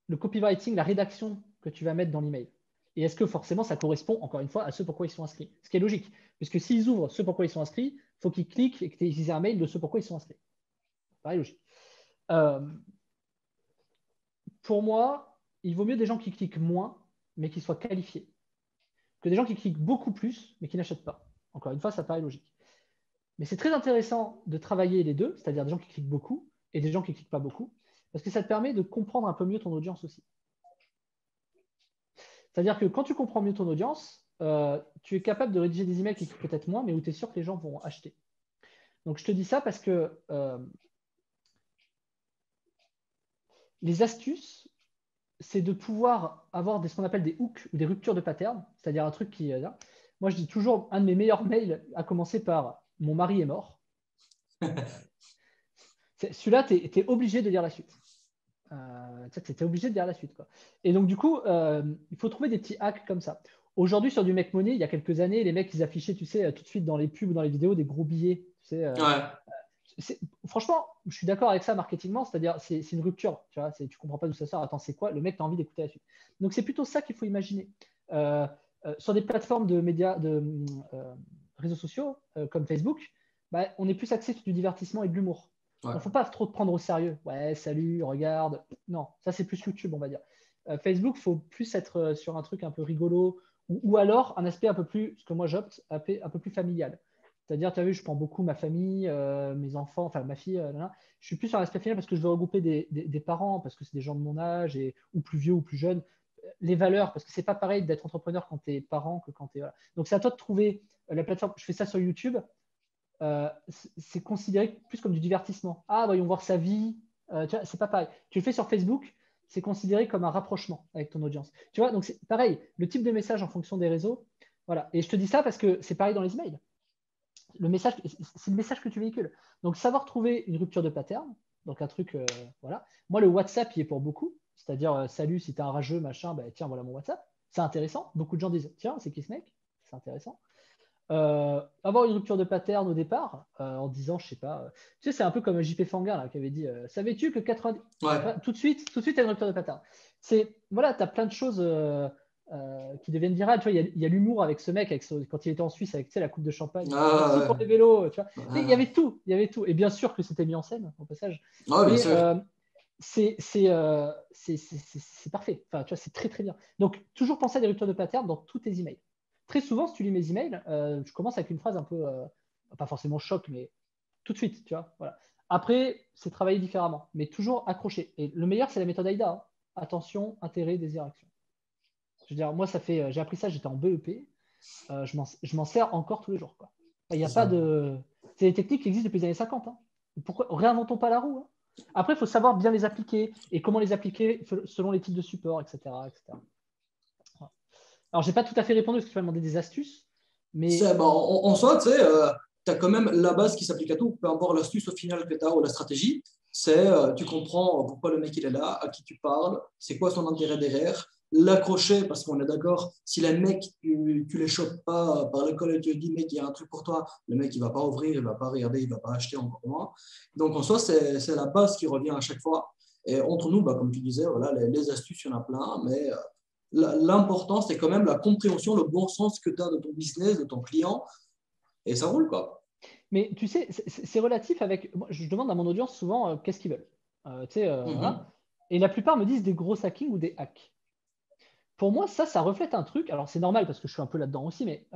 le copywriting, la rédaction que tu vas mettre dans l'email. Et est-ce que forcément ça correspond, encore une fois, à ce pourquoi ils sont inscrits? Ce qui est logique, puisque s'ils ouvrent ce pourquoi ils sont inscrits, il faut qu'ils cliquent et que tu aies utilisé un mail de ce pourquoi ils sont inscrits. Pareil, logique. Pour moi, il vaut mieux des gens qui cliquent moins, mais qui soient qualifiés, que des gens qui cliquent beaucoup plus, mais qui n'achètent pas. Encore une fois, ça paraît logique. Mais c'est très intéressant de travailler les deux, c'est-à-dire des gens qui cliquent beaucoup et des gens qui ne cliquent pas beaucoup, parce que ça te permet de comprendre un peu mieux ton audience aussi. C'est-à-dire que quand tu comprends mieux ton audience, tu es capable de rédiger des emails qui cliquent peut-être moins, mais où tu es sûr que les gens vont acheter. Donc, je te dis ça parce que les astuces, c'est de pouvoir avoir ce qu'on appelle des hooks ou des ruptures de pattern, c'est-à-dire un truc qui. Moi, je dis toujours, un de mes meilleurs mails a commencé par Mon mari est mort. Celui-là, tu es obligé de lire la suite. Tu es obligé de lire la suite, quoi. Et donc, du coup, il faut trouver des petits hacks comme ça. Aujourd'hui, sur du Make Money, il y a quelques années, les mecs, ils affichaient, tu sais, tout de suite dans les pubs ou dans les vidéos, des gros billets. Tu sais, franchement, je suis d'accord avec ça marketingement, c'est-à-dire c'est une rupture. Tu vois, tu comprends pas d'où ça sort. Attends, c'est quoi? Le mec, tu as envie d'écouter la suite. Donc, c'est plutôt ça qu'il faut imaginer. Sur des plateformes de médias, de réseaux sociaux comme Facebook, bah, on est plus axé sur du divertissement et de l'humour. Il ne faut pas trop te prendre au sérieux. Ouais, salut, regarde. Non, ça, c'est plus YouTube, on va dire. Facebook, il faut plus être sur un truc un peu rigolo ou alors un aspect un peu plus, ce que moi j'opte, un peu plus familial. C'est-à-dire, tu as vu, je prends beaucoup ma famille, mes enfants, enfin ma fille. Je suis plus sur l'aspect familial parce que je veux regrouper des parents, parce que c'est des gens de mon âge, ou plus vieux ou plus jeunes. Les valeurs, parce que c'est pas pareil d'être entrepreneur quand tu es parent que quand tu es. Voilà. Donc, c'est à toi de trouver la plateforme. Je fais ça sur YouTube. C'est considéré plus comme du divertissement. Ah, voyons voir sa vie. Tu vois, c'est pas pareil. Tu le fais sur Facebook, c'est considéré comme un rapprochement avec ton audience. Tu vois, donc c'est pareil. Le type de message en fonction des réseaux. Voilà. Et je te dis ça parce que c'est pareil dans les emails. Le message, c'est le message que tu véhicules. Donc, savoir trouver une rupture de pattern. Donc, un truc, voilà. Moi, le WhatsApp, il est pour beaucoup. C'est-à-dire, salut, si tu es un rageux, machin, bah, tiens, voilà mon WhatsApp. C'est intéressant. Beaucoup de gens disent, tiens, c'est qui ce mec? C'est intéressant. Avoir une rupture de pattern au départ en disant, je sais pas, tu sais, c'est un peu comme JP Fanguin là, qui avait dit, savais-tu que 90. Ouais. Tout de suite, tu as une rupture de pattern. Voilà, tu as plein de choses qui deviennent virales. Tu vois, il y a l'humour avec ce mec, quand il était en Suisse avec, tu sais, la coupe de champagne. Merci pour les vélos. Tu vois. Il y avait tout, il y avait tout. Et bien sûr que c'était mis en scène, au passage. Bien Mais sûr. c'est parfait. Enfin, tu vois, c'est très, très bien. Donc, toujours penser à des ruptures de pattern dans tous tes emails. Très souvent, si tu lis mes emails, je commence avec une phrase un peu, pas forcément choc, mais tout de suite, tu vois. Voilà. Après, c'est travailler différemment, mais toujours accroché. Et le meilleur, c'est la méthode AIDA. Hein. Attention, intérêt, désir, action. Je veux dire, moi, j'ai appris ça, j'étais en BEP. Je m'en sers encore tous les jours. Quoi. Il n'y a pas de. C'est des techniques qui existent depuis les années 50. Hein. Pourquoi réinventons pas la roue hein. Après, il faut savoir bien les appliquer et comment les appliquer selon les types de support, etc. etc. Voilà. Alors, je n'ai pas tout à fait répondu parce que tu m'as demandé des astuces, mais En soi, tu sais, tu as quand même la base qui s'applique à tout, peu importe l'astuce au final que tu as ou la stratégie. C'est tu comprends pourquoi le mec il est là, à qui tu parles, c'est quoi son intérêt derrière, l'accrocher, parce qu'on est d'accord, si les mecs, tu les chopes pas par l'école et tu lui dis, mec, il y a un truc pour toi, le mec, il va pas ouvrir, il va pas regarder, il va pas acheter encore moins. Donc, en soi, c'est la base qui revient à chaque fois. Et entre nous, comme tu disais, voilà, les astuces, il y en a plein, mais l'important, c'est quand même la compréhension, le bon sens que tu as de ton business, de ton client, et ça roule, quoi. Mais tu sais, c'est relatif avec. Moi, je demande à mon audience souvent qu'est-ce qu'ils veulent. Voilà. Et la plupart me disent des gros hackings ou des hacks. Pour moi, ça reflète un truc. Alors, c'est normal parce que je suis un peu là-dedans aussi, mais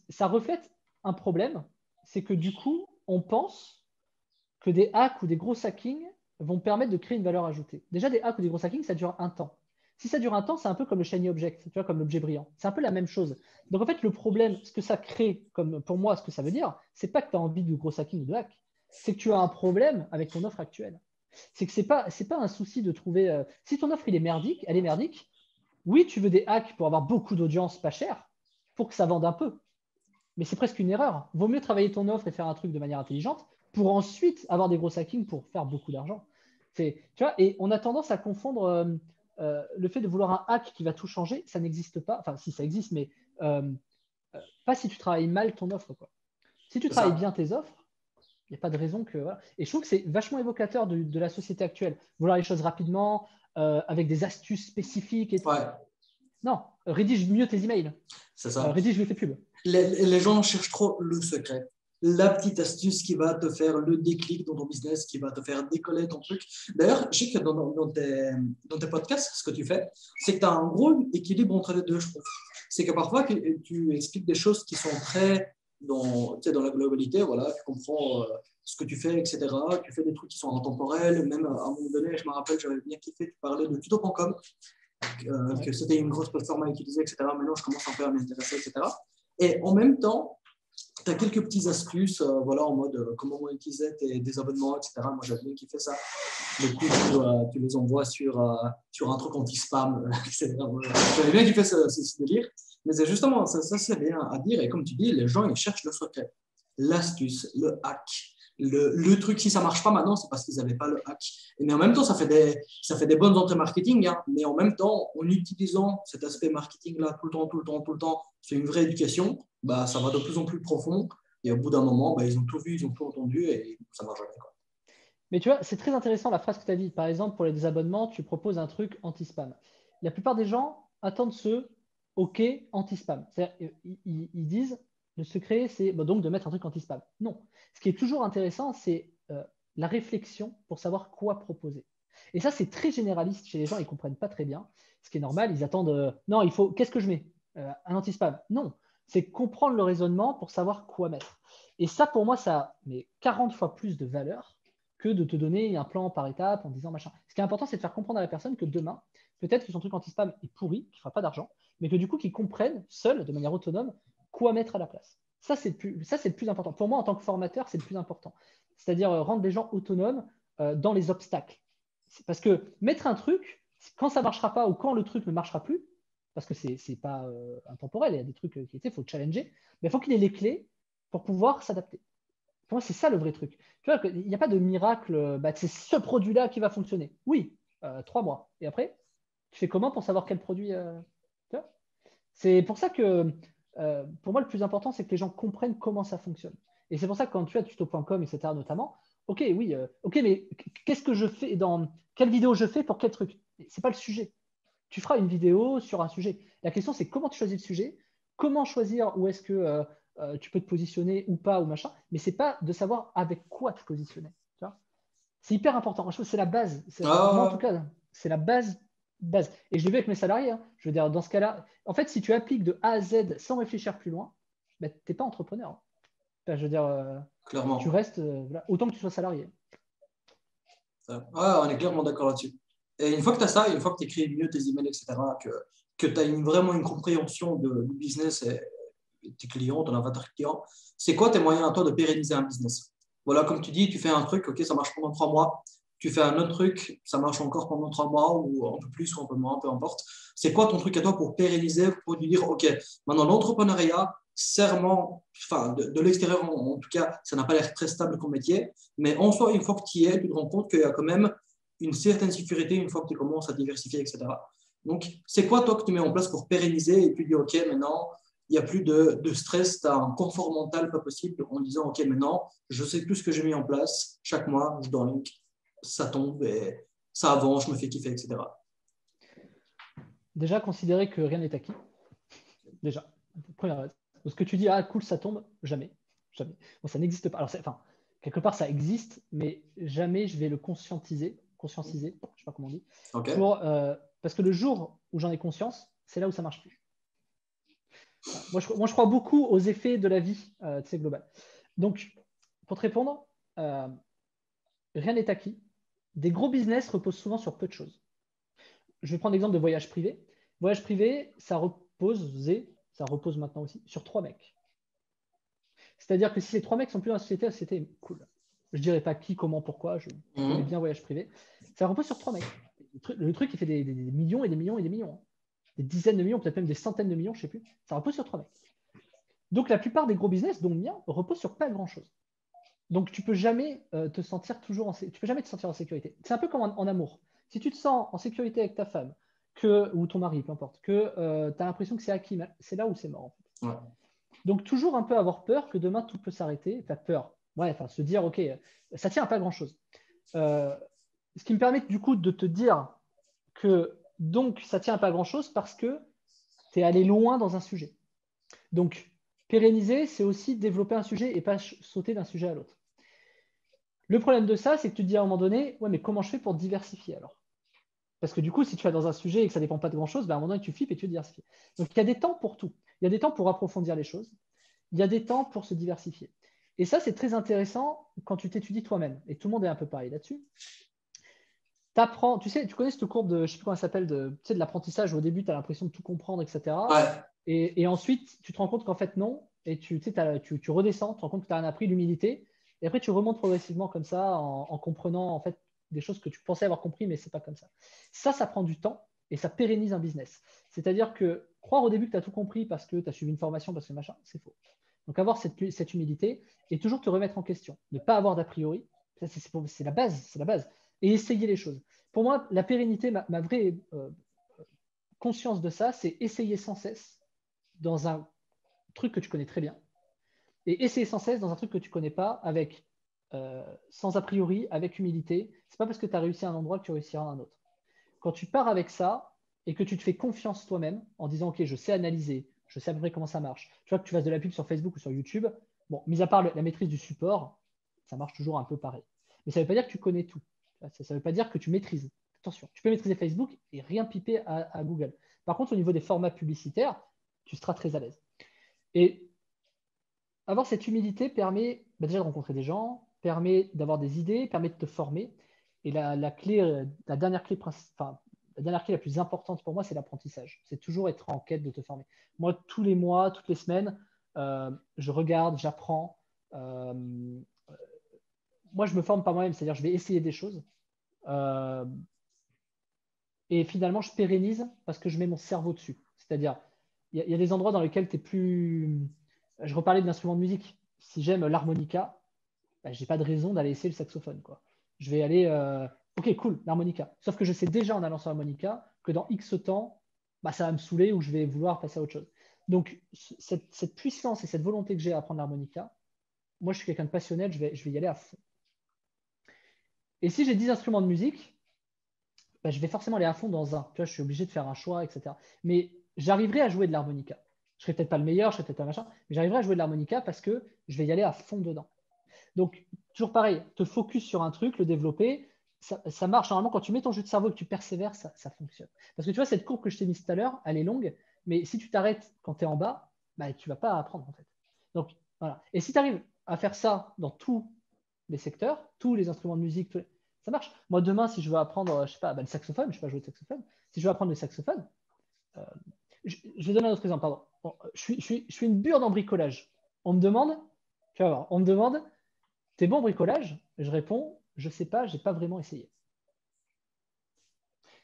ça reflète un problème. C'est que du coup, on pense que des hacks ou des gros hackings vont permettre de créer une valeur ajoutée. Déjà, des hacks ou des gros hackings, ça dure un temps. Si ça dure un temps, c'est un peu comme le shiny object, tu vois, comme l'objet brillant. C'est un peu la même chose. Donc en fait, le problème, ce que ça crée, comme pour moi, ce que ça veut dire, c'est pas que tu as envie de gros hacking ou de hack, c'est que tu as un problème avec ton offre actuelle. C'est que c'est pas un souci de trouver. Si ton offre elle est merdique, oui, tu veux des hacks pour avoir beaucoup d'audience pas chère, pour que ça vende un peu. Mais c'est presque une erreur. Vaut mieux travailler ton offre et faire un truc de manière intelligente pour ensuite avoir des gros hackings pour faire beaucoup d'argent. Tu vois, et on a tendance à confondre le fait de vouloir un hack qui va tout changer. Ça n'existe pas. Enfin, si ça existe, mais pas si tu travailles mal ton offre, quoi. Si tu travailles bien tes offres, il n'y a pas de raison que. Voilà. Et je trouve que c'est vachement évocateur de la société actuelle. Vouloir les choses rapidement, avec des astuces spécifiques et tout. Ouais. Non, rédige mieux tes emails. C'est ça. Rédige mieux tes pubs. Les gens cherchent trop le secret. La petite astuce qui va te faire le déclic dans ton business, qui va te faire décoller ton truc. D'ailleurs, je sais que dans tes podcasts, ce que tu fais, c'est que tu as un gros équilibre entre les deux, je trouve. C'est que parfois, tu expliques des choses qui sont très dans la globalité, voilà, tu comprends ce que tu fais, etc. Tu fais des trucs qui sont intemporels. Même à un moment donné, je me rappelle, j'avais bien kiffé, tu parlais de tuto.com, que c'était une grosse plateforme à utiliser, etc. Maintenant, je commence un peu à m'intéresser, etc. Et en même temps, tu as quelques petites astuces voilà, en mode comment monétiser des abonnements, etc. Moi, j'avais bien kiffé ça. Du coup, tu les envoies sur un truc anti-spam, etc. J'avais bien kiffé ce délire. Mais c'est justement, ça c'est bien à dire. Et comme tu dis, les gens, ils cherchent le secret, l'astuce, le hack. Le truc, si ça ne marche pas maintenant, c'est parce qu'ils n'avaient pas le hack. Mais en même temps, ça fait des bonnes entrées marketing. Hein. Mais en même temps, en utilisant cet aspect marketing-là tout le temps, c'est une vraie éducation, bah, ça va de plus en plus profond. Et au bout d'un moment, bah, ils ont tout vu, ils ont tout entendu et ça ne marche jamais. Quoi. Mais tu vois, c'est très intéressant la phrase que tu as dit. Par exemple, pour les désabonnements, tu proposes un truc anti-spam. La plupart des gens attendent ce OK anti-spam. C'est-à-dire, ils disent le secret, c'est donc de mettre un truc anti-spam. Non. Ce qui est toujours intéressant, c'est la réflexion pour savoir quoi proposer. Et ça, c'est très généraliste chez les gens, ils ne comprennent pas très bien. Ce qui est normal, ils attendent non, il faut, qu'est-ce que je mets un anti-spam. Non, c'est comprendre le raisonnement pour savoir quoi mettre. Et ça, pour moi, ça a 40 fois plus de valeur que de te donner un plan par étape en disant machin. Ce qui est important, c'est de faire comprendre à la personne que demain, peut-être que son truc anti-spam est pourri, qu'il ne fera pas d'argent, mais que du coup, qu'ils comprennent seuls, de manière autonome, quoi mettre à la place. Ça, c'est le plus important. Pour moi, en tant que formateur, c'est le plus important. C'est-à-dire rendre les gens autonomes dans les obstacles. Parce que mettre un truc, quand ça ne marchera pas ou quand le truc ne marchera plus, parce que ce n'est pas intemporel, il y a des trucs qui étaient, il faut challenger, mais il faut qu'il ait les clés pour pouvoir s'adapter. Pour moi, c'est ça le vrai truc. Tu vois, il n'y a pas de miracle, c'est ce produit-là qui va fonctionner. Oui, 3 mois. Et après, tu fais comment pour savoir quel produit c'est pour ça que, pour moi, le plus important, c'est que les gens comprennent comment ça fonctionne. Et c'est pour ça que quand tu as tuto.com, etc., notamment, OK, oui, OK, mais qu'est-ce que je fais quelle vidéo je fais pour quel truc? C'est pas le sujet. Tu feras une vidéo sur un sujet. La question, c'est comment tu choisis le sujet, comment choisir où est-ce que tu peux te positionner ou pas, ou machin, mais c'est pas de savoir avec quoi te positionner. C'est hyper important. Je trouve que c'est la base. Moi, en tout cas, c'est la base. Et je l'ai vu avec mes salariés. Hein. Je veux dire, dans ce cas-là, en fait, si tu appliques de A à Z sans réfléchir plus loin, tu n'es pas entrepreneur. Enfin, je veux dire, clairement. Tu restes voilà, autant que tu sois salarié. On est clairement d'accord là-dessus. Et une fois que tu as ça, une fois que tu écris mieux tes emails, etc., que tu as vraiment une compréhension du business et tes clients, ton avatar client, c'est quoi tes moyens à toi de pérenniser un business? Voilà, comme tu dis, tu fais un truc, ok, ça marche pendant 3 mois. Tu fais un autre truc, ça marche encore pendant 3 mois ou un peu plus ou un peu moins, peu importe. C'est quoi ton truc à toi pour pérenniser, pour lui dire, ok, maintenant l'entrepreneuriat, serment, enfin de l'extérieur en tout cas, ça n'a pas l'air très stable comme métier, mais en soi, une fois que tu y es, tu te rends compte qu'il y a quand même une certaine sécurité une fois que tu commences à diversifier, etc. Donc, c'est quoi, toi, que tu mets en place pour pérenniser et puis dire, OK, maintenant, il n'y a plus de stress, tu as un confort mental pas possible en disant, OK, maintenant, je sais tout ce que j'ai mis en place. Chaque mois, je donne, ça tombe et ça avance, je me fais kiffer, etc. Déjà, considérer que rien n'est acquis. Déjà, première base. Ce que tu dis, ah cool, ça tombe, jamais. Jamais. Bon, ça n'existe pas. Alors, enfin, quelque part, ça existe, mais jamais je vais le conscientiser, je sais pas comment on dit, OK. parce que le jour où j'en ai conscience, c'est là où ça marche plus. Moi, je crois beaucoup aux effets de la vie globale. Donc, pour te répondre, euh, rien n'est acquis. Des gros business reposent souvent sur peu de choses. Je vais prendre l'exemple de voyage privé. Voyage privé, ça repose maintenant aussi, sur 3 mecs. C'est-à-dire que si ces 3 mecs sont plus dans la société est cool. Je ne dirais pas qui, comment, pourquoi, je connais bien voyage privé. Ça repose sur 3 mecs. Le truc, il fait des millions et des millions et des millions. Des dizaines de millions, peut-être même des centaines de millions, je ne sais plus. Ça repose sur 3 mecs. Donc la plupart des gros business, dont le mien, reposent sur pas grand-chose. Donc tu peux jamais te sentir en sécurité. C'est un peu comme en amour. Si tu te sens en sécurité avec ta femme ou ton mari, peu importe, que tu as l'impression que c'est acquis, c'est là où c'est mort. En fait. Ouais. Donc toujours un peu avoir peur que demain tout peut s'arrêter. Enfin peur. Ouais, enfin se dire ok, ça tient à pas grand-chose. Ce qui me permet du coup de te dire que donc ça tient à pas grand-chose parce que tu es allé loin dans un sujet. Donc pérenniser, c'est aussi développer un sujet et pas sauter d'un sujet à l'autre. Le problème de ça, c'est que tu te dis à un moment donné, ouais, mais comment je fais pour diversifier alors? Parce que du coup, si tu vas dans un sujet et que ça ne dépend pas de grand-chose, ben à un moment donné, tu flippes et tu diversifies. Donc, il y a des temps pour tout. Il y a des temps pour approfondir les choses. Il y a des temps pour se diversifier. Et ça, c'est très intéressant quand tu t'étudies toi-même. Et tout le monde est un peu pareil là-dessus. T'apprends, tu connais cette courbe de, je ne sais plus comment ça s'appelle, de l'apprentissage où au début, tu as l'impression de tout comprendre, etc. Ouais. Et ensuite, tu te rends compte qu'en fait, non. Et tu redescends, tu te rends compte que tu n'as rien appris, l'humilité. Et après, tu remontes progressivement comme ça en comprenant en fait des choses que tu pensais avoir compris, mais ce n'est pas comme ça. Ça prend du temps et ça pérennise un business. C'est-à-dire que croire au début que tu as tout compris parce que tu as suivi une formation, parce que machin, c'est faux. Donc avoir cette humilité et toujours te remettre en question. Ne pas avoir d'a priori, c'est la base, c'est la base. Et essayer les choses. Pour moi, la pérennité, ma vraie conscience de ça, c'est essayer sans cesse dans un truc que tu connais très bien et essayer sans cesse dans un truc que tu ne connais pas avec sans a priori, avec humilité. C'est pas parce que tu as réussi à un endroit que tu réussiras à un autre. Quand tu pars avec ça et que tu te fais confiance toi-même en disant ok, je sais analyser, je sais à peu près comment ça marche. Tu vois que tu fasses de la pub sur Facebook ou sur YouTube, bon, mis à part la maîtrise du support, ça marche toujours un peu pareil. Mais ça ne veut pas dire que tu connais tout. Ça ne veut pas dire que tu maîtrises. Attention, tu peux maîtriser Facebook et rien piper à Google. Par contre, au niveau des formats publicitaires, tu seras très à l'aise. Et avoir cette humilité permet déjà de rencontrer des gens, permet d'avoir des idées, permet de te former. Et la dernière clé la plus importante pour moi, c'est l'apprentissage. C'est toujours être en quête de te former. Moi, tous les mois, toutes les semaines, je regarde, j'apprends. Moi, je me forme par moi-même, c'est-à-dire je vais essayer des choses. Euh, et finalement, je pérennise parce que je mets mon cerveau dessus. C'est-à-dire, il y a des endroits dans lesquels tu es plus. Je reparlais de l'instrument de musique. Si j'aime l'harmonica, bah, je n'ai pas de raison d'aller essayer le saxophone. Quoi. Je vais aller. Ok, cool, l'harmonica. Sauf que je sais déjà en allant sur l'harmonica que dans X temps, bah, ça va me saouler ou je vais vouloir passer à autre chose. Donc, cette puissance et cette volonté que j'ai à apprendre l'harmonica, moi, je suis quelqu'un de passionnel, je vais y aller à fond. Et si j'ai 10 instruments de musique, bah, je vais forcément aller à fond dans un. Tu vois, je suis obligé de faire un choix, etc. Mais j'arriverai à jouer de l'harmonica. Je ne serai peut-être pas le meilleur, je serai peut-être pas machin, mais j'arriverai à jouer de l'harmonica parce que je vais y aller à fond dedans. Donc, toujours pareil, te focus sur un truc, le développer, ça marche. Normalement, quand tu mets ton jeu de cerveau et que tu persévères, ça fonctionne. Parce que tu vois, cette courbe que je t'ai mise tout à l'heure, elle est longue, mais si tu t'arrêtes quand tu es en bas, bah, tu ne vas pas apprendre en fait. Donc, voilà. Et si tu arrives à faire ça dans tous les secteurs, tous les instruments de musique, ça marche. Moi, demain, si je veux apprendre, je sais pas, bah, le saxophone, je ne sais pas jouer de saxophone. Si je veux apprendre le saxophone, euh, je vais donner un autre exemple. Pardon. Bon, je suis une bure dans bricolage. On me demande, tu vas voir, on me demande, t'es bon en bricolage? Je réponds, je ne sais pas, je n'ai pas vraiment essayé.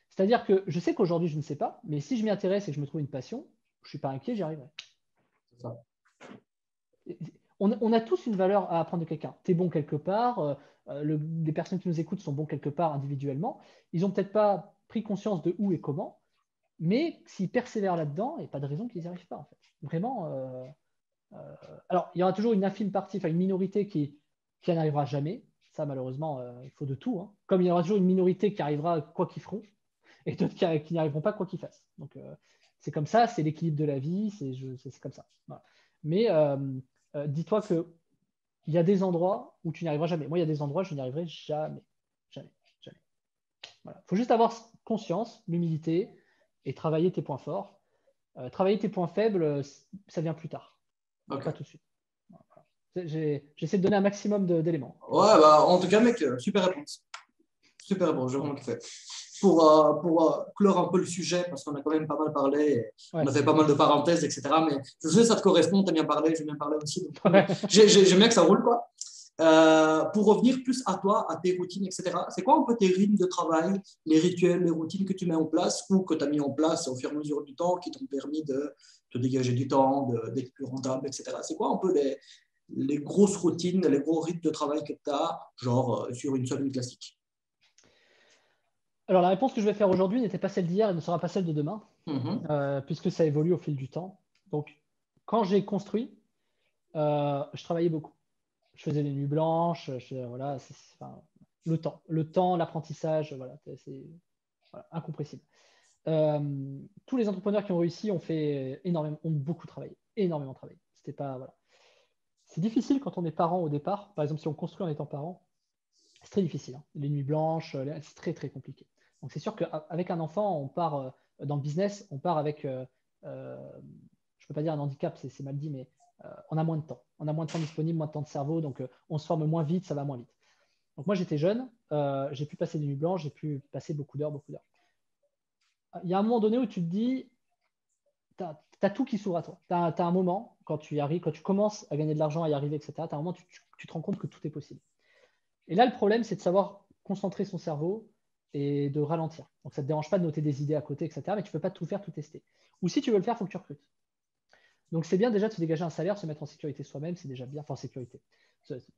C'est-à-dire que je sais qu'aujourd'hui, je ne sais pas, mais si je m'y intéresse et que je me trouve une passion, je ne suis pas inquiet, j'y arriverai. C'est ça. On a tous une valeur à apprendre de quelqu'un. Tu es bon quelque part, les personnes qui nous écoutent sont bons quelque part individuellement. Ils n'ont peut-être pas pris conscience de où et comment, Mais s'ils persévèrent là-dedans, il n'y a pas de raison qu'ils n'y arrivent pas, en fait. Vraiment. Alors, il y aura toujours une infime partie, enfin une minorité qui n'en arrivera jamais. Ça, malheureusement, il faut de tout, hein. Comme il y aura toujours une minorité qui arrivera quoi qu'ils feront, et d'autres qui n'y arriveront pas quoi qu'ils fassent. Donc, c'est comme ça, c'est l'équilibre de la vie, c'est comme ça. Voilà. Mais dis-toi qu'il y a des endroits où tu n'y arriveras jamais. Moi, il y a des endroits où je n'y arriverai jamais. Jamais. Jamais. Voilà. Il faut juste avoir conscience, l'humilité, et travailler tes points forts. Travailler tes points faibles, ça vient plus tard, pas Ok. tout de suite. Voilà. J'essaie de donner un maximum d'éléments. Ouais, bah, en tout cas, mec, super réponse. Super réponse, j'ai vraiment kiffé. Pour clore un peu le sujet, parce qu'on a quand même pas mal parlé, on Ouais. a fait pas mal de parenthèses, etc. Mais je sais que ça te correspond, tu as bien parlé, j'ai bien parlé aussi. Donc, Ouais. j'aime bien que ça roule, quoi. Pour revenir plus à toi, à tes routines, etc., c'est quoi un peu tes rythmes de travail, les rituels, les routines que tu mets en place ou que tu as mis en place au fur et à mesure du temps qui t'ont permis de te dégager du temps, d'être plus rentable, etc. C'est quoi un peu les grosses routines, les gros rythmes de travail que tu as, genre sur une semaine classique? Alors, la réponse que je vais faire aujourd'hui n'était pas celle d'hier et ne sera pas celle de demain, Mhm. puisque ça évolue au fil du temps. Donc, quand j'ai construit, je travaillais beaucoup. Je faisais des nuits blanches, voilà, enfin, le temps, l'apprentissage, voilà, c'est voilà, incompressible. Tous les entrepreneurs qui ont réussi ont fait énormément, ont beaucoup travaillé, énormément travaillé. C'était pas, voilà. C'est difficile quand on est parent au départ. Par exemple, si on construit en étant parent, c'est très difficile, hein. Les nuits blanches, c'est très très compliqué. Donc c'est sûr qu'avec un enfant, on part dans le business, on part avec, euh, je ne peux pas dire un handicap, c'est mal dit, mais on a moins de temps. On a moins de temps disponible, moins de temps de cerveau, donc on se forme moins vite, ça va moins vite. Donc moi j'étais jeune, j'ai pu passer des nuits blanches, j'ai pu passer beaucoup d'heures, beaucoup d'heures. Il y a un moment donné où tu te dis, tu as, tout qui s'ouvre à toi. Tu as, un moment, quand tu y arrives, quand tu commences à gagner de l'argent, à y arriver, etc., tu as un moment, tu te rends compte que tout est possible. Et là, le problème, c'est de savoir concentrer son cerveau et de ralentir. Donc, ça ne te dérange pas de noter des idées à côté, etc., mais tu ne peux pas tout faire, tout tester. Ou si tu veux le faire, il faut que tu recrutes. Donc, c'est bien déjà de se dégager un salaire, se mettre en sécurité soi-même, c'est déjà bien, enfin, en sécurité.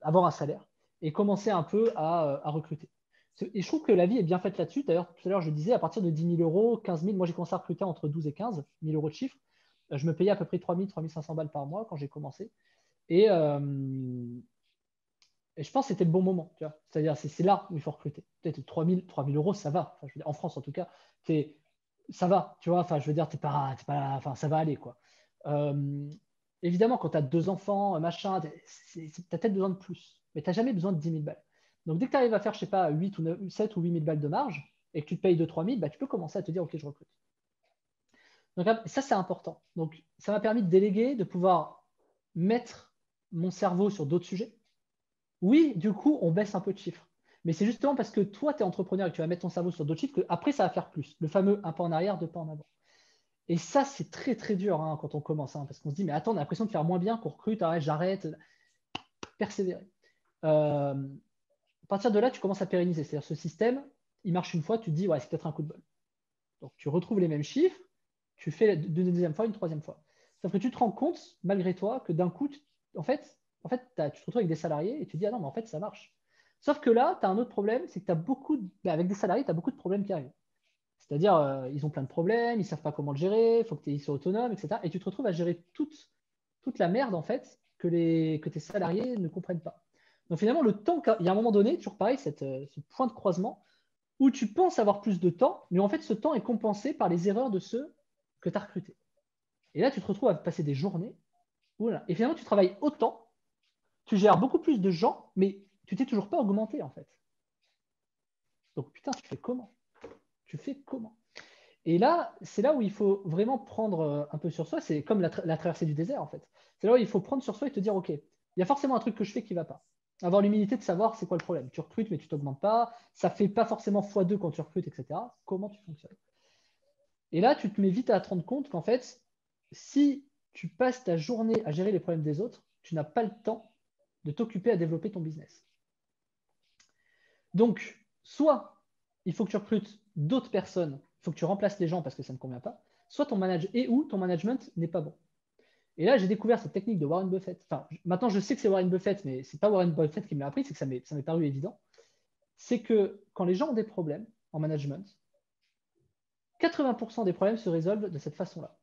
Avoir un salaire et commencer un peu à recruter. Et je trouve que la vie est bien faite là-dessus. D'ailleurs, tout à l'heure, je disais, à partir de 10 000 euros, 15 000, moi j'ai commencé à recruter entre 12 et 15 000 euros de chiffre. Je me payais à peu près 3 000, 3 500 balles par mois quand j'ai commencé. Et, et je pense que c'était le bon moment. C'est-à-dire, c'est là où il faut recruter. Peut-être 3 000 euros, ça va. Enfin, je veux dire, en France, en tout cas, ça va. Tu vois, enfin, je veux dire, t'es pas, enfin, ça va aller, quoi. Euh, Évidemment, quand tu as deux enfants, machin, tu as peut-être besoin de plus. Mais tu n'as jamais besoin de 10 000 balles. Donc, dès que tu arrives à faire, je sais pas, 8 ou 9, 7 ou 8 000 balles de marge et que tu te payes 2 3 000, bah, tu peux commencer à te dire, OK, je recrute. Donc, ça, c'est important. Donc, ça m'a permis de déléguer, de pouvoir mettre mon cerveau sur d'autres sujets. Oui, du coup, on baisse un peu de chiffres. Mais c'est justement parce que toi, tu es entrepreneur et que tu vas mettre ton cerveau sur d'autres chiffres qu'après, ça va faire plus. Le fameux un pas en arrière, deux pas en avant. Et ça, c'est très, très dur, hein, quand on commence, hein, parce qu'on se dit, mais attends, on a l'impression de faire moins bien qu'on recrute, arrête, j'arrête. Persévérer. À partir de là, tu commences à pérenniser. C'est-à-dire, ce système, il marche une fois, tu te dis, ouais, c'est peut-être un coup de bol. Donc, tu retrouves les mêmes chiffres, tu fais une deuxième fois, une troisième fois. Sauf que tu te rends compte, malgré toi, que d'un coup, en fait tu te retrouves avec des salariés et tu te dis, ah non, mais en fait, ça marche. Sauf que là, tu as un autre problème, c'est que tu as avec des salariés, tu as beaucoup de problèmes qui arrivent. C'est-à-dire, ils ont plein de problèmes, ils ne savent pas comment le gérer, il faut que ils soient autonomes, etc. Et tu te retrouves à gérer toute la merde, en fait, que tes salariés ne comprennent pas. Donc finalement, il y a un moment donné, toujours pareil, ce point de croisement, où tu penses avoir plus de temps, mais en fait, ce temps est compensé par les erreurs de ceux que tu as recrutés. Et là, tu te retrouves à passer des journées. Voilà. Et finalement, tu travailles autant, tu gères beaucoup plus de gens, mais tu t'es toujours pas augmenté, en fait. Donc, putain, tu fais comment? Tu fais comment? Et là, c'est là où il faut vraiment prendre un peu sur soi. C'est comme la traversée du désert, en fait. C'est là où il faut prendre sur soi et te dire, OK, il y a forcément un truc que je fais qui ne va pas. Avoir l'humilité de savoir c'est quoi le problème. Tu recrutes, mais tu ne t'augmentes pas. Ça ne fait pas forcément x2 quand tu recrutes, etc. Comment tu fonctionnes? Et là, tu te mets vite à te rendre compte qu'en fait, si tu passes ta journée à gérer les problèmes des autres, tu n'as pas le temps de t'occuper à développer ton business. Donc, soit il faut que tu recrutes d'autres personnes, il faut que tu remplaces les gens parce que ça ne convient pas, soit ton management n'est pas bon. Et là, j'ai découvert cette technique de Warren Buffett. Enfin, maintenant, je sais que c'est Warren Buffett, mais ce n'est pas Warren Buffett qui me l'a appris, c'est que ça m'est paru évident. C'est que quand les gens ont des problèmes en management, 80% des problèmes se résolvent de cette façon-là.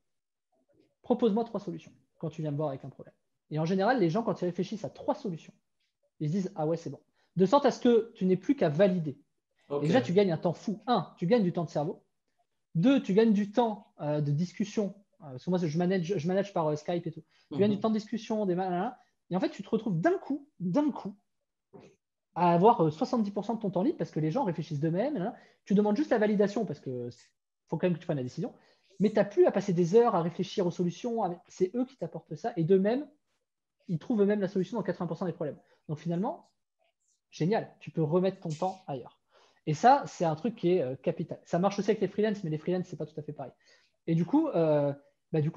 Propose-moi 3 solutions quand tu viens me voir avec un problème. Et en général, les gens, quand ils réfléchissent à 3 solutions, ils se disent, ah ouais, c'est bon. De sorte à ce que tu n'aies plus qu'à valider. Ok. Et déjà, tu gagnes un temps fou. 1, tu gagnes du temps de cerveau. 2, tu gagnes du temps de discussion. Parce que moi, je manage par Skype et tout. Tu gagnes du temps de discussion, et en fait, tu te retrouves d'un coup, à avoir 70% de ton temps libre parce que les gens réfléchissent d'eux-mêmes. Tu demandes juste la validation parce qu'il faut quand même que tu prennes la décision. Mais tu n'as plus à passer des heures à réfléchir aux solutions. C'est eux qui t'apportent ça. Et d'eux-mêmes, ils trouvent eux-mêmes la solution dans 80% des problèmes. Donc finalement, génial. Tu peux remettre ton temps ailleurs. Et ça, c'est un truc qui est capital. Ça marche aussi avec les freelances, mais les freelances, c'est pas tout à fait pareil. Et du coup,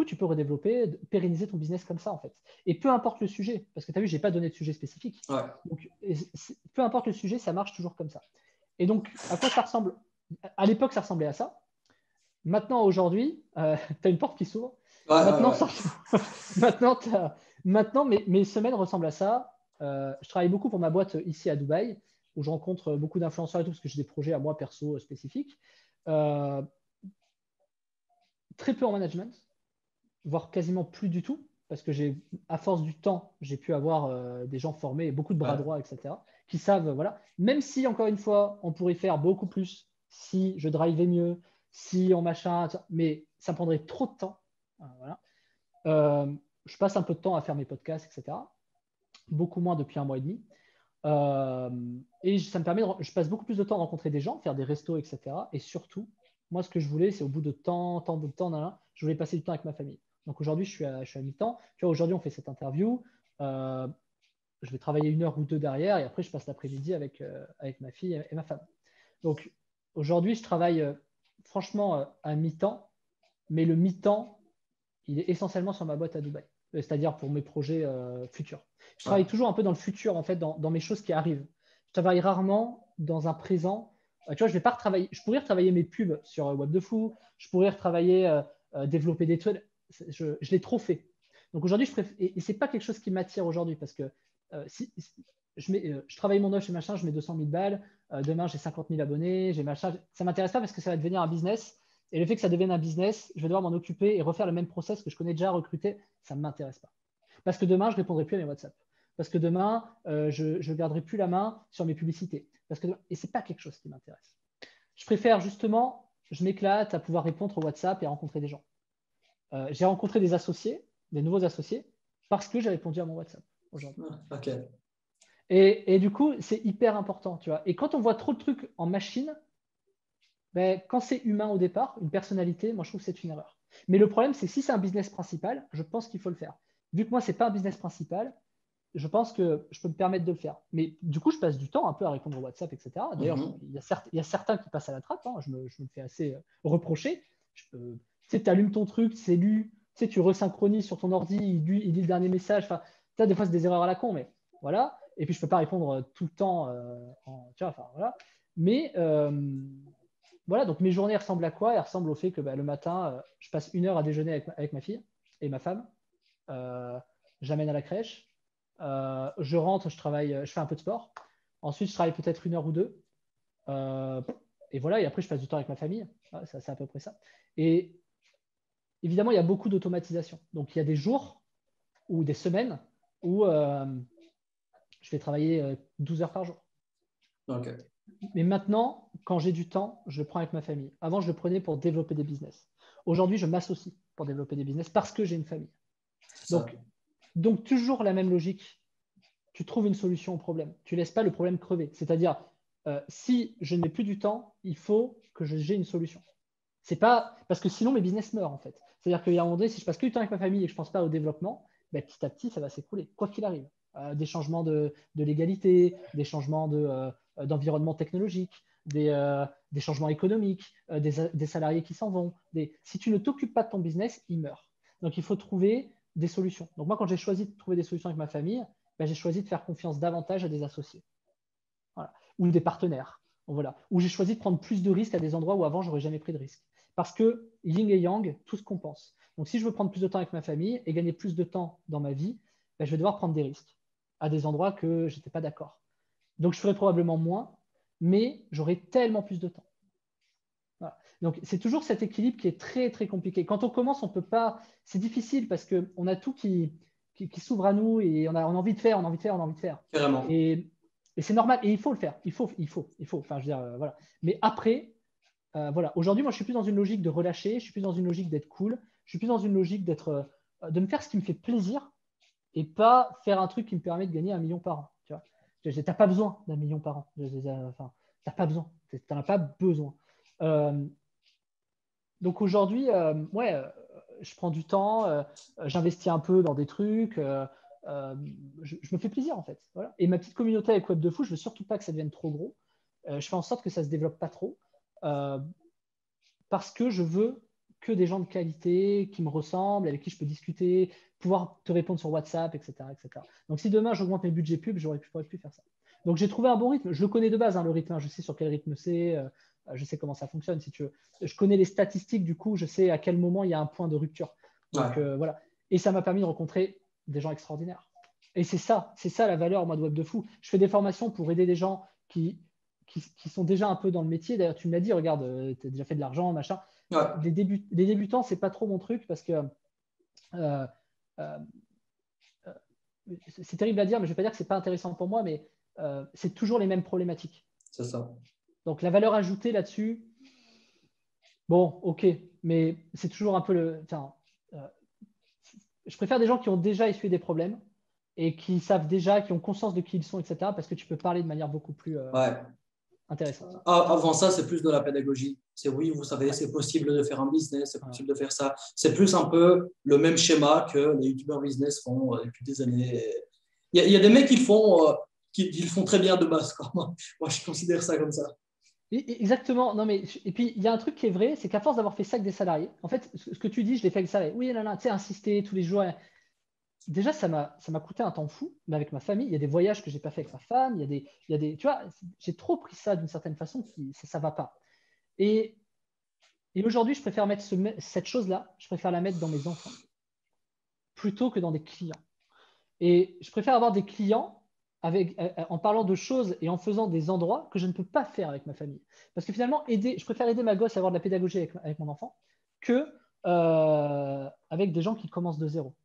tu peux redévelopper, pérenniser ton business comme ça, en fait. Et peu importe le sujet, parce que tu as vu, je n'ai pas donné de sujet spécifique. Ouais. Donc, peu importe le sujet, ça marche toujours comme ça. Et donc, à quoi ça ressemble? À l'époque, ça ressemblait à ça. Maintenant, aujourd'hui, tu as une porte qui s'ouvre. Maintenant, mes semaines ressemblent à ça. Je travaille beaucoup pour ma boîte ici à Dubaï, où je rencontre beaucoup d'influenceurs et tout, parce que j'ai des projets à moi perso spécifiques. Très peu en management, voire quasiment plus du tout, parce que à force du temps, j'ai pu avoir des gens formés, beaucoup de bras droits, etc., qui savent, voilà. Même si, encore une fois, on pourrait faire beaucoup plus si je drivais mieux, si on machin, mais ça prendrait trop de temps. Voilà. Je passe un peu de temps à faire mes podcasts, etc. Beaucoup moins depuis 1 mois et demi. Et ça me permet, je passe beaucoup plus de temps à rencontrer des gens, faire des restos, etc. Et surtout, moi, ce que je voulais, c'est au bout de tant de temps, je voulais passer du temps avec ma famille. Donc aujourd'hui, je suis à mi-temps. Tu vois, aujourd'hui, on fait cette interview. Je vais travailler 1 heure ou 2 derrière et après, je passe l'après-midi avec ma fille et ma femme. Donc aujourd'hui, je travaille franchement à mi-temps, mais le mi-temps, il est essentiellement sur ma boîte à Dubaï, c'est-à-dire pour mes projets futurs. Je travaille toujours un peu dans le futur, en fait, dans mes choses qui arrivent. Je travaille rarement dans un présent. Tu vois, je vais pas retravailler. Je pourrais retravailler mes pubs sur Web de Fou. Je pourrais retravailler, développer des trucs. Je l'ai trop fait. Donc aujourd'hui, et c'est pas quelque chose qui m'attire aujourd'hui parce que si je travaille mon offre et machin, je mets 200 000 balles. Demain, j'ai 50 000 abonnés, j'ai machin. Ça m'intéresse pas parce que ça va devenir un business. Et le fait que ça devienne un business, je vais devoir m'en occuper et refaire le même process que je connais déjà recruté, ça ne m'intéresse pas. Parce que demain, je ne répondrai plus à mes WhatsApp. Parce que demain, je ne garderai plus la main sur mes publicités. Et ce n'est pas quelque chose qui m'intéresse. Je préfère justement, je m'éclate à pouvoir répondre au WhatsApp et à rencontrer des gens. J'ai rencontré des associés, des nouveaux associés, parce que j'ai répondu à mon WhatsApp aujourd'hui. Okay. Et du coup, c'est hyper important. Tu vois. Et quand on voit trop de trucs en machine, quand c'est humain au départ, une personnalité, moi je trouve que c'est une erreur. Mais le problème, c'est que si c'est un business principal, je pense qu'il faut le faire. Vu que moi, ce n'est pas un business principal, je pense que je peux me permettre de le faire. Mais du coup, je passe du temps un peu à répondre au WhatsApp, etc. D'ailleurs, il y a certains qui passent à la trappe. Je me le fais assez reprocher. Tu sais, allumes ton truc, c'est lu. Tu sais, tu resynchronises sur ton ordi, il lit le dernier message. Enfin, tu as des fois, c'est des erreurs à la con, mais voilà. Et puis, je ne peux pas répondre tout le temps. Tu vois, enfin, voilà. Mais voilà, donc mes journées ressemblent à quoi? Elles ressemblent au fait que le matin, je passe 1 heure à déjeuner avec ma fille et ma femme. J'amène à la crèche. Je rentre, je travaille, je fais un peu de sport. Ensuite, je travaille peut-être 1 heure ou 2. Et voilà, et après, je passe du temps avec ma famille. Ouais, c'est à peu près ça. Et évidemment, il y a beaucoup d'automatisation. Donc, il y a des jours ou des semaines où je vais travailler 12 heures par jour. Okay. Mais maintenant, quand j'ai du temps, je le prends avec ma famille. Avant, je le prenais pour développer des business. Aujourd'hui, je m'associe pour développer des business parce que j'ai une famille. Donc, toujours la même logique. Tu trouves une solution au problème. Tu ne laisses pas le problème crever. C'est-à-dire, si je n'ai plus du temps, il faut que j'ai une solution. C'est pas parce que sinon mes business meurent en fait. C'est-à-dire qu'il y a un moment donné, si je passe que du temps avec ma famille et que je ne pense pas au développement, petit à petit, ça va s'écrouler, quoi qu'il arrive. Des changements de légalité, des changements d'environnement technologique, des changements économiques, des salariés qui s'en vont. Si tu ne t'occupes pas de ton business, il meurt. Donc il faut trouver des solutions. Donc moi, quand j'ai choisi de trouver des solutions avec ma famille, j'ai choisi de faire confiance davantage à des associés. Voilà. Ou des partenaires. Voilà. Ou j'ai choisi de prendre plus de risques à des endroits où avant, j'aurais jamais pris de risques. Parce que yin et yang, tout se compense. Donc, si je veux prendre plus de temps avec ma famille et gagner plus de temps dans ma vie, je vais devoir prendre des risques à des endroits que je n'étais pas d'accord. Donc, je ferai probablement moins, mais j'aurai tellement plus de temps. Voilà. Donc, c'est toujours cet équilibre qui est très, très compliqué. Quand on commence, on peut pas. C'est difficile parce qu'on a tout qui s'ouvre à nous et on a envie de faire, on a envie de faire, on a envie de faire. Carrément. Et c'est normal. Et il faut le faire. Il faut. Enfin, je veux dire, voilà. Mais après, voilà. Aujourd'hui, moi, je suis plus dans une logique de relâcher. Je suis plus dans une logique d'être cool. Je suis plus dans une logique de me faire ce qui me fait plaisir et pas faire un truc qui me permet de gagner 1 million par an. Tu vois, t'as pas besoin d'1 million par an. Enfin, t'as pas besoin. T'en as pas besoin. Euh, donc aujourd'hui, ouais, je prends du temps, j'investis un peu dans des trucs, je me fais plaisir en fait. Voilà. Et ma petite communauté avec Web de Fou, je veux surtout pas que ça devienne trop gros. Je fais en sorte que ça se développe pas trop euh, parce que je veux que des gens de qualité qui me ressemblent, avec qui je peux discuter, pouvoir te répondre sur WhatsApp, etc., etc. Donc si demain j'augmente mes budgets pub, je ne pourrais plus faire ça. Donc j'ai trouvé un bon rythme. Je le connais de base, hein, le rythme. Hein. Je sais sur quel rythme c'est, je sais comment ça fonctionne, si tu veux. Je connais les statistiques, du coup, je sais à quel moment il y a un point de rupture. Donc Ouais. voilà. Et ça m'a permis de rencontrer des gens extraordinaires. Et c'est ça la valeur, moi, de Web de Fou. Je fais des formations pour aider des gens qui sont déjà un peu dans le métier. D'ailleurs, tu me l'as dit, regarde, tu as déjà fait de l'argent, machin. Ouais. Les débutants, c'est pas trop mon truc parce que euh, euh, c'est terrible à dire, mais je ne vais pas dire que c'est pas intéressant pour moi, mais c'est toujours les mêmes problématiques. C'est ça. Donc la valeur ajoutée là-dessus, bon, ok, mais c'est toujours un peu le. Enfin, euh, je préfère des gens qui ont déjà essuyé des problèmes et qui savent déjà, qui ont conscience de qui ils sont, etc. Parce que tu peux parler de manière beaucoup plus Ouais. intéressante. Avant ça, c'est plus de la pédagogie. C'est oui, vous savez, Ouais. c'est possible de faire un business, c'est Voilà. possible de faire ça. C'est plus un peu le même schéma que les youtubeurs business font depuis des années. Il y a des mecs qui le font très bien de base, quoi. Moi, je considère ça comme ça. Exactement. Non, mais, et puis, il y a un truc qui est vrai, c'est qu'à force d'avoir fait ça avec des salariés, en fait, ce que tu dis, je l'ai fait avec des salariés. Oui, là, là, tu sais, insister tous les jours. Déjà, ça m'a coûté un temps fou, mais avec ma famille, il y a des voyages que j'ai pas fait avec ma femme, tu vois, j'ai trop pris ça d'une certaine façon, ça va pas. Et, et aujourd'hui, je préfère mettre cette chose-là, je préfère la mettre dans mes enfants plutôt que dans des clients. Et je préfère avoir des clients en parlant de choses et en faisant des endroits que je ne peux pas faire avec ma famille. Parce que finalement, je préfère aider ma gosse à avoir de la pédagogie avec mon enfant que avec des gens qui commencent de zéro.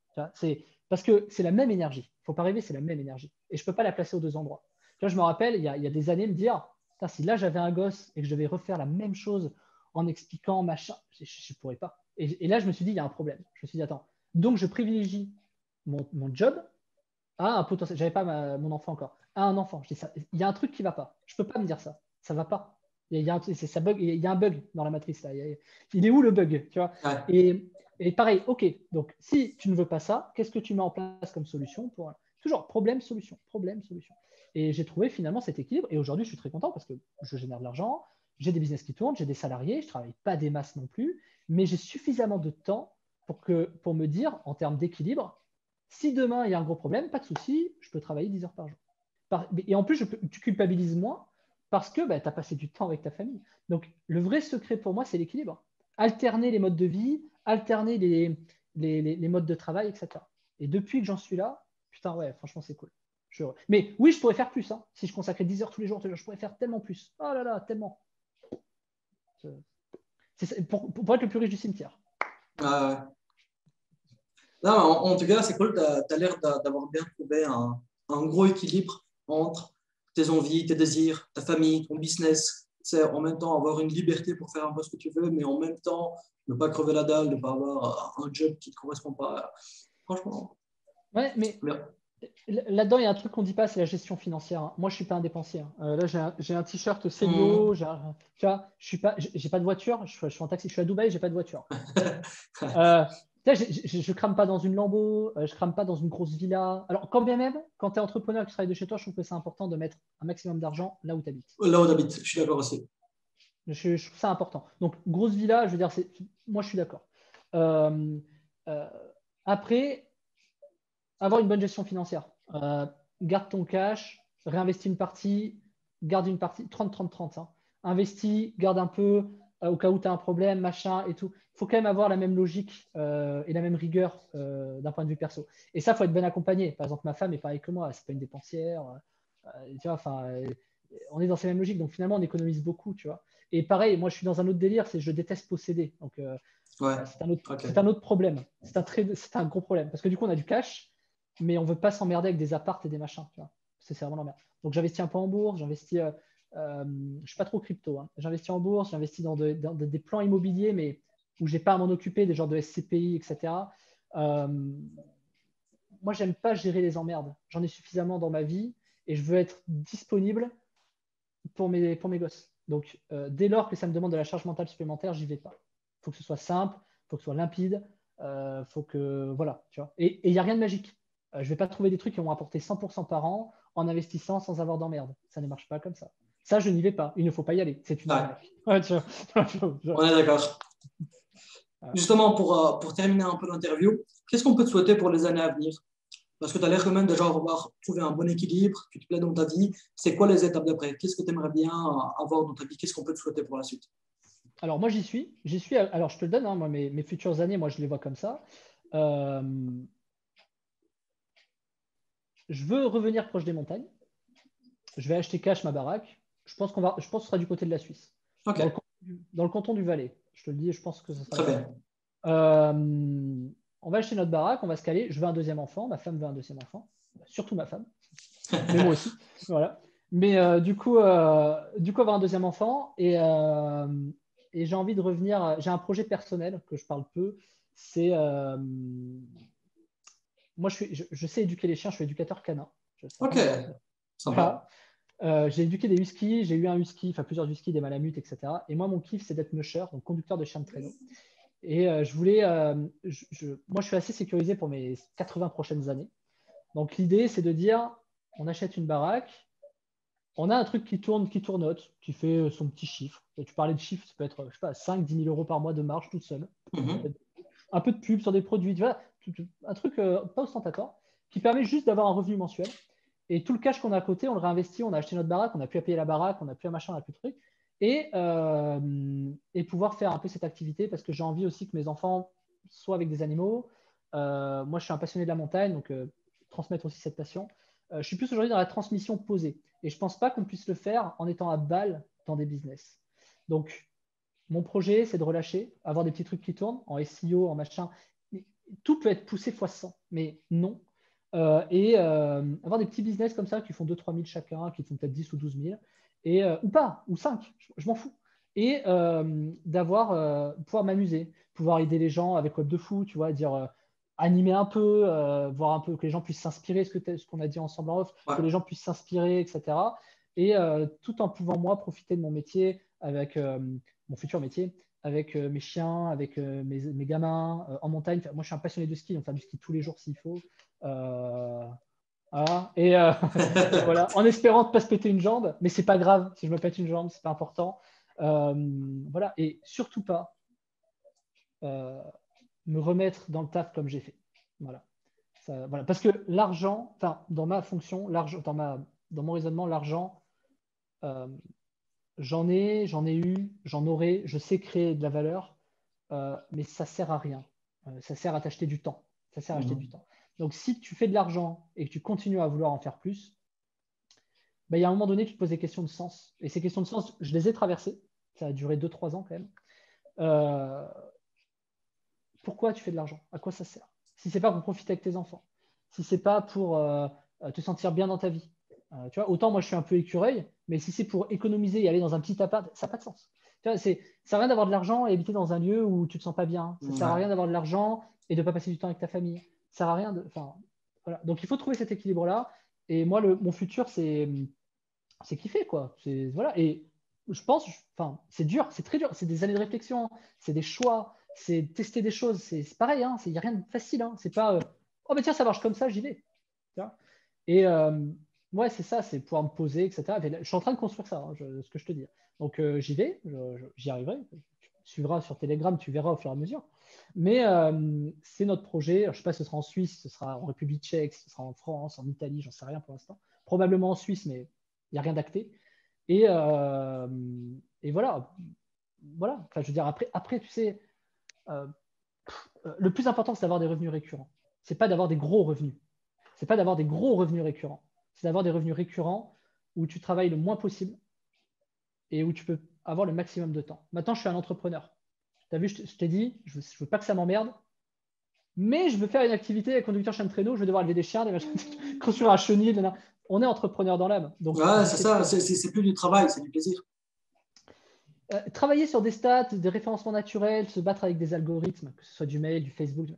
Parce que c'est la même énergie. Il ne faut pas rêver, c'est la même énergie. Et je ne peux pas la placer aux deux endroits. Tu vois, je me rappelle, il y a des années, me dire, si là j'avais un gosse et que je devais refaire la même chose en expliquant, machin, je ne pourrais pas. Et là, je me suis dit, il y a un problème. Je me suis dit, attends, donc je privilégie mon job à un potentiel. J'avais pas mon enfant encore. À un enfant. Je dis ça. Il y a un truc qui va pas. Je peux pas me dire ça. Ça va pas. Ça bug, il y a un bug dans la matrice là. Il est où le bug, tu vois? Ouais. Et pareil, ok. Donc si tu ne veux pas ça, qu'est-ce que tu mets en place comme solution pour toujours problème solution, problème solution. Et j'ai trouvé finalement cet équilibre. Et aujourd'hui, je suis très content parce que je génère de l'argent, j'ai des business qui tournent, j'ai des salariés, je travaille pas des masses non plus, mais j'ai suffisamment de temps pour me dire en termes d'équilibre, si demain il y a un gros problème, pas de souci, je peux travailler 10 heures par jour. Et en plus, tu culpabilises moins parce que bah, tu as passé du temps avec ta famille. Donc, le vrai secret pour moi, c'est l'équilibre. Alterner les modes de vie, alterner les modes de travail, etc. Et depuis que j'en suis là, putain, ouais, franchement, c'est cool. Mais oui, je pourrais faire plus. Hein. Si je consacrais 10 heures tous les jours, je pourrais faire tellement plus. Oh là là, tellement. C'est pour être le plus riche du cimetière. Ouais. Non, en tout cas, c'est cool. Tu as l'air d'avoir bien trouvé un gros équilibre entre tes envies, tes désirs, ta famille, ton business. C'est en même temps avoir une liberté pour faire un peu ce que tu veux, mais en même temps ne pas crever la dalle, ne pas avoir un job qui ne te correspond pas. Franchement, Ouais, mais bien. là-dedans, il y a un truc qu'on ne dit pas, c'est la gestion financière. Hein. Moi, je ne suis pas un dépensier. Hein. Là, j'ai un t-shirt Célio. Mhm. Tu vois, j'ai pas de voiture. Je suis en taxi. Je suis à Dubaï, j'ai pas de voiture. Euh, je crame pas dans une Lambo, je crame pas dans une grosse villa. Alors, quand bien même, quand tu es entrepreneur et que tu travailles de chez toi, je trouve que c'est important de mettre un maximum d'argent là où tu habites. Là où on habite, je suis d'accord aussi. Je trouve ça important. Donc, grosse villa, je veux dire, moi, je suis d'accord. Euh, euh, Après, avoir une bonne gestion financière. Garde ton cash, réinvestis une partie, garde une partie, 30-30-30. Hein. Investis, garde un peu au cas où tu as un problème, machin et tout. Il faut quand même avoir la même logique et la même rigueur d'un point de vue perso. Et ça, il faut être bien accompagné. Par exemple, ma femme est pareille que moi, c'est pas une dépensière. Tu vois, enfin, on est dans ces mêmes logiques. Donc finalement, on économise beaucoup, tu vois. Et pareil, moi, je suis dans un autre délire, c'est je déteste posséder. Donc Ok. c'est un autre problème. C'est un gros problème. Parce que du coup, on a du cash, mais on ne veut pas s'emmerder avec des apparts et des machins, tu vois. C'est vraiment l'emmerde. Donc j'investis un peu en bourse, je ne suis pas trop crypto, hein. J'investis en bourse, j'investis dans des plans immobiliers, mais où je n'ai pas à m'en occuper, des genres de SCPI, etc. Euh, Moi, j'aime pas gérer les emmerdes. J'en ai suffisamment dans ma vie et je veux être disponible pour mes gosses. Donc, dès lors que ça me demande de la charge mentale supplémentaire, j'y vais pas. Il faut que ce soit simple, il faut que ce soit limpide, faut que voilà, tu vois. Et il n'y a rien de magique. Je vais pas trouver des trucs qui vont rapporter 100% par an en investissant sans avoir d'emmerde. Ça ne marche pas comme ça. Ça, je n'y vais pas. Il ne faut pas y aller. C'est une Ouais, arnaque. Ouais, on est d'accord. Justement, pour terminer un peu l'interview, qu'est-ce qu'on peut te souhaiter pour les années à venir? Parce que tu as l'air quand même déjà avoir trouvé un bon équilibre, tu te plais dans ta vie. C'est quoi les étapes d'après? Qu'est-ce que tu aimerais bien avoir dans ta vie? Qu'est-ce qu'on peut te souhaiter pour la suite? Alors moi, j'y suis. Alors, je te le donne, hein, moi, mes futures années, moi, je les vois comme ça. Euh, je veux revenir proche des montagnes. Je vais acheter cash ma baraque. Je pense que ce sera du côté de la Suisse, Ok, dans le canton du Valais. Je te le dis, je pense que ce sera très là-bas. bien. On va acheter notre baraque, on va se caler. Je veux un deuxième enfant. Ma femme veut un deuxième enfant. Surtout ma femme, mais moi aussi. Voilà. Mais du coup, avoir un deuxième enfant et j'ai envie de revenir. J'ai un projet personnel que je parle peu. C'est moi, je sais éduquer les chiens. Je suis éducateur canin. Ça Ok, semble bête. sympa. Voilà. J'ai éduqué des huskies, j'ai eu un husky, enfin plusieurs huskies, des malamutes, etc. Et moi, mon kiff, c'est d'être musher, donc conducteur de chien de traîneau. Et je voulais, moi, je suis assez sécurisé pour mes 80 prochaines années. Donc l'idée, c'est de dire, on achète une baraque, on a un truc qui tourne, qui tournote, qui fait son petit chiffre. Et tu parlais de chiffre, ça peut être, je sais pas, 5, 10 000 euros par mois de marge toute seule. Mhm. Un peu de pub sur des produits, tu vois, un truc pas ostentatoire, qui permet juste d'avoir un revenu mensuel. Et tout le cash qu'on a à côté, on le réinvestit, on a acheté notre baraque, on n'a plus à payer la baraque, on n'a plus à machin, on n'a plus de trucs. Et pouvoir faire un peu cette activité parce que j'ai envie aussi que mes enfants soient avec des animaux. Moi, je suis un passionné de la montagne, donc transmettre aussi cette passion. Je suis plus aujourd'hui dans la transmission posée. Et je ne pense pas qu'on puisse le faire en étant à balle dans des business. Donc, mon projet, c'est de relâcher, avoir des petits trucs qui tournent en SEO, en machin. Tout peut être poussé fois 100, mais non. Avoir des petits business comme ça qui font 2-3 000 chacun, qui font peut-être 10 ou 12 000, ou pas, ou 5, je m'en fous. Et pouvoir m'amuser, pouvoir aider les gens avec Web de Fou, tu vois, dire animer un peu, voir un peu que les gens puissent s'inspirer, ce qu'on a dit ensemble en off, Ouais. que les gens puissent s'inspirer, etc. Et tout en pouvant, moi, profiter de mon métier avec mon futur métier, avec mes chiens, avec mes gamins en montagne. Moi, je suis un passionné de ski, donc faire du ski tous les jours s'il faut. Euh, voilà. Et voilà, en espérant ne pas se péter une jambe, mais c'est pas grave si je me pète une jambe, c'est pas important. Voilà, et surtout pas euh, me remettre dans le taf comme j'ai fait. Voilà. Voilà. Parce que l'argent, enfin, dans ma fonction, l'argent, dans mon raisonnement, l'argent, euh, j'en ai eu, j'en aurai, je sais créer de la valeur, mais ça sert à rien. Ça sert à t'acheter du temps. Ça sert à acheter du Mhm. temps. Donc, si tu fais de l'argent et que tu continues à vouloir en faire plus, ben, il y a un moment donné, tu te poses des questions de sens. Et ces questions de sens, je les ai traversées. Ça a duré 2-3 ans quand même. Euh, Pourquoi tu fais de l'argent? À quoi ça sert? Si c'est pas pour profiter avec tes enfants, si c'est pas pour te sentir bien dans ta vie, tu vois, autant moi je suis un peu écureuil, mais si c'est pour économiser et aller dans un petit appart, ça n'a pas de sens. Tu vois, ça sert à rien d'avoir de l'argent et habiter dans un lieu où tu te sens pas bien. Ça sert à rien Ouais. d'avoir de l'argent et de pas passer du temps avec ta famille. Ça sert à rien de, enfin, voilà. Donc il faut trouver cet équilibre-là. Et moi, mon futur, c'est kiffer, quoi. Voilà. Et je pense, enfin, c'est dur, c'est très dur. C'est des années de réflexion, c'est des choix, c'est tester des choses. C'est pareil, hein. Il n'y a rien de facile. Hein. C'est pas, oh, mais tiens, ça marche comme ça, j'y vais. Tu vois. Et ouais, c'est ça, c'est pouvoir me poser, etc. Et là, je suis en train de construire ça, hein, ce que je te dis. Donc, j'y vais, j'y arriverai. Tu suivras sur Telegram, tu verras au fur et à mesure. Mais c'est notre projet. Alors, je ne sais pas si ce sera en Suisse, ce sera en République tchèque, ce sera en France, en Italie, j'en sais rien pour l'instant. Probablement en Suisse, mais il n'y a rien d'acté. Et, euh, et voilà. Voilà. Enfin, je veux dire, après tu sais, euh, le plus important, c'est d'avoir des revenus récurrents. C'est pas d'avoir des gros revenus. C'est pas d'avoir des gros revenus récurrents. C'est d'avoir des revenus récurrents où tu travailles le moins possible et où tu peux avoir le maximum de temps. Maintenant, je suis un entrepreneur. Tu as vu, je t'ai dit, je ne veux pas que ça m'emmerde, mais je veux faire une activité avec conducteur chaîne traîneau, je vais devoir élever des chiens, construire un chenil. On est entrepreneur dans l'âme. Donc, Ouais, c'est ça, c'est plus du travail, c'est du plaisir. Travailler sur des stats, des référencements naturels, se battre avec des algorithmes, que ce soit du mail, du Facebook,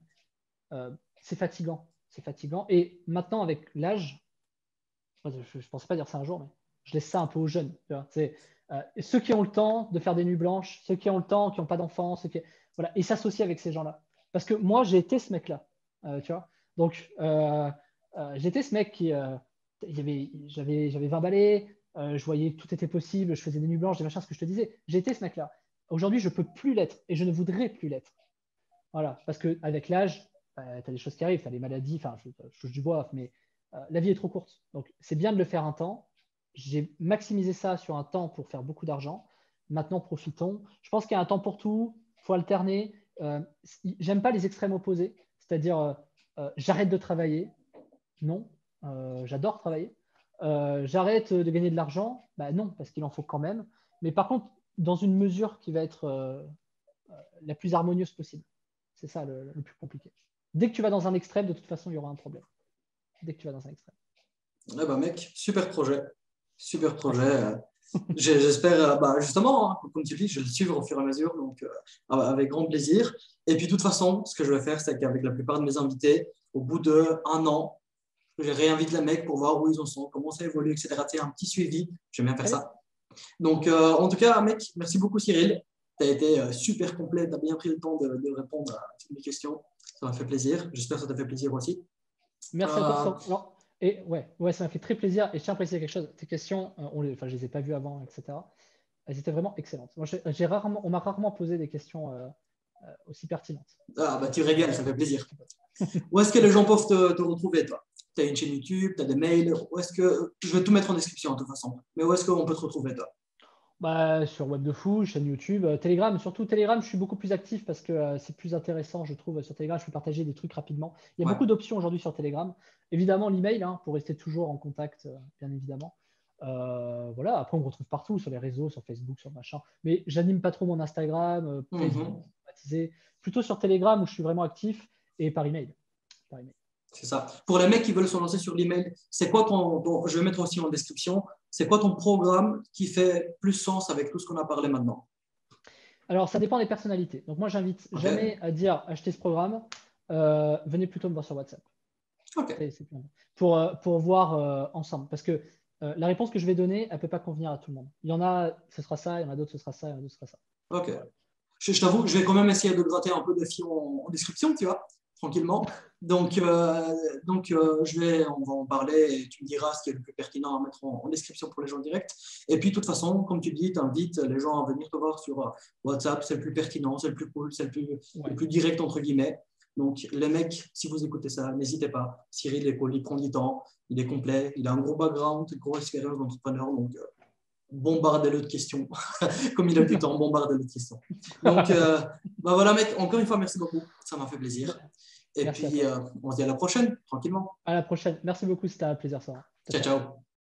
c'est fatigant. C'est fatigant. Et maintenant, avec l'âge, je ne pensais pas dire ça un jour, mais je laisse ça un peu aux jeunes. Ceux qui ont le temps de faire des nuits blanches, ceux qui ont le temps, qui n'ont pas d'enfants, voilà, et s'associer avec ces gens-là. Parce que moi, j'ai été ce mec-là. Tu vois. Donc, j'étais ce mec qui. J'avais 20 balais, je voyais que tout était possible, je faisais des nuits blanches, des machins, ce que je te disais. J'étais ce mec-là. Aujourd'hui, je ne peux plus l'être et je ne voudrais plus l'être. Voilà, parce qu'avec l'âge, tu as des choses qui arrivent, tu as des maladies, enfin, je touche du bois, mais la vie est trop courte. Donc, c'est bien de le faire un temps. J'ai maximisé ça sur un temps pour faire beaucoup d'argent. Maintenant, profitons. Je pense qu'il y a un temps pour tout, il faut alterner. J'aime pas les extrêmes opposés, c'est-à-dire j'arrête de travailler. Non, j'adore travailler. J'arrête de gagner de l'argent. Bah, non, parce qu'il en faut quand même. Mais par contre, dans une mesure qui va être la plus harmonieuse possible. C'est ça le plus compliqué. Dès que tu vas dans un extrême, de toute façon, il y aura un problème. Dès que tu vas dans un extrême. Eh ben, mec, super projet. Super projet. J'espère, justement, hein, comme tu dis, je vais le suivre au fur et à mesure, donc avec grand plaisir. Et puis, de toute façon, ce que je vais faire, c'est qu'avec la plupart de mes invités, au bout d'un an, je réinvite les mecs pour voir où ils en sont, comment ça évolue, etc. Tu sais, un petit suivi, j'aime bien faire ça. Donc, en tout cas, mec, merci beaucoup, Cyril. Tu as été super complet, tu as bien pris le temps de répondre à toutes mes questions. Ça m'a fait plaisir. J'espère que ça t'a fait plaisir aussi. Merci à toi. Alors, et ouais, ça m'a fait très plaisir. Et je tiens à préciser quelque chose. Tes questions, je ne les ai pas vues avant, etc. Elles étaient vraiment excellentes. Moi, on m'a rarement posé des questions aussi pertinentes. Ah, bah tu régales, ça fait plaisir. Où est-ce que les gens peuvent te retrouver, toi? Tu as une chaîne YouTube, tu as des mails. Où est-ce que... Je vais tout mettre en description, de toute façon. Mais où est-ce qu'on peut te retrouver, toi? Sur Web de Fou, chaîne YouTube, Telegram. Surtout Telegram, je suis beaucoup plus actif parce que c'est plus intéressant, je trouve. Sur Telegram, je peux partager des trucs rapidement. Il y a beaucoup d'options aujourd'hui sur Telegram. Évidemment, l'email, hein, pour rester toujours en contact, bien évidemment. Voilà. Après, on me retrouve partout, sur les réseaux, sur Facebook, sur machin. Mais j'anime pas trop mon Instagram, Facebook, plutôt sur Telegram où je suis vraiment actif et par email. C'est ça. Pour les mecs qui veulent se lancer sur l'email, c'est quoi je vais mettre aussi en description, c'est quoi ton programme qui fait plus sens avec tout ce qu'on a parlé maintenant? Alors, ça dépend des personnalités. Donc, moi, j'invite jamais à dire achetez ce programme. Venez plutôt me voir sur WhatsApp. C'est pour voir ensemble. Parce que la réponse que je vais donner, elle ne peut pas convenir à tout le monde. Il y en a, ce sera ça, il y en a d'autres, ce sera ça, il y en a d'autres, ce sera ça. Ok. Voilà. Je t'avoue que je vais quand même essayer de gratter un peu de filles en description, tu vois, tranquillement. Donc, on va en parler et tu me diras ce qui est le plus pertinent à mettre en description pour les gens directs. Et puis, de toute façon, comme tu dis, tu invites les gens à venir te voir sur WhatsApp, c'est le plus pertinent, c'est le plus cool, c'est le plus direct, entre guillemets. Donc, les mecs, si vous écoutez ça, n'hésitez pas. Cyril est cool, il prend du temps, il est complet, il a un gros background, une grosse expérience d'entrepreneur. Donc, bombardez-le de questions. Comme il a du temps, bombardez-le de questions. Donc, voilà, mec, encore une fois, merci beaucoup. Ça m'a fait plaisir. Et merci puis, on se dit à la prochaine, tranquillement. À la prochaine. Merci beaucoup, c'était un plaisir, Sarah. Ciao, ciao.